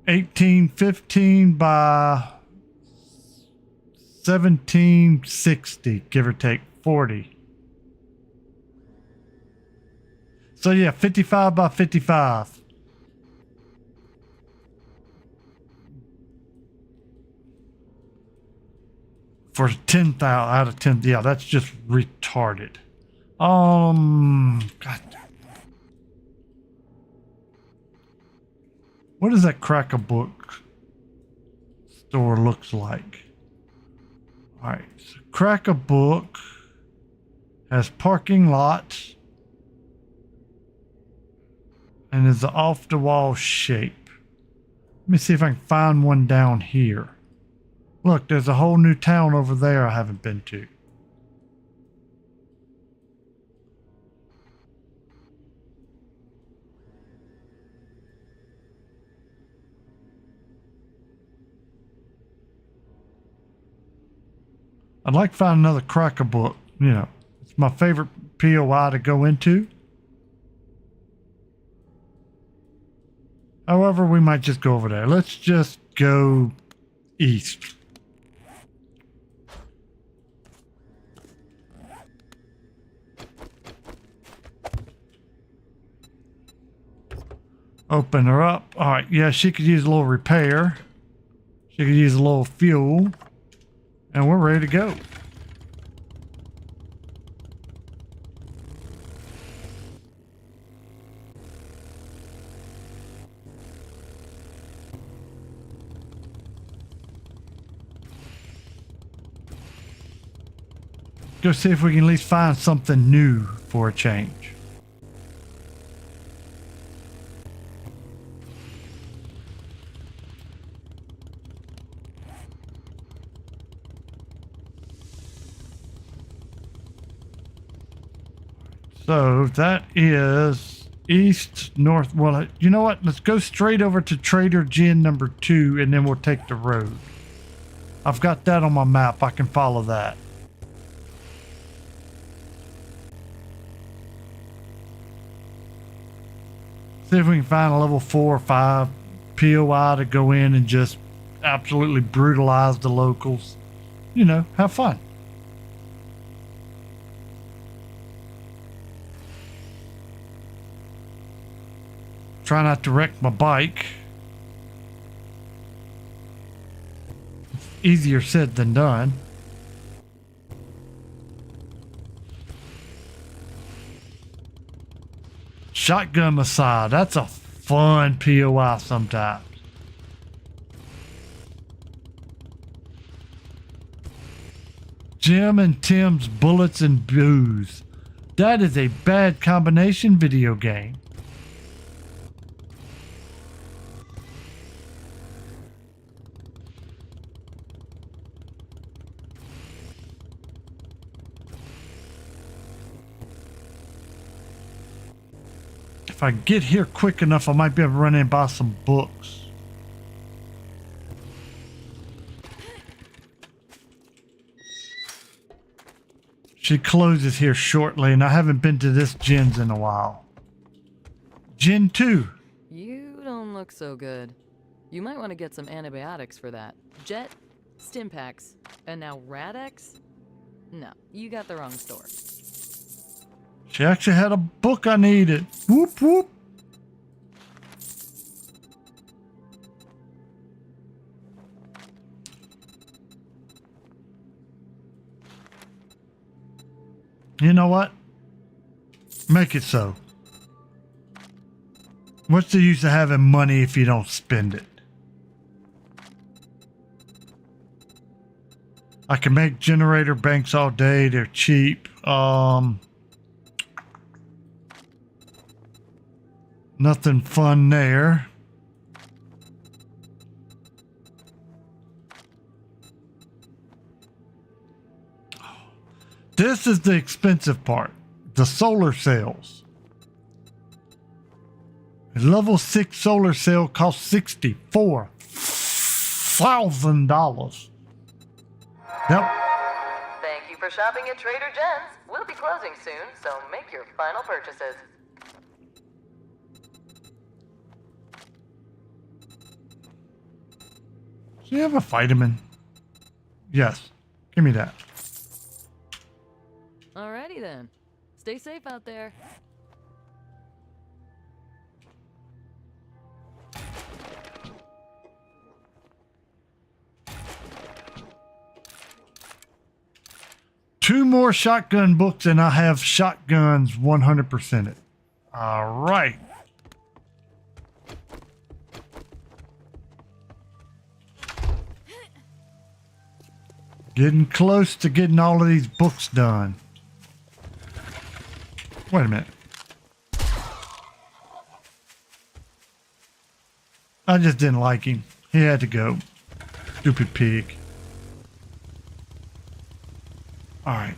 [SPEAKER 1] 1815 by 1760, give or take 40. So yeah, 55 by 55. For 10,000 out of 10, yeah, that's just retarded. God. What does that Crack-A-Book store looks like? All right, so Crack-A-Book has parking lots and is off the wall shape. Let me see if I can find one down here. Look, there's a whole new town over there I haven't been to. I'd like to find another Crack-A-Book. You know, it's my favorite POI to go into. However, we might just go over there. Let's just go east. Open her up. All right, yeah, she could use a little repair. She could use a little fuel. And we're ready to go. Go see if we can at least find something new for a change. So that is east, north. Well, you know what? Let's go straight over to Trader Gin number 2, and then we'll take the road. I've got that on my map. I can follow that. See if we can find a level 4 or 5 POI to go in and just absolutely brutalize the locals. You know, have fun. Try not to wreck my bike. It's easier said than done. Shotgun Messiah. That's a fun POI sometimes. Jim and Tim's Bullets and Booze. That is a bad combination video game. If I get here quick enough, I might be able to run in and buy some books. She closes here shortly, and I haven't been to this Gin's in a while. Gin 2.
[SPEAKER 3] You don't look so good. You might want to get some antibiotics for that. Jet, Stimpaks, and now Rad-X? No, you got the wrong store.
[SPEAKER 1] She actually had a book I needed. Whoop, whoop. You know what? Make it so. What's the use of having money if you don't spend it? I can make generator banks all day. They're cheap. Nothing fun there. This is the expensive part. The solar cells. A level 6 solar cell costs $64,000. Yep.
[SPEAKER 3] Thank you for shopping at Trader Jen's. We'll be closing soon, so make your final purchases.
[SPEAKER 1] Do you have a vitamin? Yes. Give me that.
[SPEAKER 3] Alrighty then. Stay safe out there.
[SPEAKER 1] Two more shotgun books and I have shotguns 100%ed. All right. Getting close to getting all of these books done. Wait a minute. I just didn't like him. He had to go. Stupid pig. All right.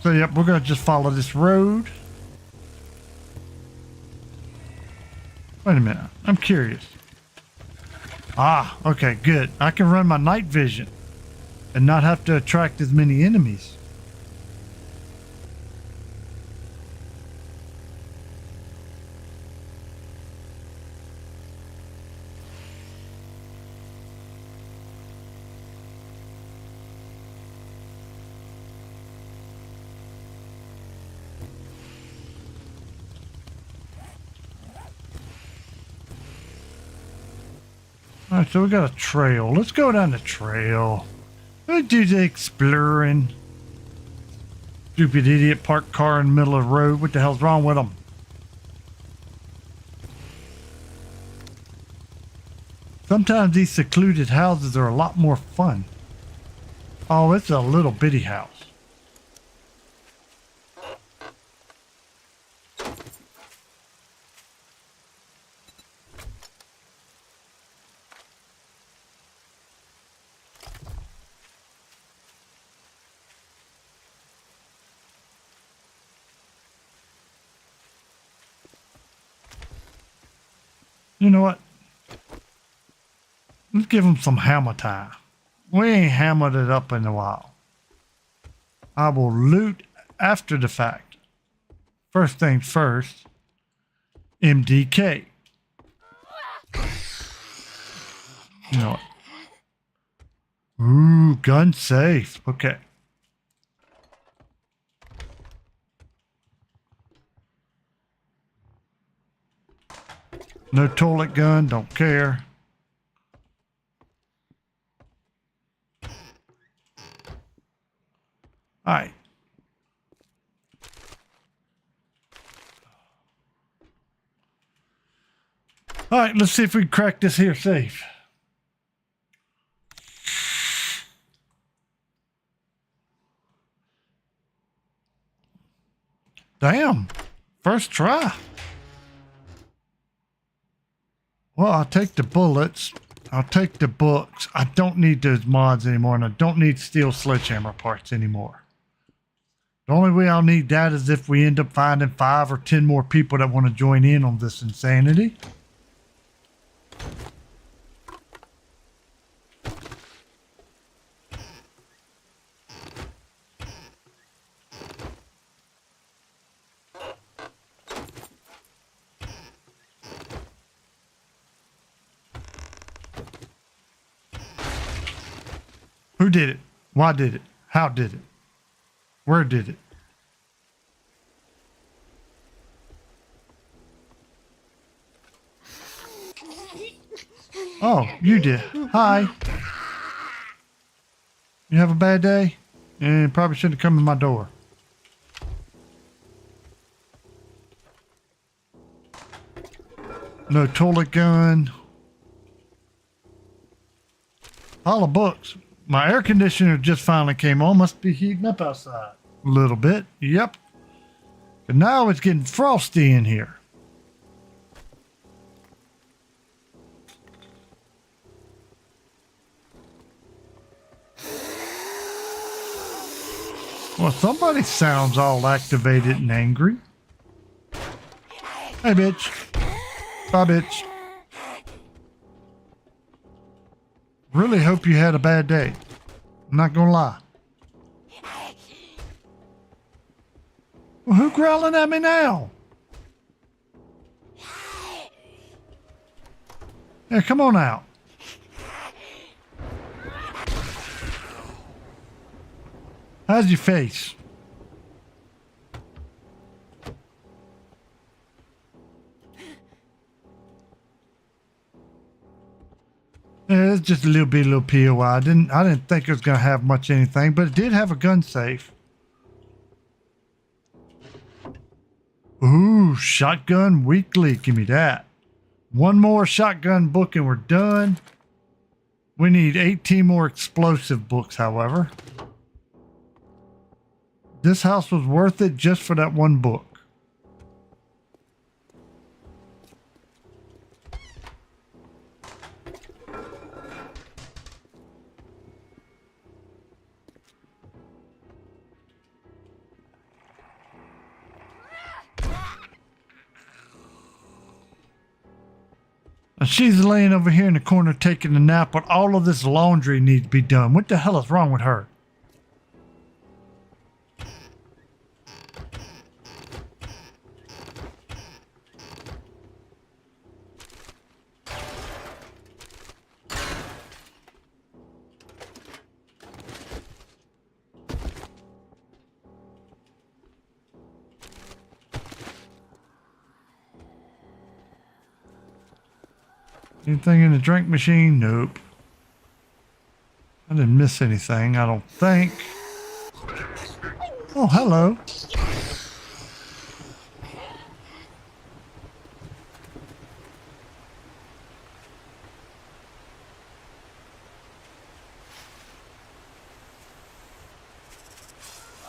[SPEAKER 1] So, yep, we're going to just follow this road. Wait a minute. I'm curious. Ah, okay, good. I can run my night vision and not have to attract as many enemies. All right, so we got a trail. Let's go down the trail. Let's do the exploring. Stupid idiot parked car in the middle of the road. What the hell's wrong with them? Sometimes these secluded houses are a lot more fun. Oh, it's a little bitty house. You know what? Let's give him some hammer time. We ain't hammered it up in a while. I will loot after the fact. First things first, MDK. You know what? Ooh, gun safe. Okay. No toilet gun, don't care. All right. All right, let's see if we can crack this here safe. Damn. First try. Well, I'll take the bullets. I'll take the books. I don't need those mods anymore, and I don't need steel sledgehammer parts anymore. The only way I'll need that is if we end up finding 5 or 10 more people that want to join in on this insanity. Who did it? Why did it? How did it? Where did it? Oh, you did. Hi. You have a bad day? And probably shouldn't have come to my door. No toilet gun. All the books. My air conditioner just finally came on. Must be heating up outside. A little bit. Yep. But now it's getting frosty in here. Well, somebody sounds all activated and angry. Hey, bitch. Bye, bitch. Really hope you had a bad day. I'm not gonna lie. Well, who growling at me now? Yeah, come on out. How's your face? Yeah, it's just a little POI. I didn't think it was gonna have much anything, but it did have a gun safe. Ooh, shotgun weekly. Give me that. One more shotgun book and we're done. We need 18 more explosive books, however. This house was worth it just for that one book. And she's laying over here in the corner taking a nap, but all of this laundry needs to be done. What the hell is wrong with her? Anything in the drink machine? Nope. I didn't miss anything, I don't think. Oh, hello.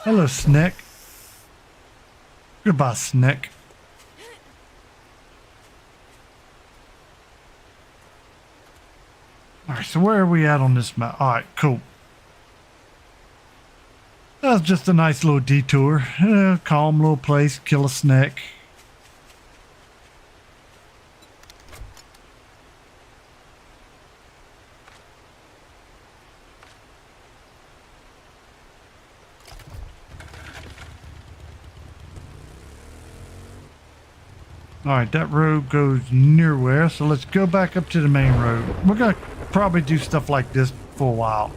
[SPEAKER 1] Hello, Snick. Goodbye, Snick. Alright, so where are we at on this map? Alright, cool. That's just a nice little detour. Calm little place, kill a snake. All right, that road goes nowhere, so let's go back up to the main road. We're gonna probably do stuff like this for a while.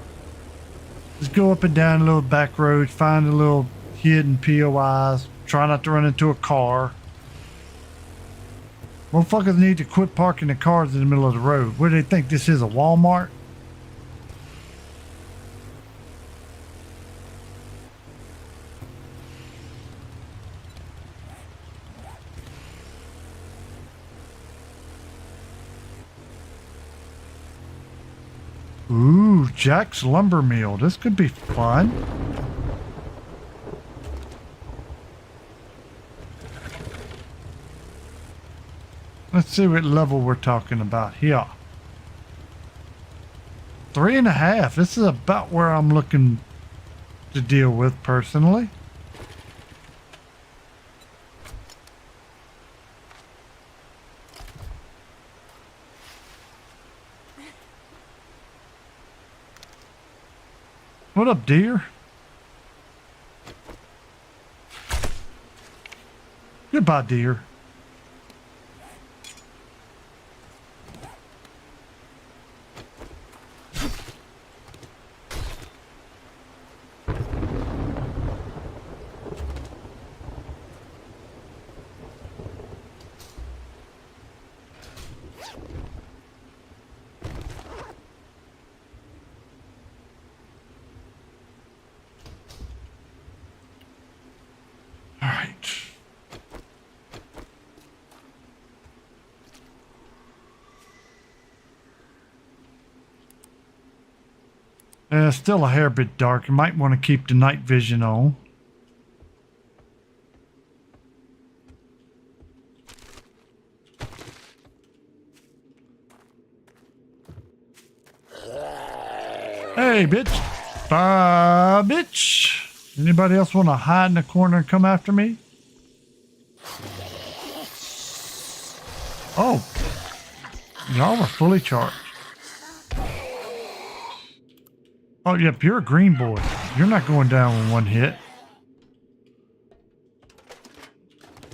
[SPEAKER 1] Just go up and down little back roads, find a little hidden POIs, try not to run into a car. Motherfuckers need to quit parking the cars in the middle of the road. What do they think this is, a Walmart? Ooh, Jack's Lumber Mill. This could be fun. Let's see what level we're talking about here. 3.5. This is about where I'm looking to deal with personally. What up, dear? Goodbye, dear. All right. Still a hair bit dark. You might want to keep the night vision on. Hey, bitch. Bye, bitch. Anybody else want to hide in the corner and come after me? Oh. Y'all are fully charged. Oh, yep, you're a green boy. You're not going down with one hit.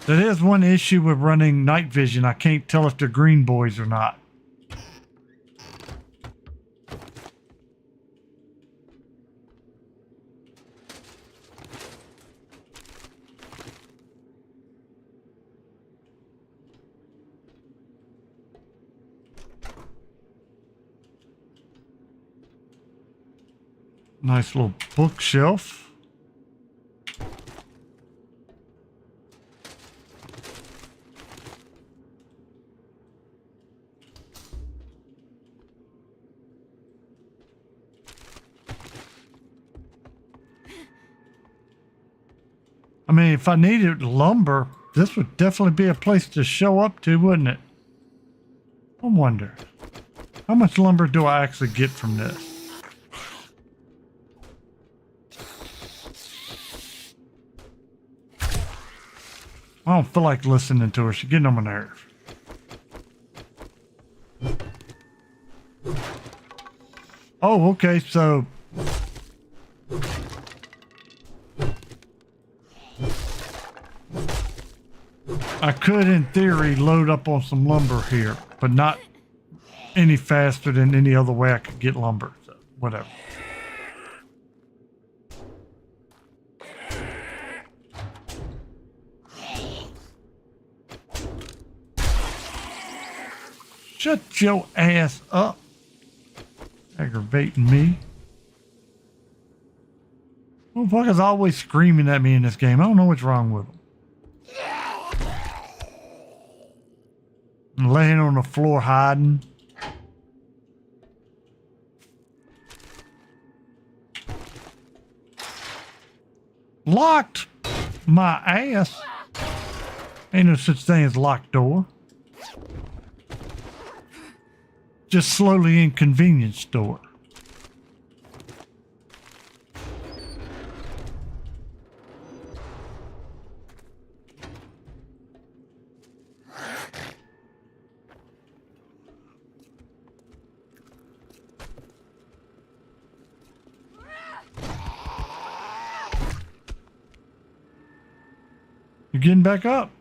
[SPEAKER 1] That is one issue with running night vision. I can't tell if they're green boys or not. Nice little bookshelf. I mean, if I needed lumber, this would definitely be a place to show up to, wouldn't it? I wonder, how much lumber do I actually get from this? I don't feel like listening to her. She's getting on my nerves. Oh, okay, so... I could, in theory, load up on some lumber here, but not any faster than any other way I could get lumber. So, whatever. Shut your ass up. Aggravating me. Motherfuckers always screaming at me in this game. I don't know what's wrong with them. I'm laying on the floor hiding. Locked my ass. Ain't no such thing as locked door. Just slowly inconvenience store. You getting back up?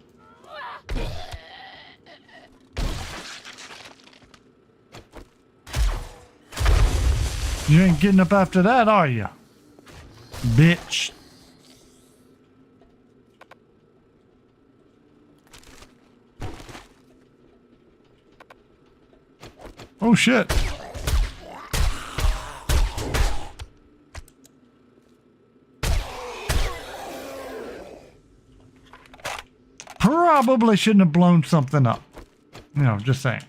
[SPEAKER 1] You ain't getting up after that, are you? Bitch. Oh shit. Probably shouldn't have blown something up. You know, just saying.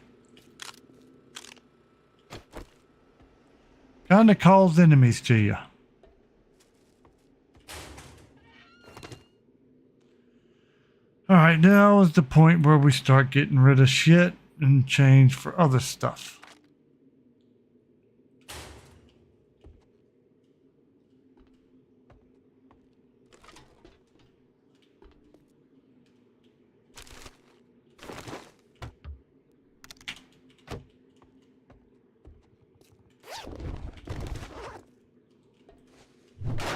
[SPEAKER 1] Kind of calls enemies to you. Alright, now is the point where we start getting rid of shit and change for other stuff.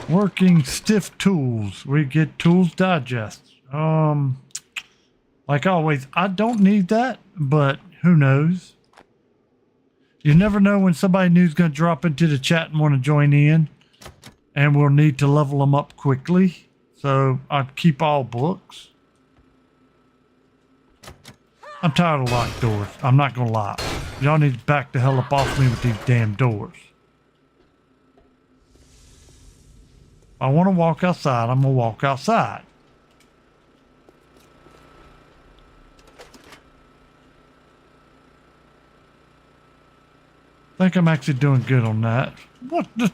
[SPEAKER 1] Working stiff tools. We get tools digest. Like always, I don't need that, but who knows? You never know when somebody new is going to drop into the chat and want to join in, and we'll need to level them up quickly. So I keep all books. I'm tired of locked doors. I'm not going to lie. Y'all need to back the hell up off me with these damn doors. I want to walk outside. I'm going to walk outside. I think I'm actually doing good on that. What the?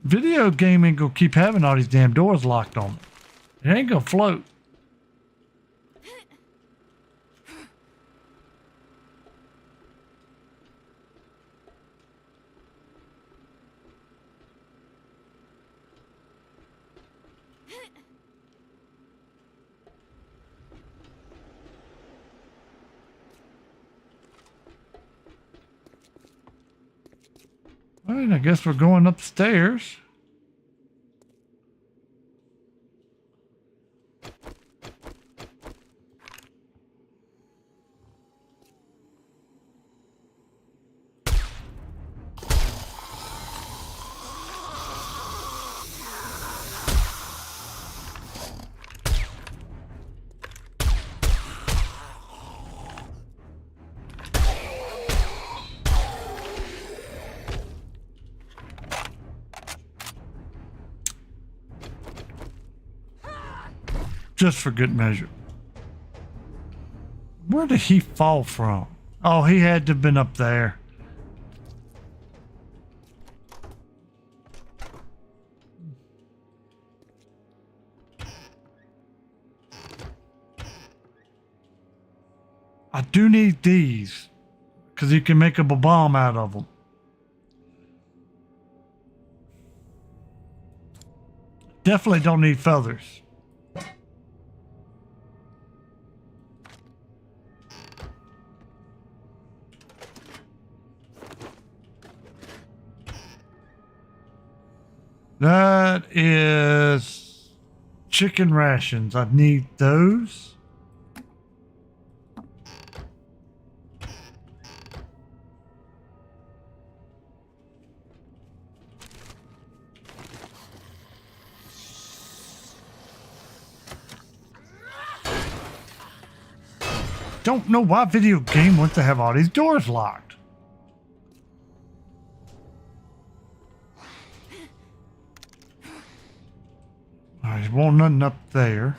[SPEAKER 1] Video gaming will keep having all these damn doors locked on it. It ain't gonna float. All right, I guess we're going upstairs. Just for good measure. Where did he fall from? Oh, he had to have been up there. I do need these because you can make up a bomb out of them. Definitely don't need feathers. That is chicken rations. I need those. Don't know why video game wants to have all these doors locked. There's one nothing up there.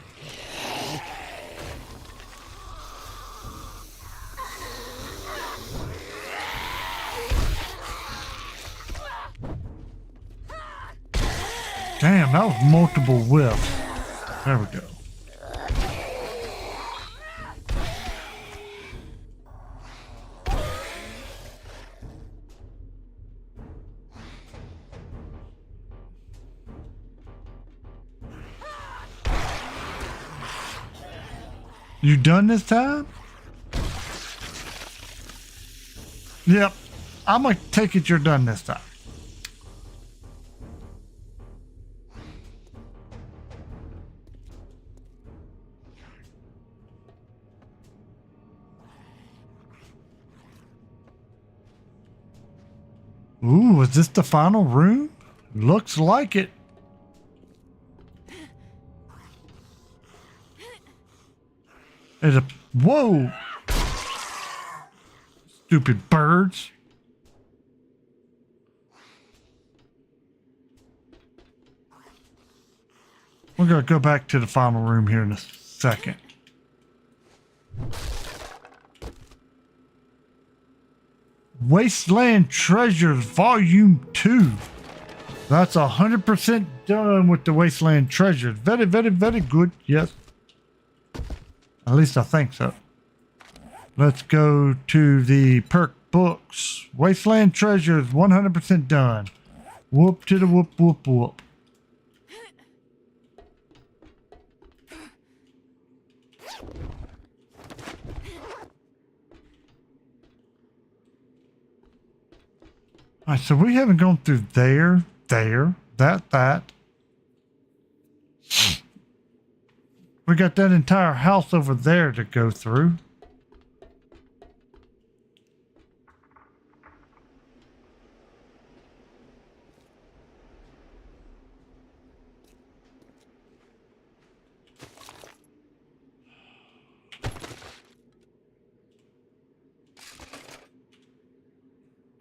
[SPEAKER 1] Damn, that was multiple whiffs. There we go. You done this time? Yep. I'm gonna take it you're done this time. Ooh, is this the final room? Looks like it. There's a... Whoa! Stupid birds. We're gonna go back to the final room here in a second. Wasteland Treasures Volume 2. That's 100% done with the Wasteland Treasures. Very, very, very good. Yes. At least I think so. Let's go to the perk books. Wasteland Treasures 100% done. Whoop to the whoop, whoop, whoop. All right, so we haven't gone through there, that. We got that entire house over there to go through.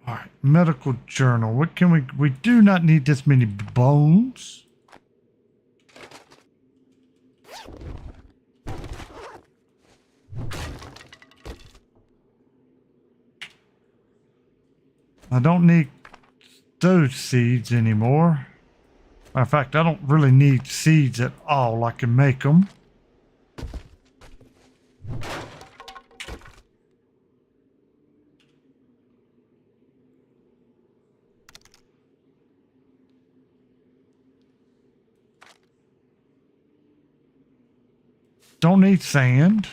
[SPEAKER 1] All right, medical journal. What can we do not need this many bones. I don't need those seeds anymore. Matter of fact, I don't really need seeds at all. I can make them. Don't need sand.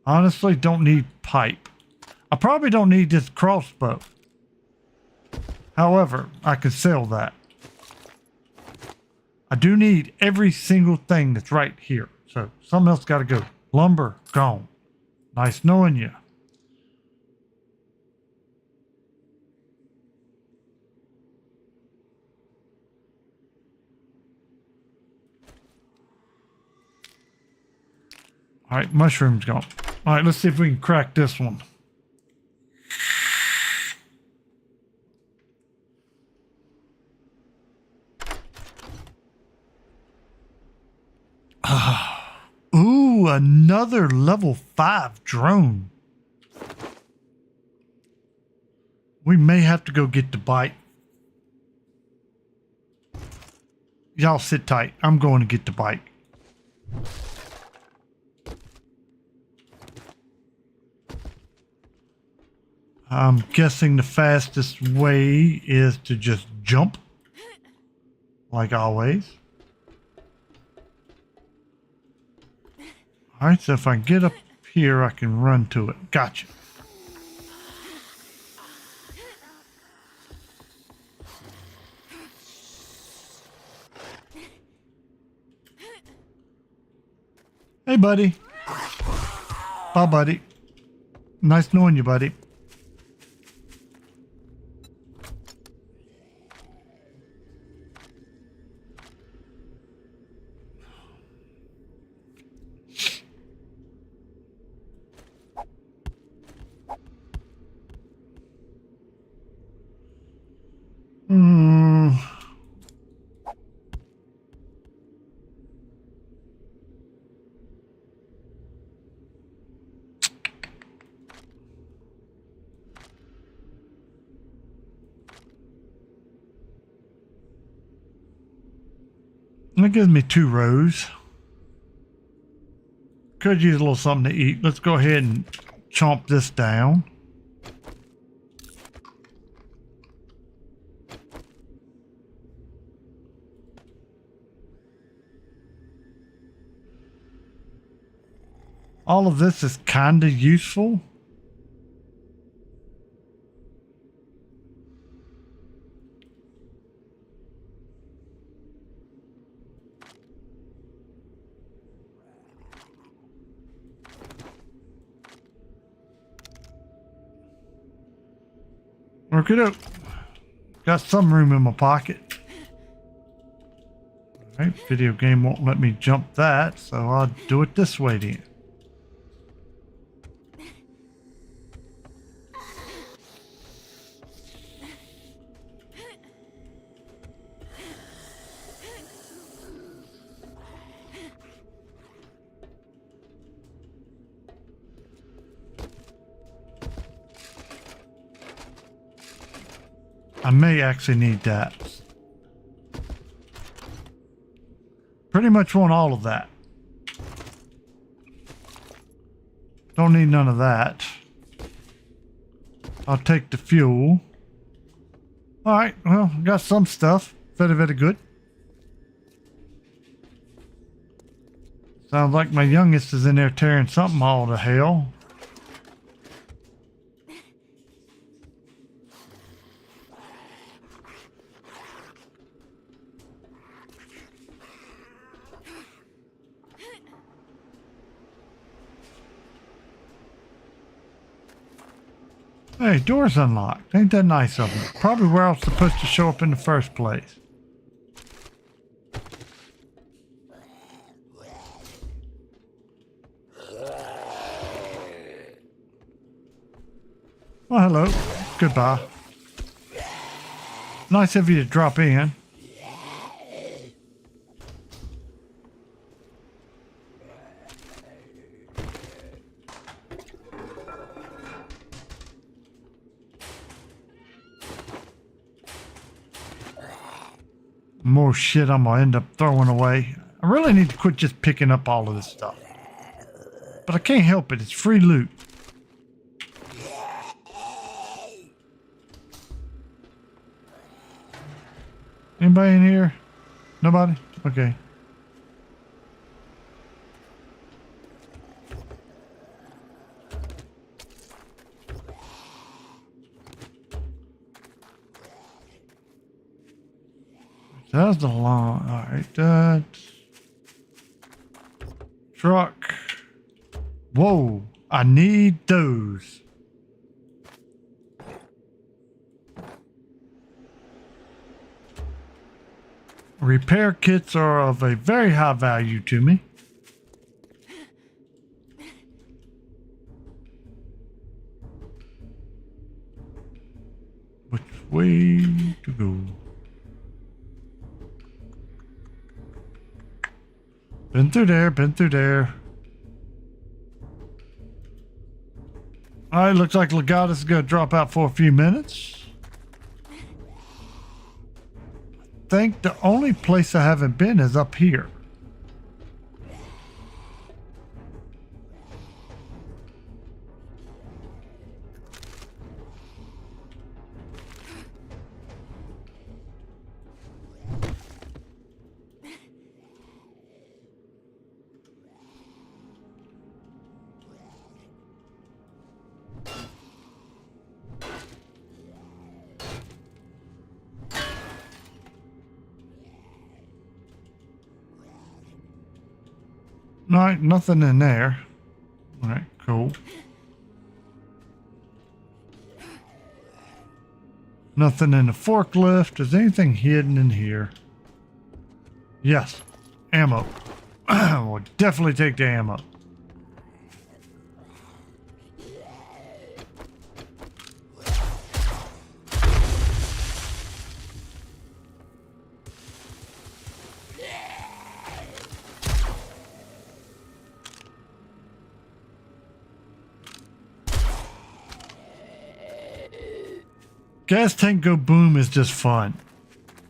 [SPEAKER 1] Honestly, don't need pipe. I probably don't need this crossbow. However, I could sell that. I do need every single thing that's right here. So something else got to go. Lumber, gone. Nice knowing you. All right, mushrooms gone. All right, let's see if we can crack this one. Ooh, another level 5 drone. We may have to go get the bite. Y'all sit tight. I'm going to get the bike. I'm guessing the fastest way is to just jump. Like always. Alright, so if I get up here, I can run to it. Gotcha. Hey, buddy. Bye, buddy. Nice knowing you, buddy. That gives me 2 rows. Could use a little something to eat. Let's go ahead and chomp this down. all of this is kind of useful. Work it out. Got some room in my pocket. Alright, video game won't let me jump that, so I'll do it this way then. I may actually need that. Pretty much want all of that. Don't need none of that. I'll take the fuel. Alright, well, got some stuff. Very, very good. Sounds like my youngest is in there tearing something all to hell. Hey, door's unlocked. Ain't that nice of them? Probably where I was supposed to show up in the first place. Well, hello. Goodbye. Nice of you to drop in. More shit I'm gonna end up throwing away. I really need to quit just picking up all of this stuff. But I can't help it. It's free loot. Anybody in here? Nobody? Okay. That's the long. Alright, truck. Whoa, I need those. Repair kits are of a very high value to me. Which way to go? Been through there, been through there. Alright, looks like Legatus is gonna drop out for a few minutes. I think the only place I haven't been is up here. Alright, nothing in there. Alright, cool. Nothing in the forklift. Is anything hidden in here? Yes. Ammo. We'll definitely take the ammo. Gas tank go boom is just fun.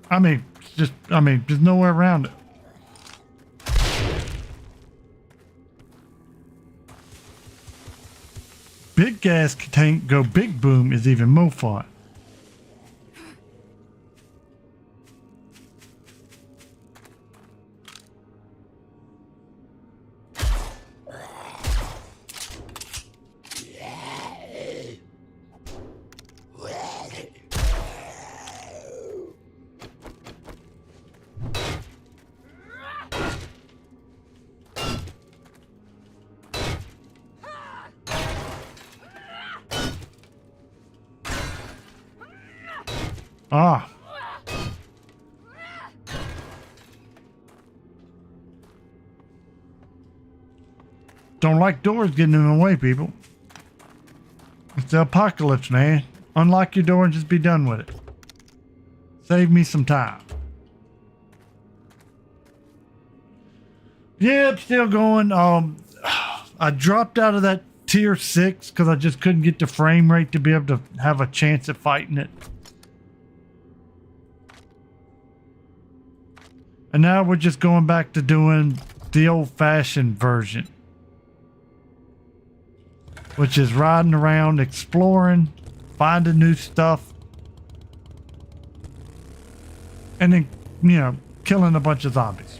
[SPEAKER 1] I mean, there's nowhere around it. Big gas tank go big boom is even more fun. Ah. Don't like doors getting in the way, people. It's the apocalypse, man. Unlock your door and just be done with it. Save me some time. Yep, still going. I dropped out of that tier 6 because I just couldn't get the frame rate to be able to have a chance at fighting it. And now we're just going back to doing the old-fashioned version, which is riding around, exploring, finding new stuff, and then, you know, killing a bunch of zombies.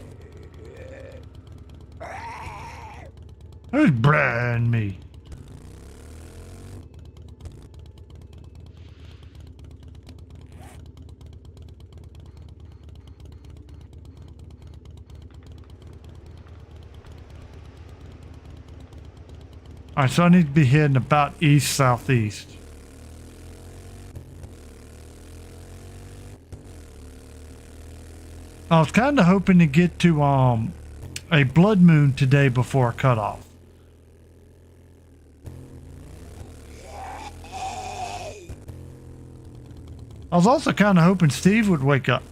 [SPEAKER 1] Who's braying me? Alright, so I need to be heading about east-southeast. I was kind of hoping to get to a blood moon today before cutoff. I was also kind of hoping Steve would wake up.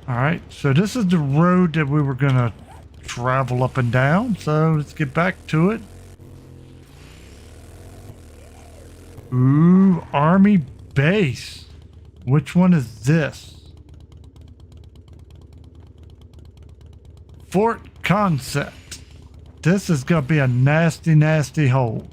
[SPEAKER 1] Alright, so this is the road that we were going to travel up and down, so let's get back to it. Ooh, Army Base. Which one is this? Fort Concept. This is going to be a nasty, nasty hole.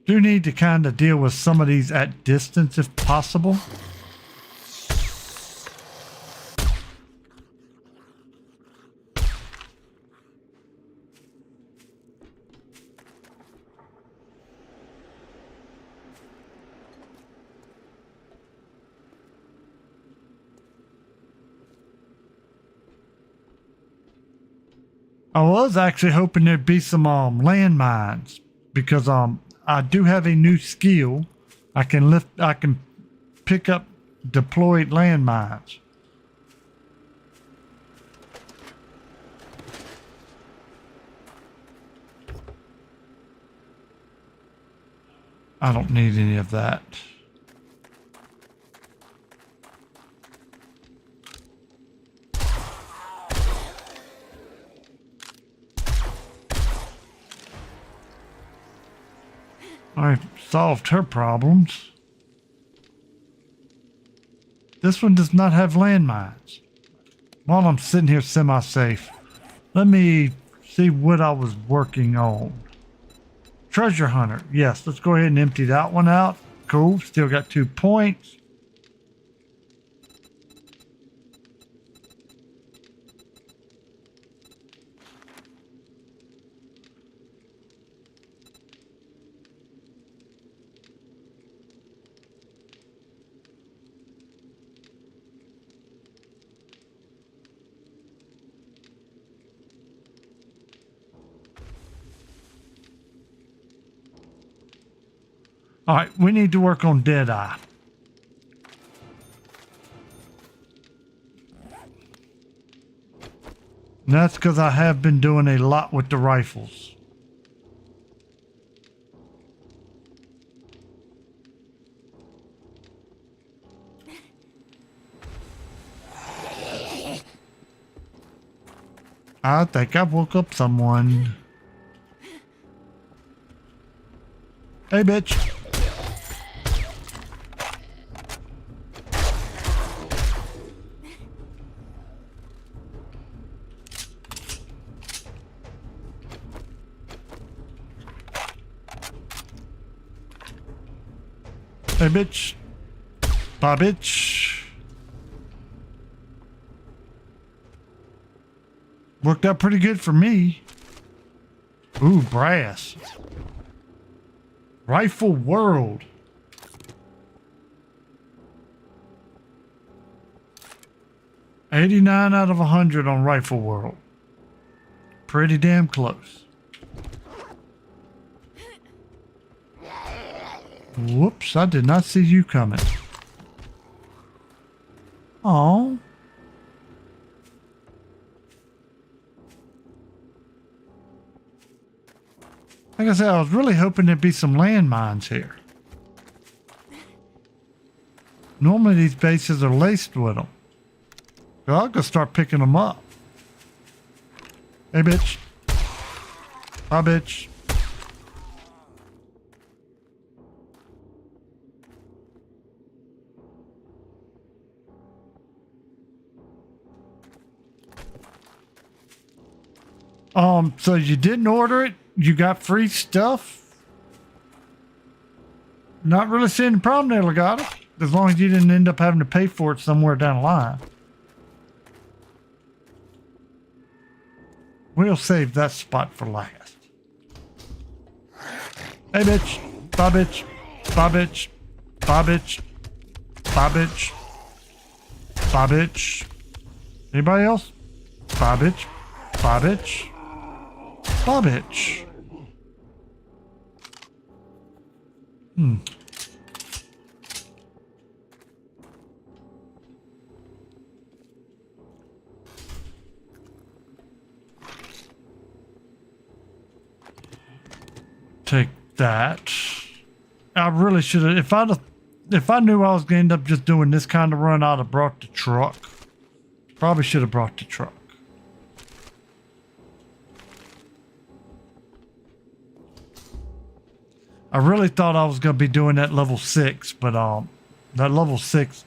[SPEAKER 1] Do need to kind of deal with some of these at distance if possible. I was actually hoping there'd be some landmines because I do have a new skill. I can pick up deployed landmines. I don't need any of that. I solved her problems. This one does not have landmines. While I'm sitting here semi-safe, let me see what I was working on. Treasure Hunter. Yes, let's go ahead and empty that one out. Cool. Still got 2 points. All right, we need to work on Deadeye. And that's because I have been doing a lot with the rifles. I think I woke up someone. Hey, bitch. Hey, bitch. Bye, bitch. Worked out pretty good for me. Ooh, brass. Rifle World. $89 out of 100 on Rifle World. Pretty damn close. Whoops, I did not see you coming. Oh. Like I said, I was really hoping there'd be some landmines here. Normally these bases are laced with them. So I'll go start picking them up. Hey, bitch. Bye, bitch. So you didn't order it? You got free stuff? Not really seeing the problem there, Legato. As long as you didn't end up having to pay for it somewhere down the line. We'll save that spot for last. Hey, bitch. Bye, bitch. Bye, bitch. Bye, bitch. Bye, bitch. Bye, bitch. Anybody else? Bye, bitch. Bye, bitch. Bye, bitch. Take that. I really should have. If I knew I was going to end up just doing this kind of run, I'd have brought the truck. Probably should have brought the truck. I really thought I was going to be doing that level 6, but that level 6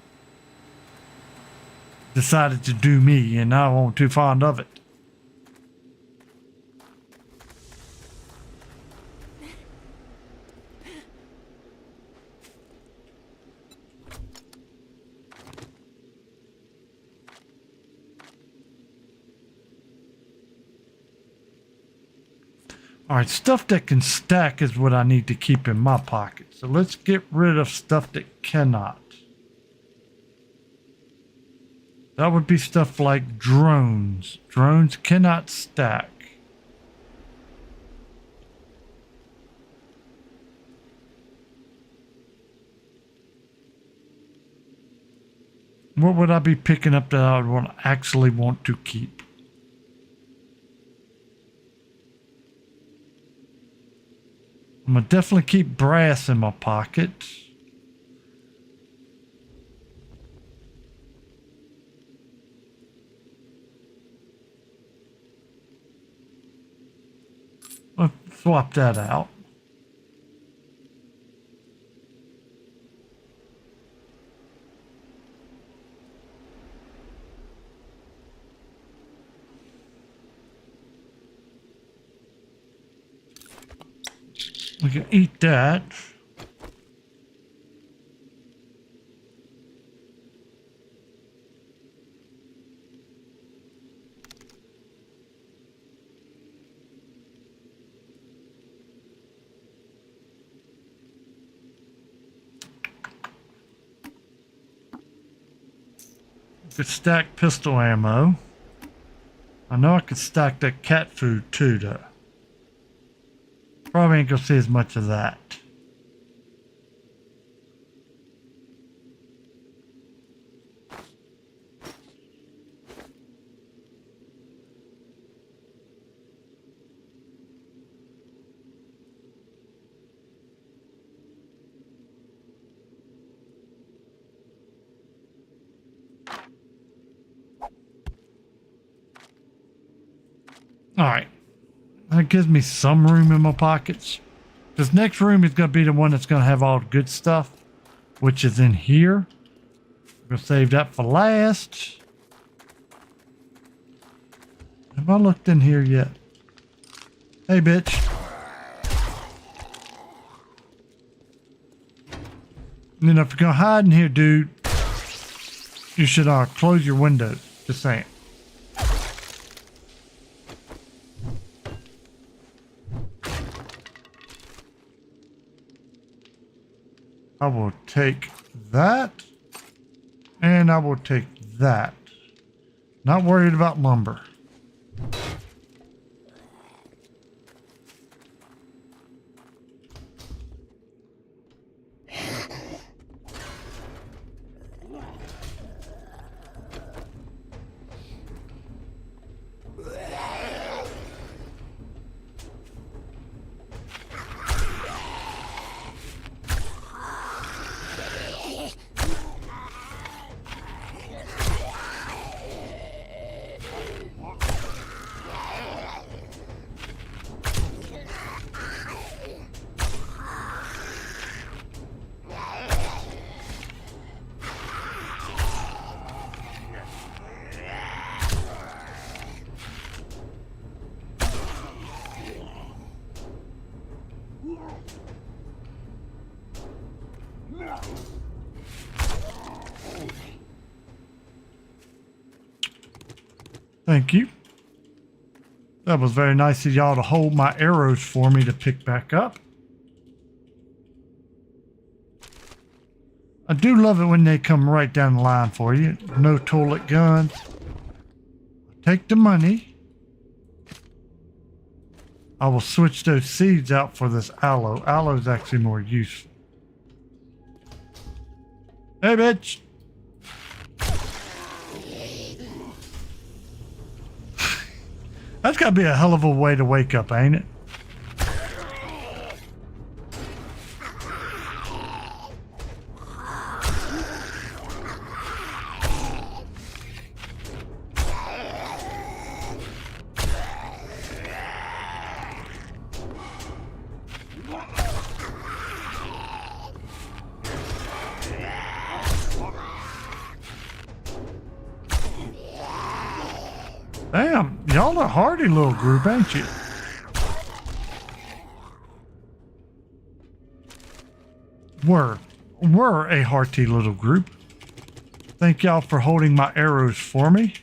[SPEAKER 1] decided to do me, and I wasn't too fond of it. All right, stuff that can stack is what I need to keep in my pocket. So let's get rid of stuff that cannot. That would be stuff like drones. Drones cannot stack. What would I be picking up that I would actually want to keep? I'm going to definitely keep brass in my pocket. Let's swap that out. We can eat that. Could stack pistol ammo. I know I could stack that cat food too, though. Probably ain't gonna see as much of that. All right. That gives me some room in my pockets. This next room is going to be the one that's going to have all the good stuff, which is in here. I'm going to save that for last. Have I looked in here yet? Hey, bitch. You know, if you're gonna hide in here, dude, you should close your windows. Just saying. I will take that, and I will take that. Not worried about lumber. Thank you. That was very nice of y'all to hold my arrows for me to pick back up. I do love it when they come right down the line for you. No toilet guns. Take the money. I will switch those seeds out for this aloe. Aloe is actually more useful. Hey, bitch. That's got to be a hell of a way to wake up, ain't it? Damn, y'all a hardy little group, ain't you? We're a hearty little group. Thank y'all for holding my arrows for me.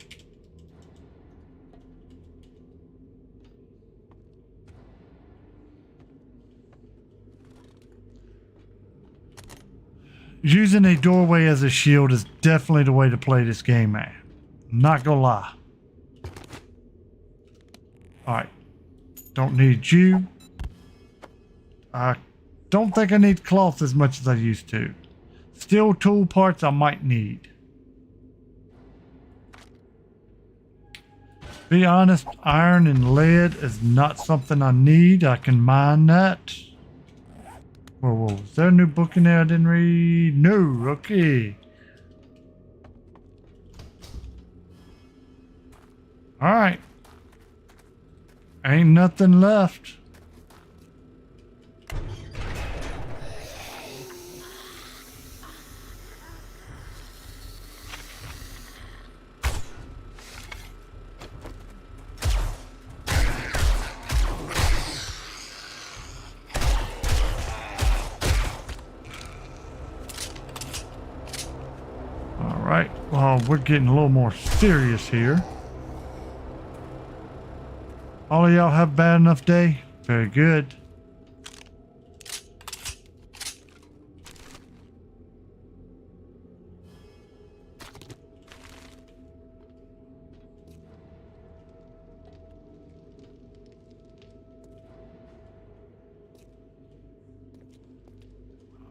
[SPEAKER 1] Using a doorway as a shield is definitely the way to play this game, man. Not gonna lie. Alright. Don't need you. I don't think I need cloth as much as I used to. Steel tool parts I might need. Be honest, iron and lead is not something I need. I can mine that. Whoa, is there a new book in there I didn't read? No, okay. Alright. Ain't nothing left. Alright, well, we're getting a little more serious here. All of y'all have a bad enough day? Very good.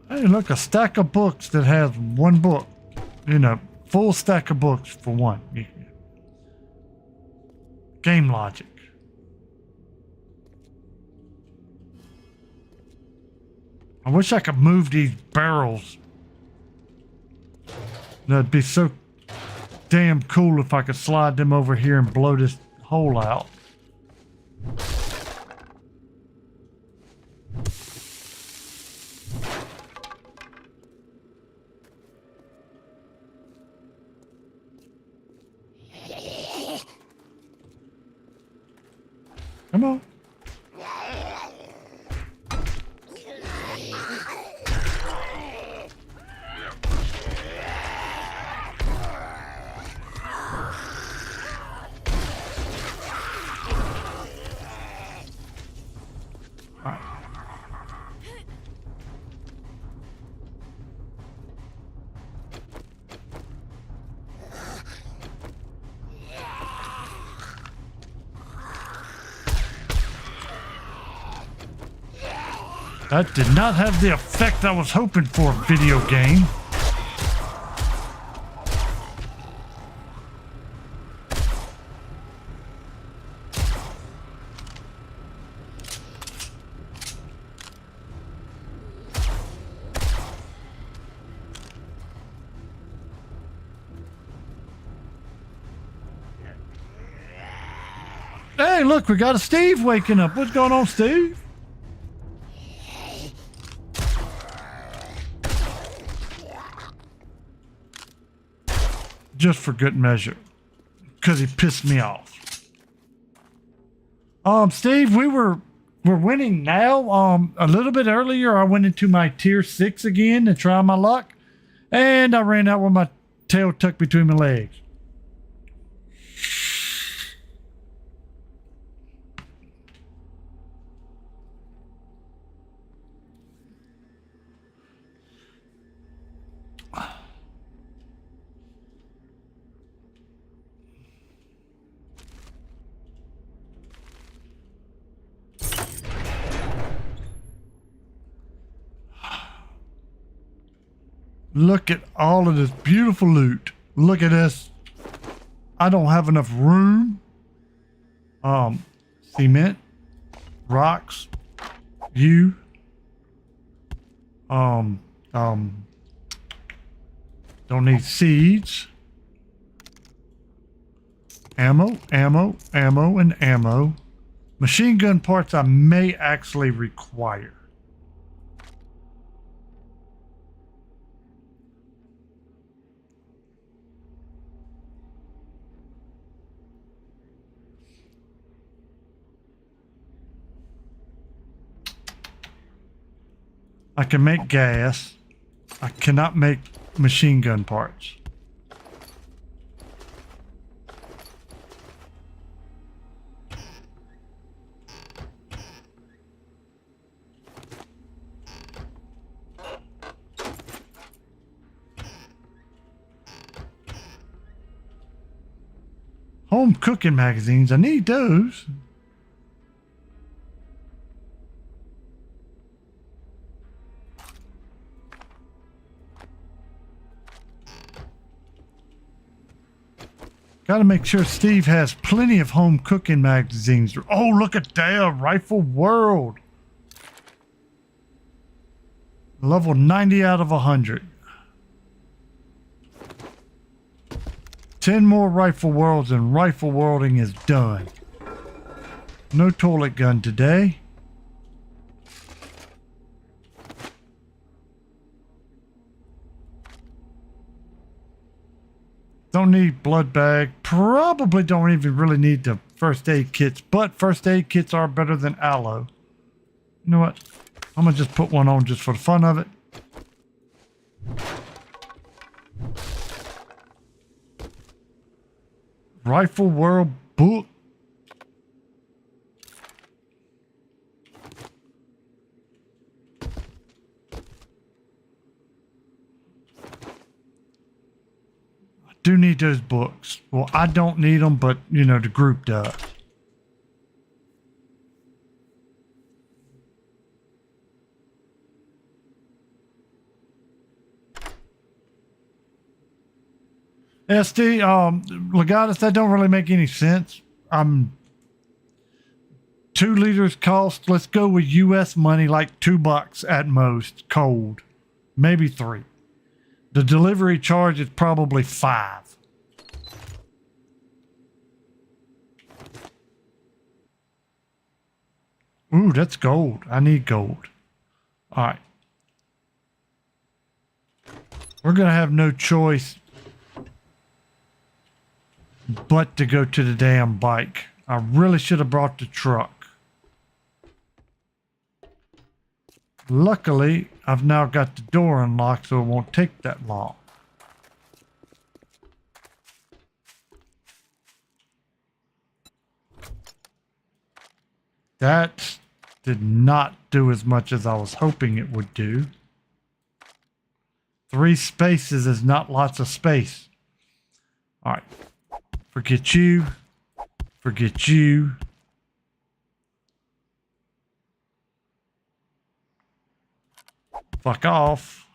[SPEAKER 1] Hey, look, a stack of books that has one book. You know, full stack of books for one. Game logic. I wish I could move these barrels. That'd be so damn cool if I could slide them over here and blow this hole out. Come on. That did not have the effect I was hoping for, video game. Hey, look, we got a Steve waking up. What's going on, Steve? Just for good measure, because he pissed me off. Steve, we're winning now. A little bit earlier, I went into my tier 6 again to try my luck, and I ran out with my tail tucked between my legs. Look at all of this beautiful loot. Look at this. I don't have enough room. Cement, rocks, don't need seeds. Ammo, and ammo. Machine gun parts I may actually require. I can make gas. I cannot make machine gun parts. Home cooking magazines. I need those. Got to make sure Steve has plenty of home cooking magazines. Oh, look at that. Rifle World. Level 90 out of 100. 10 more Rifle Worlds and Rifle Worlding is done. No toilet gun today. Don't need blood bag. Probably don't even really need the first aid kits, but first aid kits are better than aloe. You know what? I'm gonna just put one on just for the fun of it. Rifle World book. Do need those books. Well, I don't need them, but you know, the group does. SD, Legatus, that don't really make any sense. 2 liters cost, let's go with US money, like $2 at most, cold. Maybe 3. The delivery charge is probably 5. Ooh, that's gold. I need gold. All right. We're going to have no choice but to go to the damn bike. I really should have brought the truck. Luckily, I've now got the door unlocked, so it won't take that long. That did not do as much as I was hoping it would do. 3 spaces is not lots of space. All right. Forget you. Forget you. Fuck off.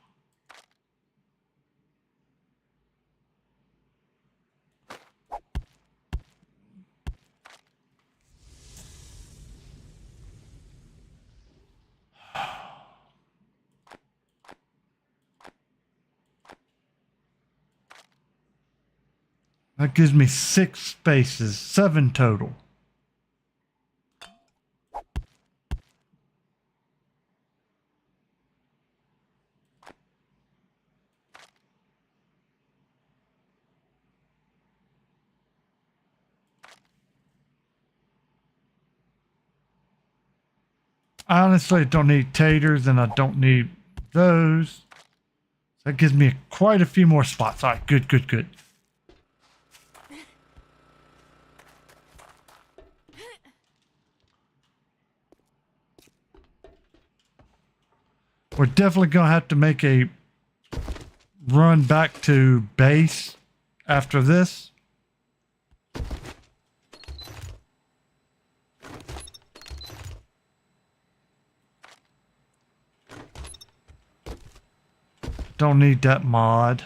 [SPEAKER 1] That gives me 6 spaces, 7 total. I honestly don't need taters and I don't need those. That gives me quite a few more spots. All right, good, good, good. We're definitely going to have to make a run back to base after this. Don't need that mod.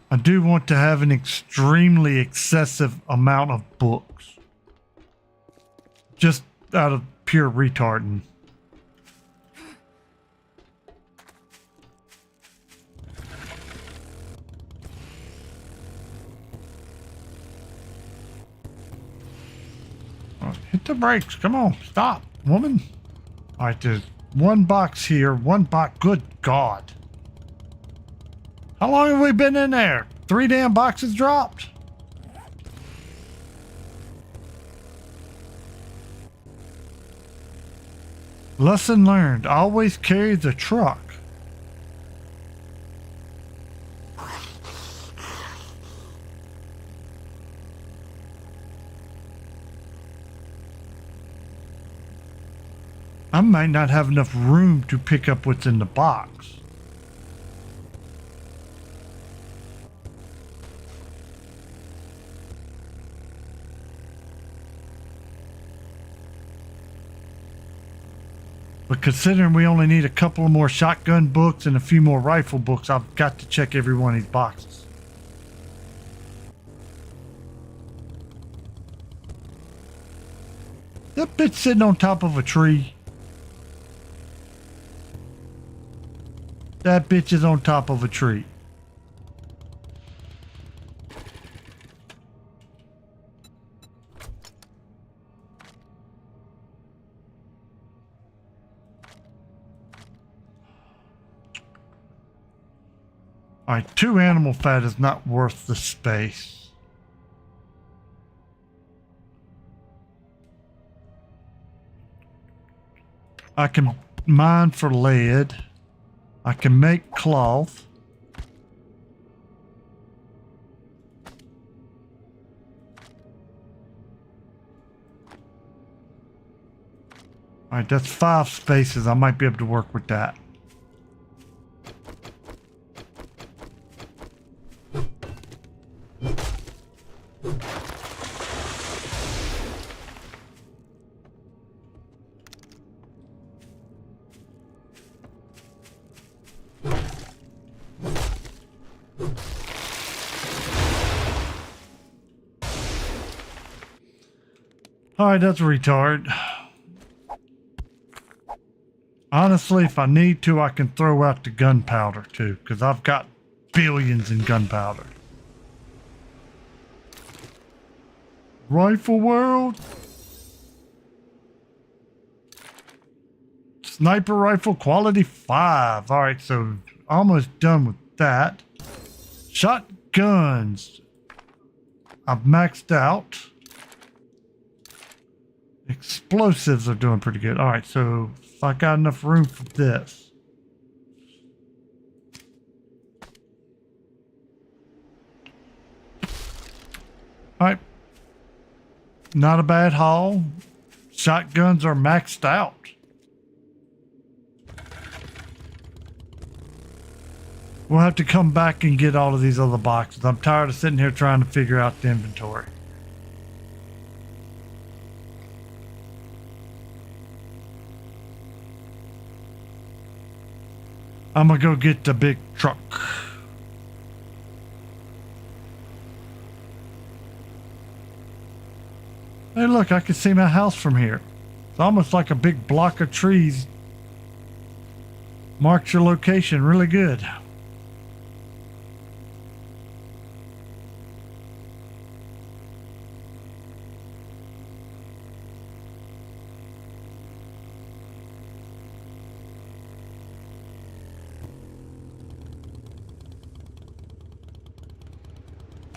[SPEAKER 1] I do want to have an extremely excessive amount of books. Just out of pure retarding. Hit the brakes. Come on. Stop, woman. All right, there's one box here. One box. Good God. How long have we been in there? 3 damn boxes dropped? Lesson learned. Always carry the truck. I might not have enough room to pick up what's in the box. But considering we only need a couple of more shotgun books and a few more rifle books, I've got to check every one of these boxes. That bitch sitting on top of a tree. That bitch is on top of a tree. Alright, 2 animal fat is not worth the space. I can mine for lead. I can make cloth. Alright, that's 5 spaces. I might be able to work with that. Alright, that's a retard. Honestly, if I need to, I can throw out the gunpowder too, because I've got billions in gunpowder. Rifle world. Sniper rifle quality 5. Alright, so almost done with that. Shotguns. I've maxed out. Explosives are doing pretty good. Alright, so if I got enough room for this. Alright. Not a bad haul. Shotguns are maxed out. We'll have to come back and get all of these other boxes. I'm tired of sitting here trying to figure out the inventory. I'm gonna go get the big truck. Hey, look, I can see my house from here. It's almost like a big block of trees. Marks your location really good.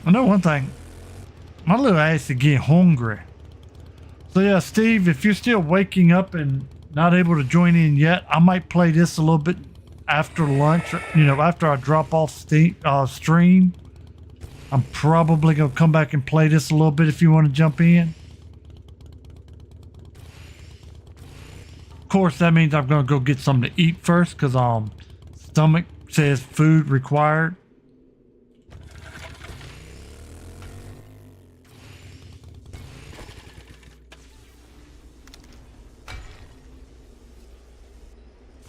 [SPEAKER 1] I know one thing. My little ass is getting hungry. So yeah, Steve, if you're still waking up and not able to join in yet, I might play this a little bit after lunch. You know, after I drop off stream. I'm probably gonna come back and play this a little bit if you want to jump in. Of course, that means I'm gonna go get something to eat first, cause stomach says food required.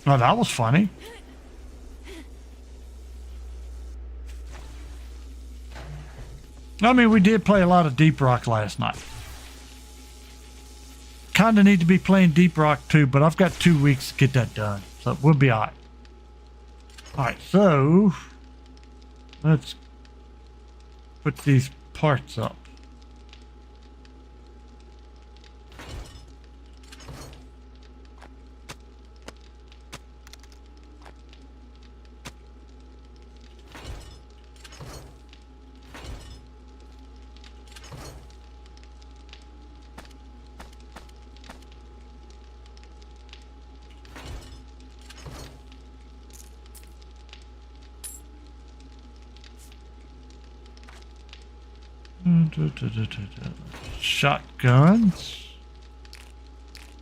[SPEAKER 1] Oh, that was funny. I mean, we did play a lot of Deep Rock last night. Kind of need to be playing Deep Rock too, but I've got 2 weeks to get that done. So we'll be all right. All right, so let's put these parts up. Shotguns.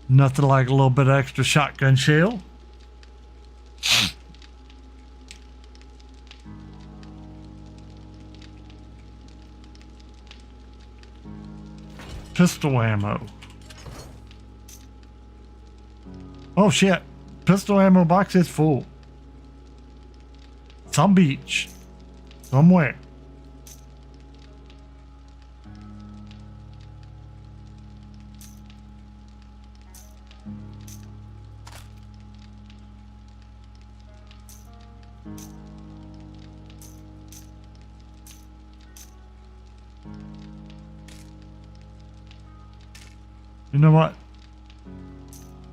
[SPEAKER 1] Nothing like a little bit of extra shotgun shell. Pistol ammo. Oh shit. Pistol ammo box is full. Some beach. Somewhere. You know what?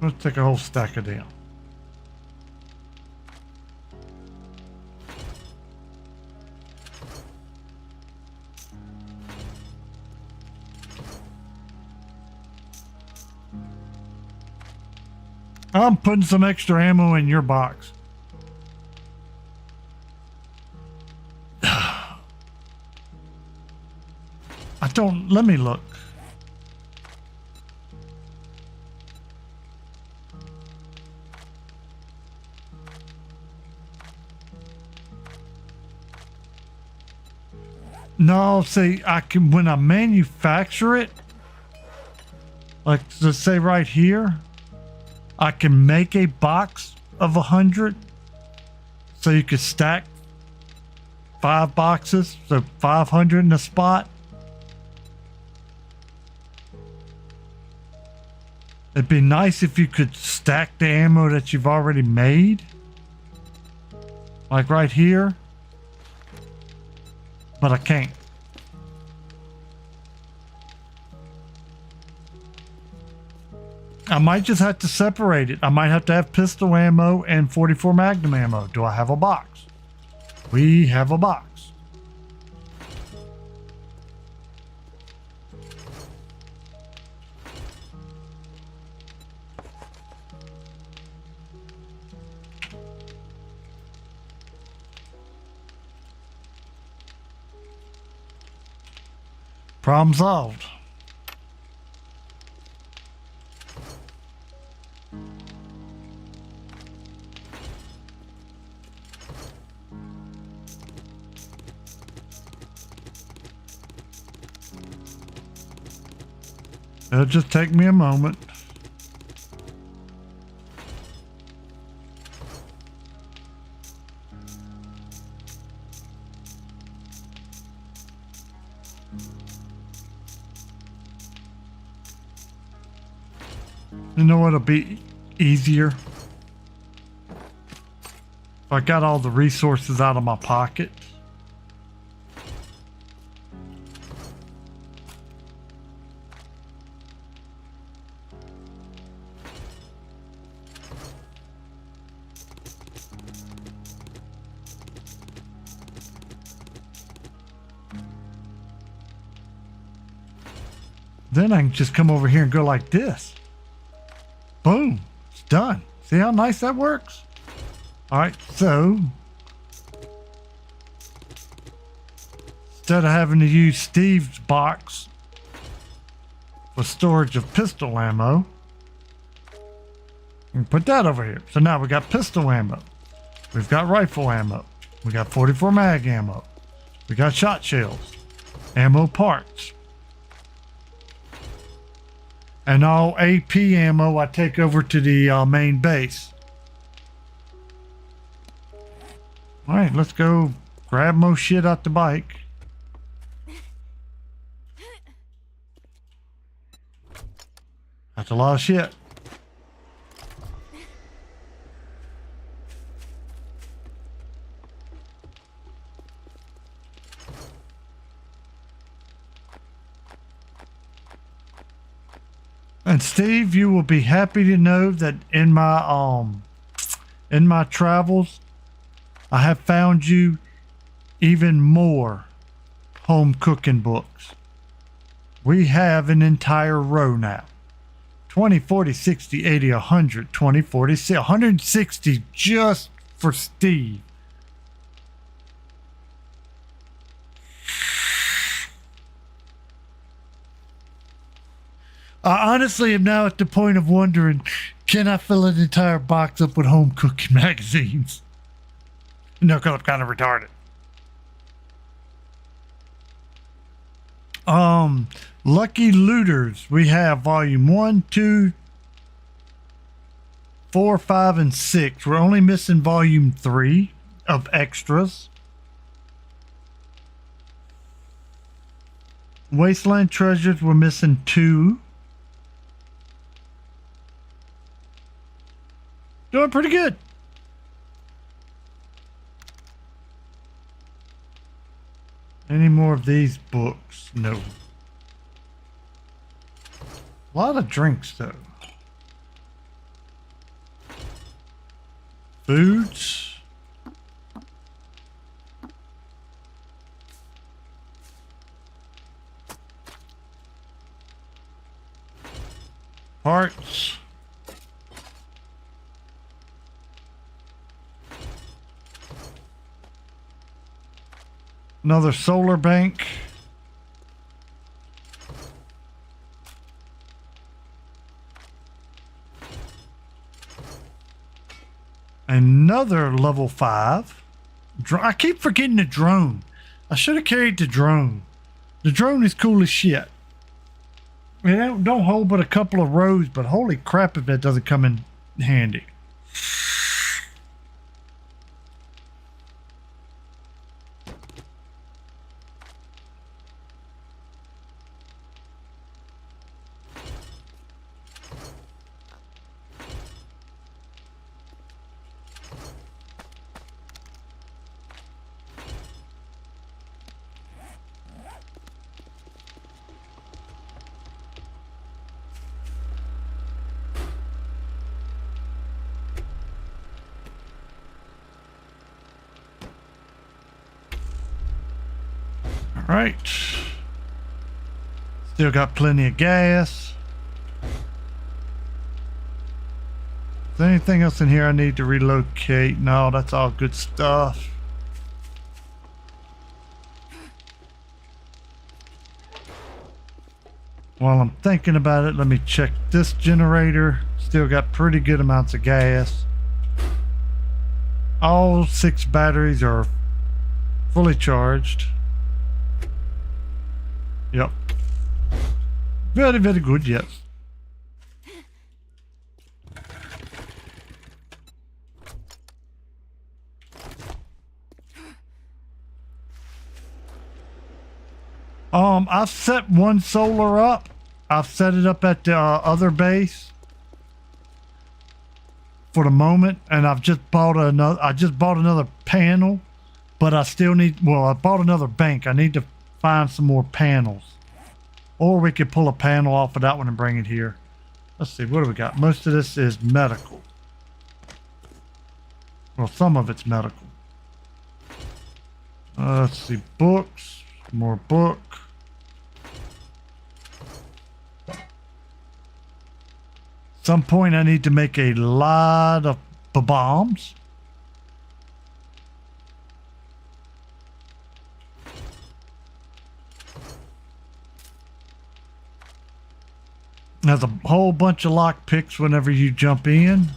[SPEAKER 1] Let's take a whole stack of them. I'm putting some extra ammo in your box. I don't, let me look. No, see, I can, when I manufacture it, like let's say right here, I can make a box of 100. So you could stack 5 boxes, so 500 in a spot. It'd be nice if you could stack the ammo that you've already made. Like right here. But I can't. I might just have to separate it. I might have to have pistol ammo and 44 Magnum ammo. Do I have a box? We have a box. Problem solved. It'll just take me a moment. You know what'll be easier? If I got all the resources out of my pocket. Then I can just come over here and go like this. Boom, it's done. See how nice that works? All right, so instead of having to use Steve's box for storage of pistol ammo, we can put that over here. So now we got pistol ammo. We've got rifle ammo. We got 44 mag ammo. We got shot shells, ammo parts. And all AP ammo I take over to the main base. All right, let's go grab more shit out the bike. That's a lot of shit. And Steve, you will be happy to know that in my travels, I have found you even more home cooking books. We have an entire row now. 20, 40, 60, 80, 100, 20, 40, 160 just for Steve. I honestly am now at the point of wondering, can I fill an entire box up with home cooking magazines? No, because I'm kind of retarded. Lucky Looters. We have volume 1, 2, 4, 5, and 6. We're only missing volume 3 of extras. Wasteland Treasures, we're missing 2. Doing pretty good. Any more of these books? No. A lot of drinks, though. Foods. Parts. Another solar bank. Another level 5. I keep forgetting the drone. I should have carried the drone. The drone is cool as shit. It don't hold but a couple of rows, but holy crap if that doesn't come in handy. Right. Still got plenty of gas. Is there anything else in here I need to relocate? No, that's all good stuff. While I'm thinking about it, let me check this generator. Still got pretty good amounts of gas. All 6 batteries are fully charged. Yep. Very, very good, yes. I've set one solar up. I've set it up at the other base for the moment, and I've just bought another. I just bought another panel, but I still need. Well, I bought another bank. I need to find some more panels, or we could pull a panel off of that one and bring it here. Let's see. What do we got? Most of this is medical. Well, some of it's medical. Let's see. Books. More book. Some point I need to make a lot of bombs. There's a whole bunch of lock picks whenever you jump in.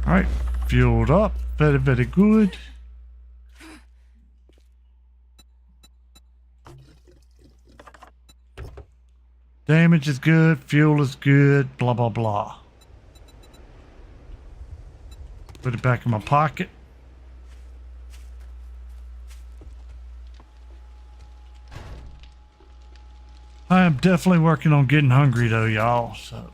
[SPEAKER 1] Alright, fueled up. Very, very good. Damage is good. Fuel is good. Blah, blah, blah. Put it back in my pocket. I am definitely working on getting hungry though, y'all, so.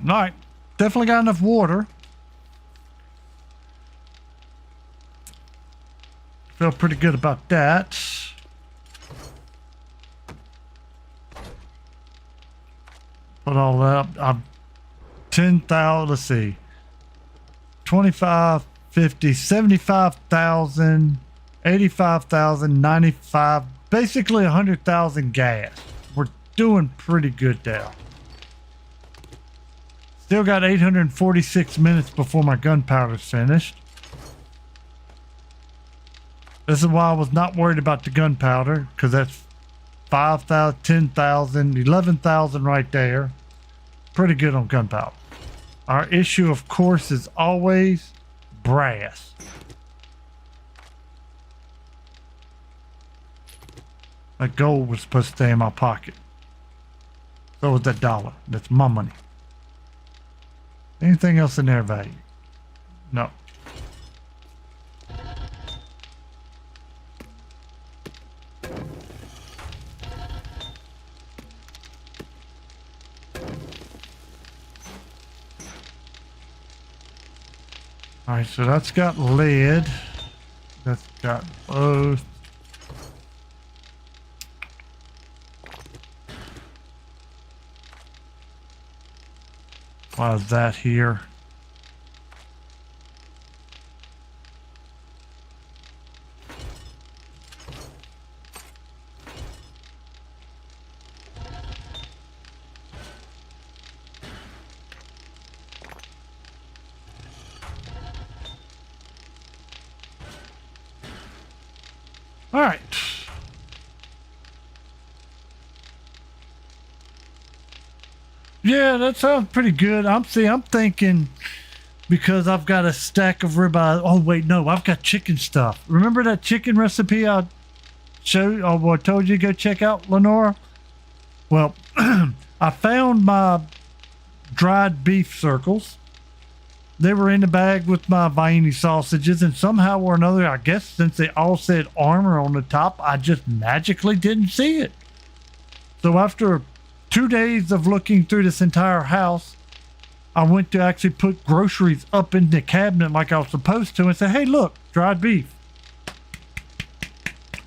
[SPEAKER 1] Alright, definitely got enough water. Feel pretty good about that. Put all that up. I'm 10,000, let's see. 25, 50, 75,000, 85,000, 95, basically 100,000 gas. We're doing pretty good now. Still got 846 minutes before my gunpowder's finished. This is why I was not worried about the gunpowder, because that's 5,000, 10,000, 11,000 right there. Pretty good on gunpowder. Our issue, of course, is always brass. That gold was supposed to stay in my pocket. So was that dollar. That's my money. Anything else in there value? No. Alright, so that's got lead. That's got both. Why is that here? All right. Yeah, that sounds pretty good. I'm thinking because I've got a stack of ribeye. Oh wait, no, I've got chicken stuff. Remember that chicken recipe I showed or I told you to go check out, Lenora? Well, I found my dried beef circles. They were in the bag with my Vienna sausages, and somehow or another, I guess since they all said armor on the top, I just magically didn't see it. So after 2 days of looking through this entire house, I went to actually put groceries up in the cabinet like I was supposed to and said, hey, look, dried beef.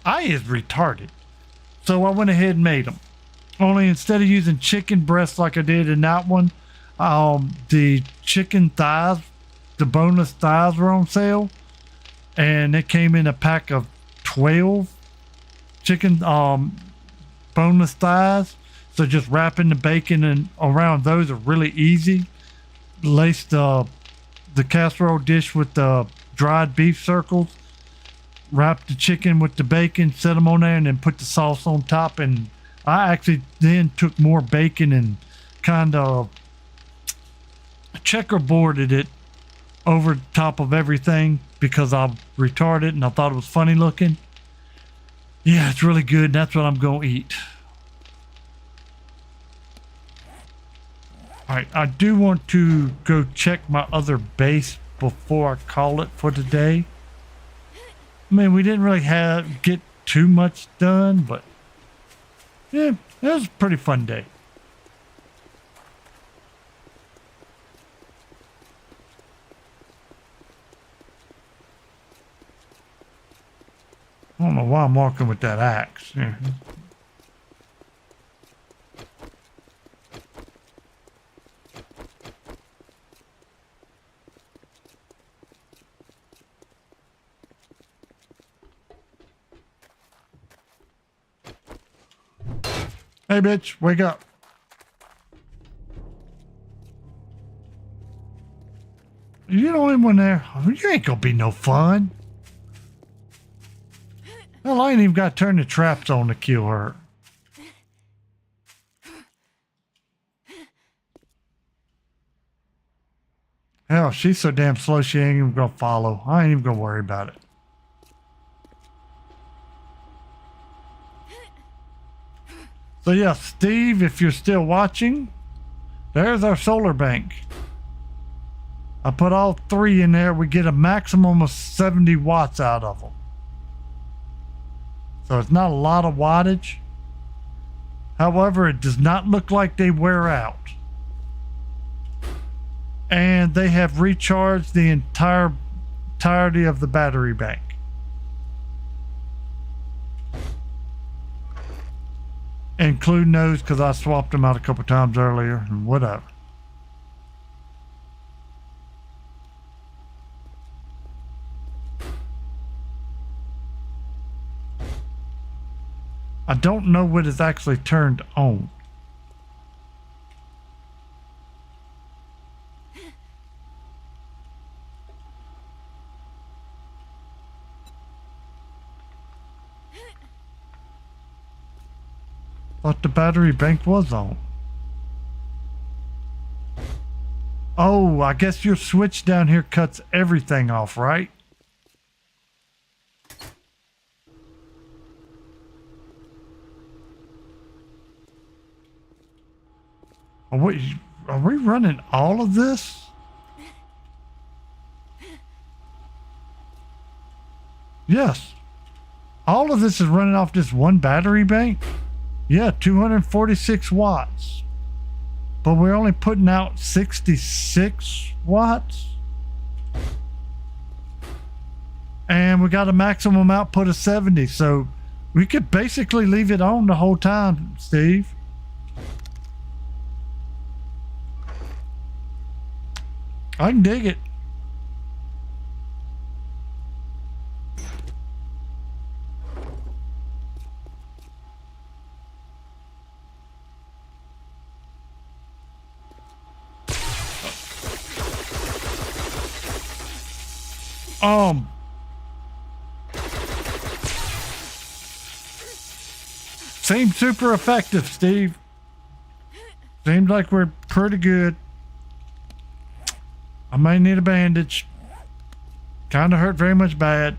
[SPEAKER 1] I is retarded. So I went ahead and made them. Only instead of using chicken breasts like I did in that one, the chicken thighs, the boneless thighs were on sale. And it came in a pack of 12 chicken boneless thighs. So just wrapping the bacon and around those are really easy. Lace the casserole dish with the dried beef circles. Wrap the chicken with the bacon, set them on there, and then put the sauce on top. And I actually then took more bacon and kind of checkerboarded it over top of everything because I'm retarded and I thought it was funny looking. Yeah, it's really good. And that's what I'm going to eat. All right, I do want to go check my other base before I call it for today. I mean, we didn't really get too much done, but yeah, it was a pretty fun day. I don't know why I'm walking with that axe. Yeah. Hey, bitch, wake up. You the only one there. You ain't gonna be no fun. Hell, I ain't even got to turn the traps on to kill her. Hell, she's so damn slow she ain't even gonna follow. I ain't even gonna worry about it. So yeah, Steve, if you're still watching, there's our solar bank. I put all 3 in there. We get a maximum of 70 watts out of them. So it's not a lot of wattage. However, it does not look like they wear out. And they have recharged the entirety of the battery bank. Including those because I swapped them out a couple times earlier and whatever. I don't know what is actually turned on. Thought the battery bank was on. Oh, I guess your switch down here cuts everything off, right? Are we running all of this? Yes. All of this is running off this one battery bank? Yeah, 246 watts. But we're only putting out 66 watts. And we got a maximum output of 70. So we could basically leave it on the whole time, Steve. I can dig it. Seems super effective, Steve. Seems like we're pretty good. I may need a bandage. Kind of hurt very much bad.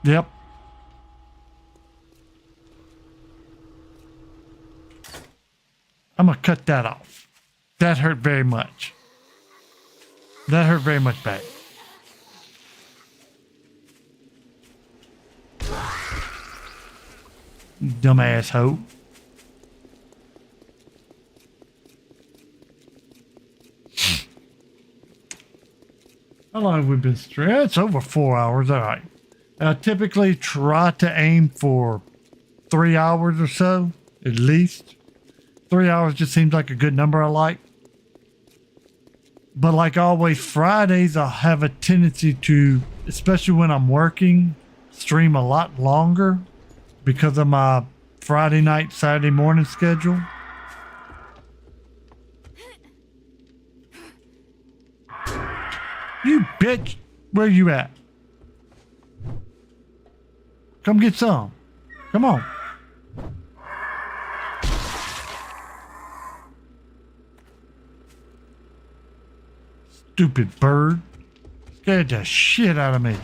[SPEAKER 1] Yep. I'm gonna cut that off. That hurt very much. That hurt very much bad. Dumb asshole. How long have we been streaming? It's over 4 hours. All right. I typically try to aim for 3 hours or so, at least. 3 hours just seems like a good number I like. But like always, Fridays I have a tendency to, especially when I'm working, stream a lot longer because of my Friday night, Saturday morning schedule. You bitch, where you at? Come get some. Come on. Stupid bird. Scared the shit out of me.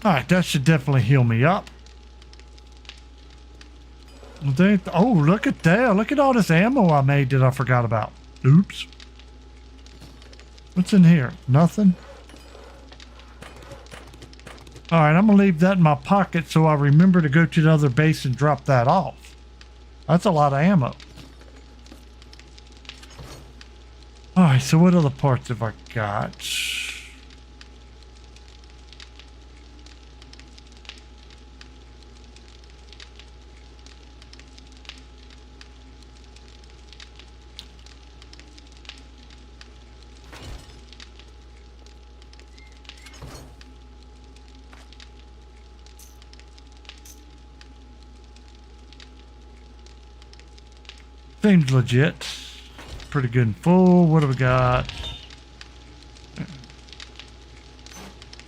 [SPEAKER 1] Alright, that should definitely heal me up. Oh, look at that. Look at all this ammo I made that I forgot about. Oops. What's in here? Nothing? Alright, I'm going to leave that in my pocket so I remember to go to the other base and drop that off. That's a lot of ammo. Alright, so what other parts have I got? Seems legit. Pretty good and full. What do we got?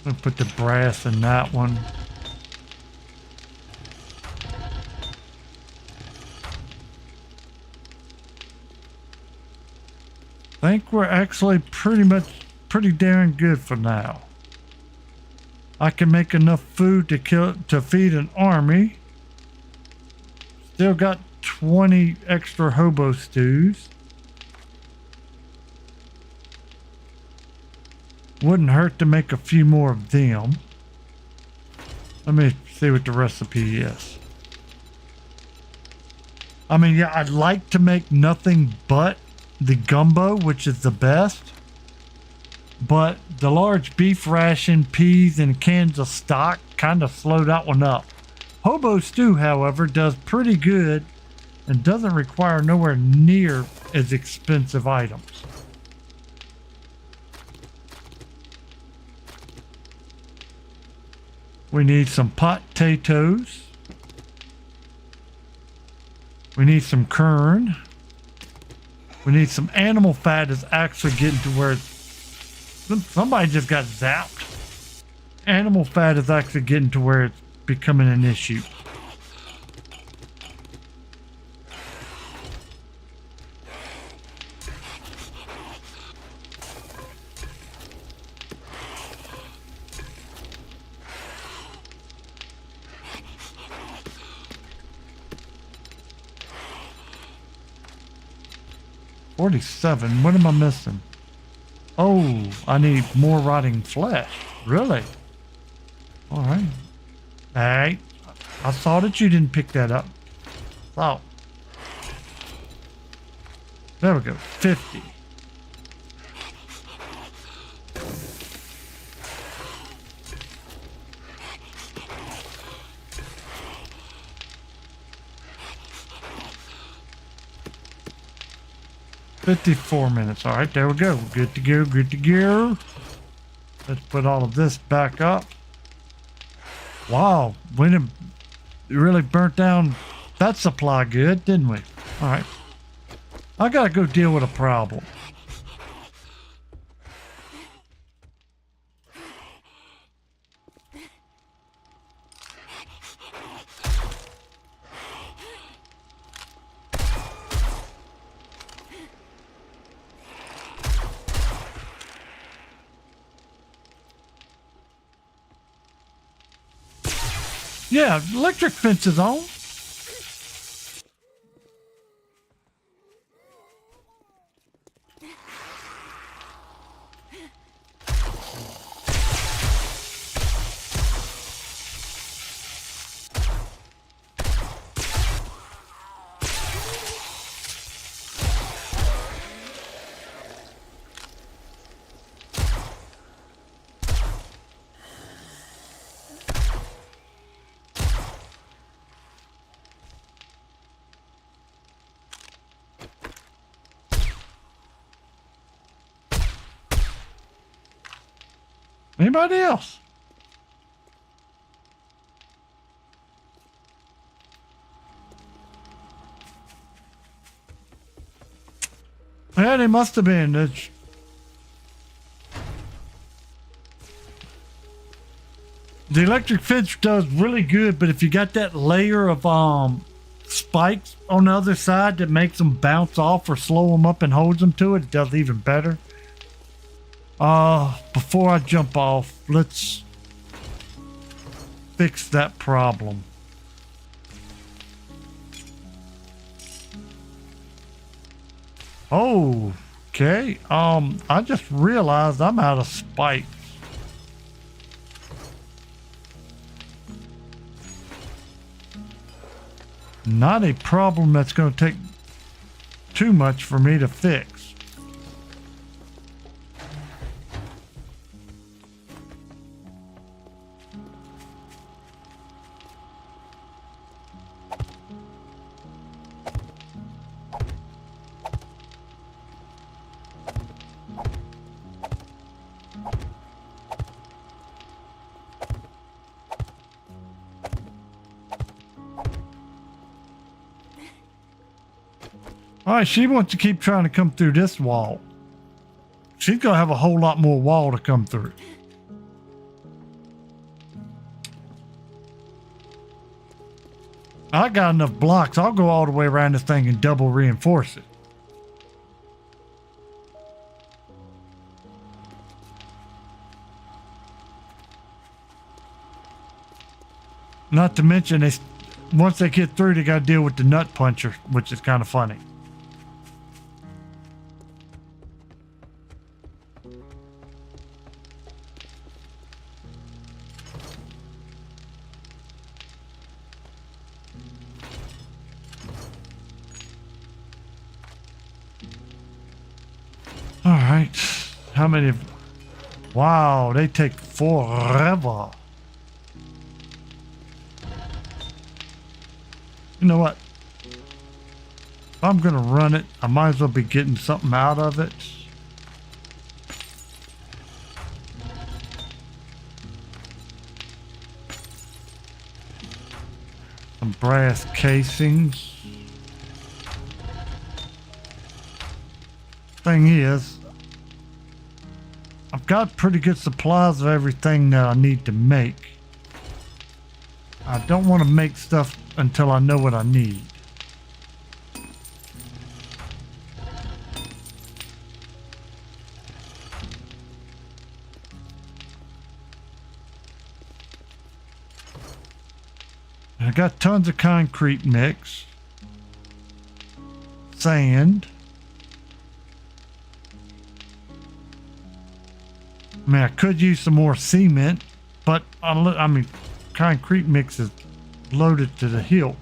[SPEAKER 1] I'll put the brass in that one. I think we're actually pretty darn good for now. I can make enough food to feed an army. Still got 20 extra hobo stews. Wouldn't hurt to make a few more of them. Let me see what the recipe is. I mean, yeah, I'd like to make nothing but the gumbo, which is the best. But the large beef ration, peas, and cans of stock kind of slow that one up. Hobo stew, however, does pretty good and doesn't require nowhere near as expensive items. We need some potatoes. We need some kern. We need some animal fat that's actually getting to where somebody just got zapped. Animal fat is actually getting to where it's becoming an issue. $47. What am I missing? Oh, I need more rotting flesh. Really? All right. Hey, I saw that you didn't pick that up. Oh. There we go. 50. $54 minutes. All right, there we go. Good to go. Good to go. Let's put all of this back up. Wow, we really burnt down that supply good, didn't we? All right. I gotta go deal with a problem. Yeah, electric fence is on. Anybody else? Yeah, they must have been. The electric fence does really good, but if you got that layer of spikes on the other side that makes them bounce off or slow them up and holds them to it, it does even better. Before I jump off, let's fix that problem. Oh, okay. I just realized I'm out of spikes. Not a problem that's going to take too much for me to fix. All right, she wants to keep trying to come through this wall. She's going to have a whole lot more wall to come through. I got enough blocks. I'll go all the way around this thing and double reinforce it. Not to mention, once they get through, they got to deal with the nut puncher, which is kind of funny. All right, how many? Wow, they take forever. You know what? If I'm gonna run it, I might as well be getting something out of it. Some brass casings. Thing is, I've got pretty good supplies of everything that I need to make. I don't want to make stuff until I know what I need. I got tons of concrete mix, sand. I mean, I could use some more cement, but I mean, concrete mix is loaded to the hilt.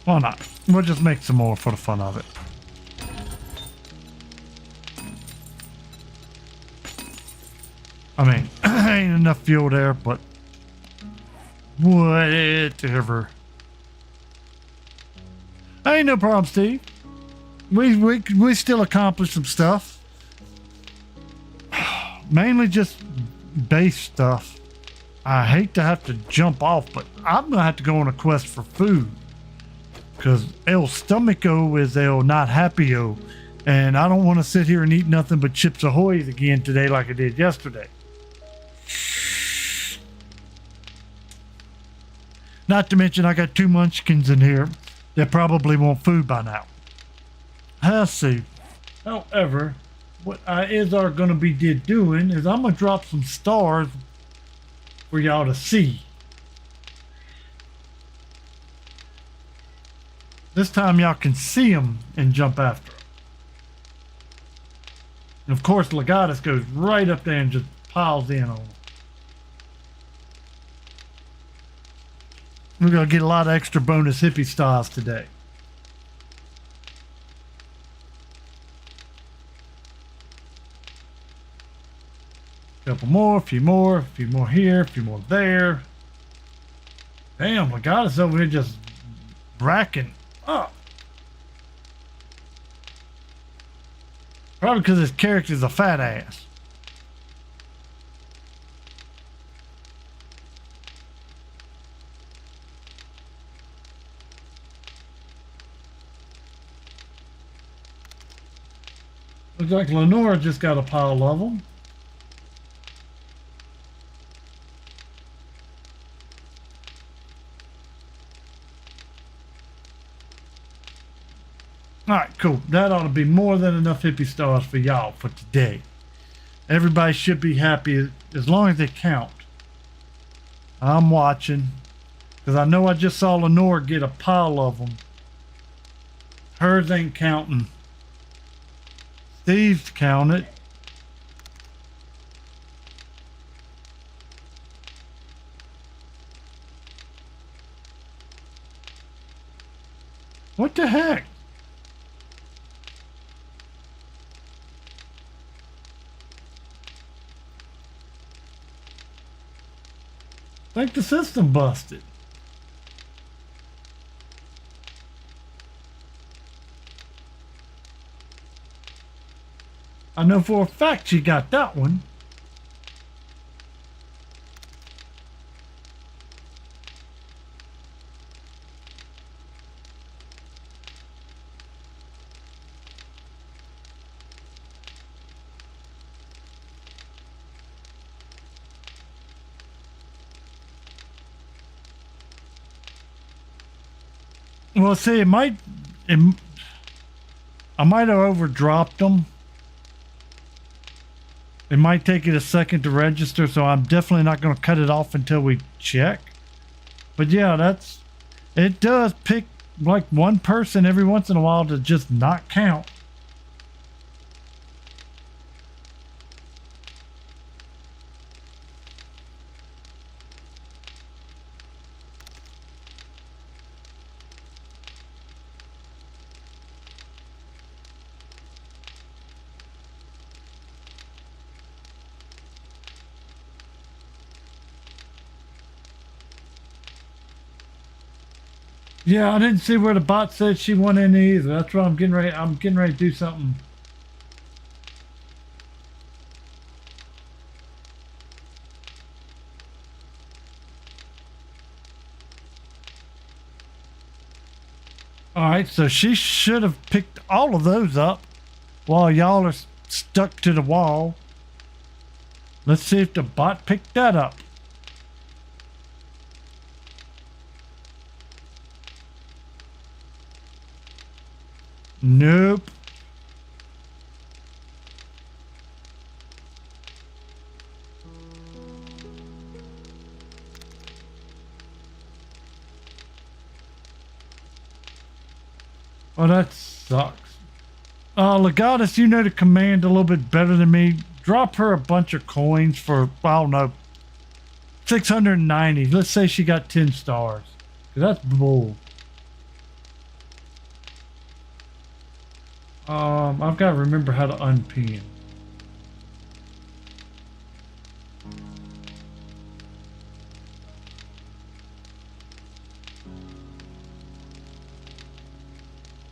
[SPEAKER 1] Why not? We'll just make some more for the fun of it. I mean, ain't enough fuel there, but whatever. Ain't no problem, Steve. We still accomplished some stuff. Mainly just base stuff. I hate to have to jump off, but I'm gonna have to go on a quest for food. Because El Stomacho is El Not Happy-O. And I don't want to sit here and eat nothing but Chips Ahoy's again today like I did yesterday. Not to mention, I got 2 munchkins in here that probably want food by now. Let's see. However, what I are going to be doing is I'm going to drop some stars for y'all to see. This time y'all can see them and jump after them. And of course, Legatus goes right up there and just piles in on them. We're going to get a lot of extra bonus hippie styles today. Couple more, a few more here, a few more there. Damn, Legatus over here just racking up. Probably because his character's a fat ass. Looks like Lenora just got a pile of them. Alright, cool. That ought to be more than enough hippie stars for y'all for today. Everybody should be happy as long as they count. I'm watching. Because I know I just saw Lenore get a pile of them. Hers ain't counting. Steve's counted. What the heck? I think the system busted. I know for a fact she got that one. Well, see, I might have overdropped them. It might take it a second to register, so I'm definitely not going to cut it off until we check. But yeah, it does pick like one person every once in a while to just not count. Yeah, I didn't see where the bot said she went in either. That's why I'm getting ready to do something. All right, so she should have picked all of those up while y'all are stuck to the wall. Let's see if the bot picked that up. Nope. Oh, that sucks. Legatus, you know the command a little bit better than me. Drop her a bunch of coins for, I don't know, 690. Let's say she got 10 stars. 'Cause that's bull. I've got to remember how to unpin.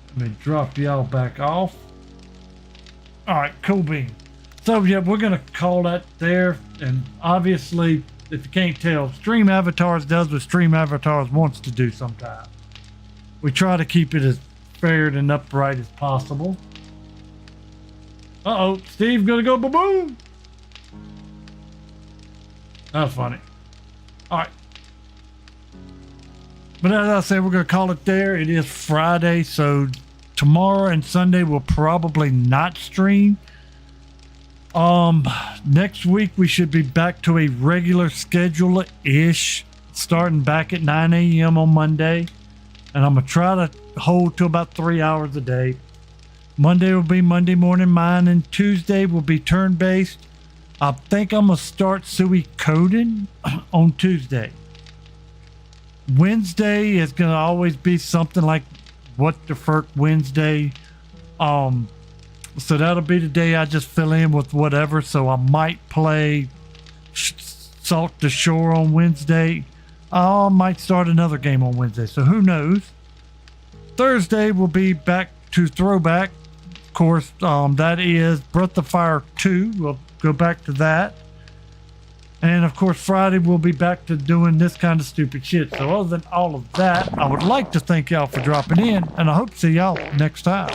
[SPEAKER 1] Let me drop y'all back off. Alright, cool bean. So yeah, we're going to call that there. And obviously, if you can't tell, Stream Avatars does what Stream Avatars wants to do sometimes. We try to keep it as fair and upright as possible. Uh-oh, Steve's gonna go ba-boom! That's funny. Alright. But as I said, we're going to call it there. It is Friday, so tomorrow and Sunday we'll probably not stream. Next week we should be back to a regular schedule-ish, starting back at 9 a.m. on Monday. And I'm going to try to hold to about 3 hours a day. Monday will be Monday Morning Mine, and Tuesday will be turn-based. I think I'm going to start Sui coding on Tuesday. Wednesday is going to always be something like What the Ferk Wednesday. So that'll be the day I just fill in with whatever. So I might play Salt to Shore on Wednesday. I might start another game on Wednesday. So who knows? Thursday will be back to Throwback. Of course, that is Breath of Fire 2. We'll go back to that. And of course, Friday we'll be back to doing this kind of stupid shit. So other than all of that, I would like to thank y'all for dropping in, and I hope to see y'all next time.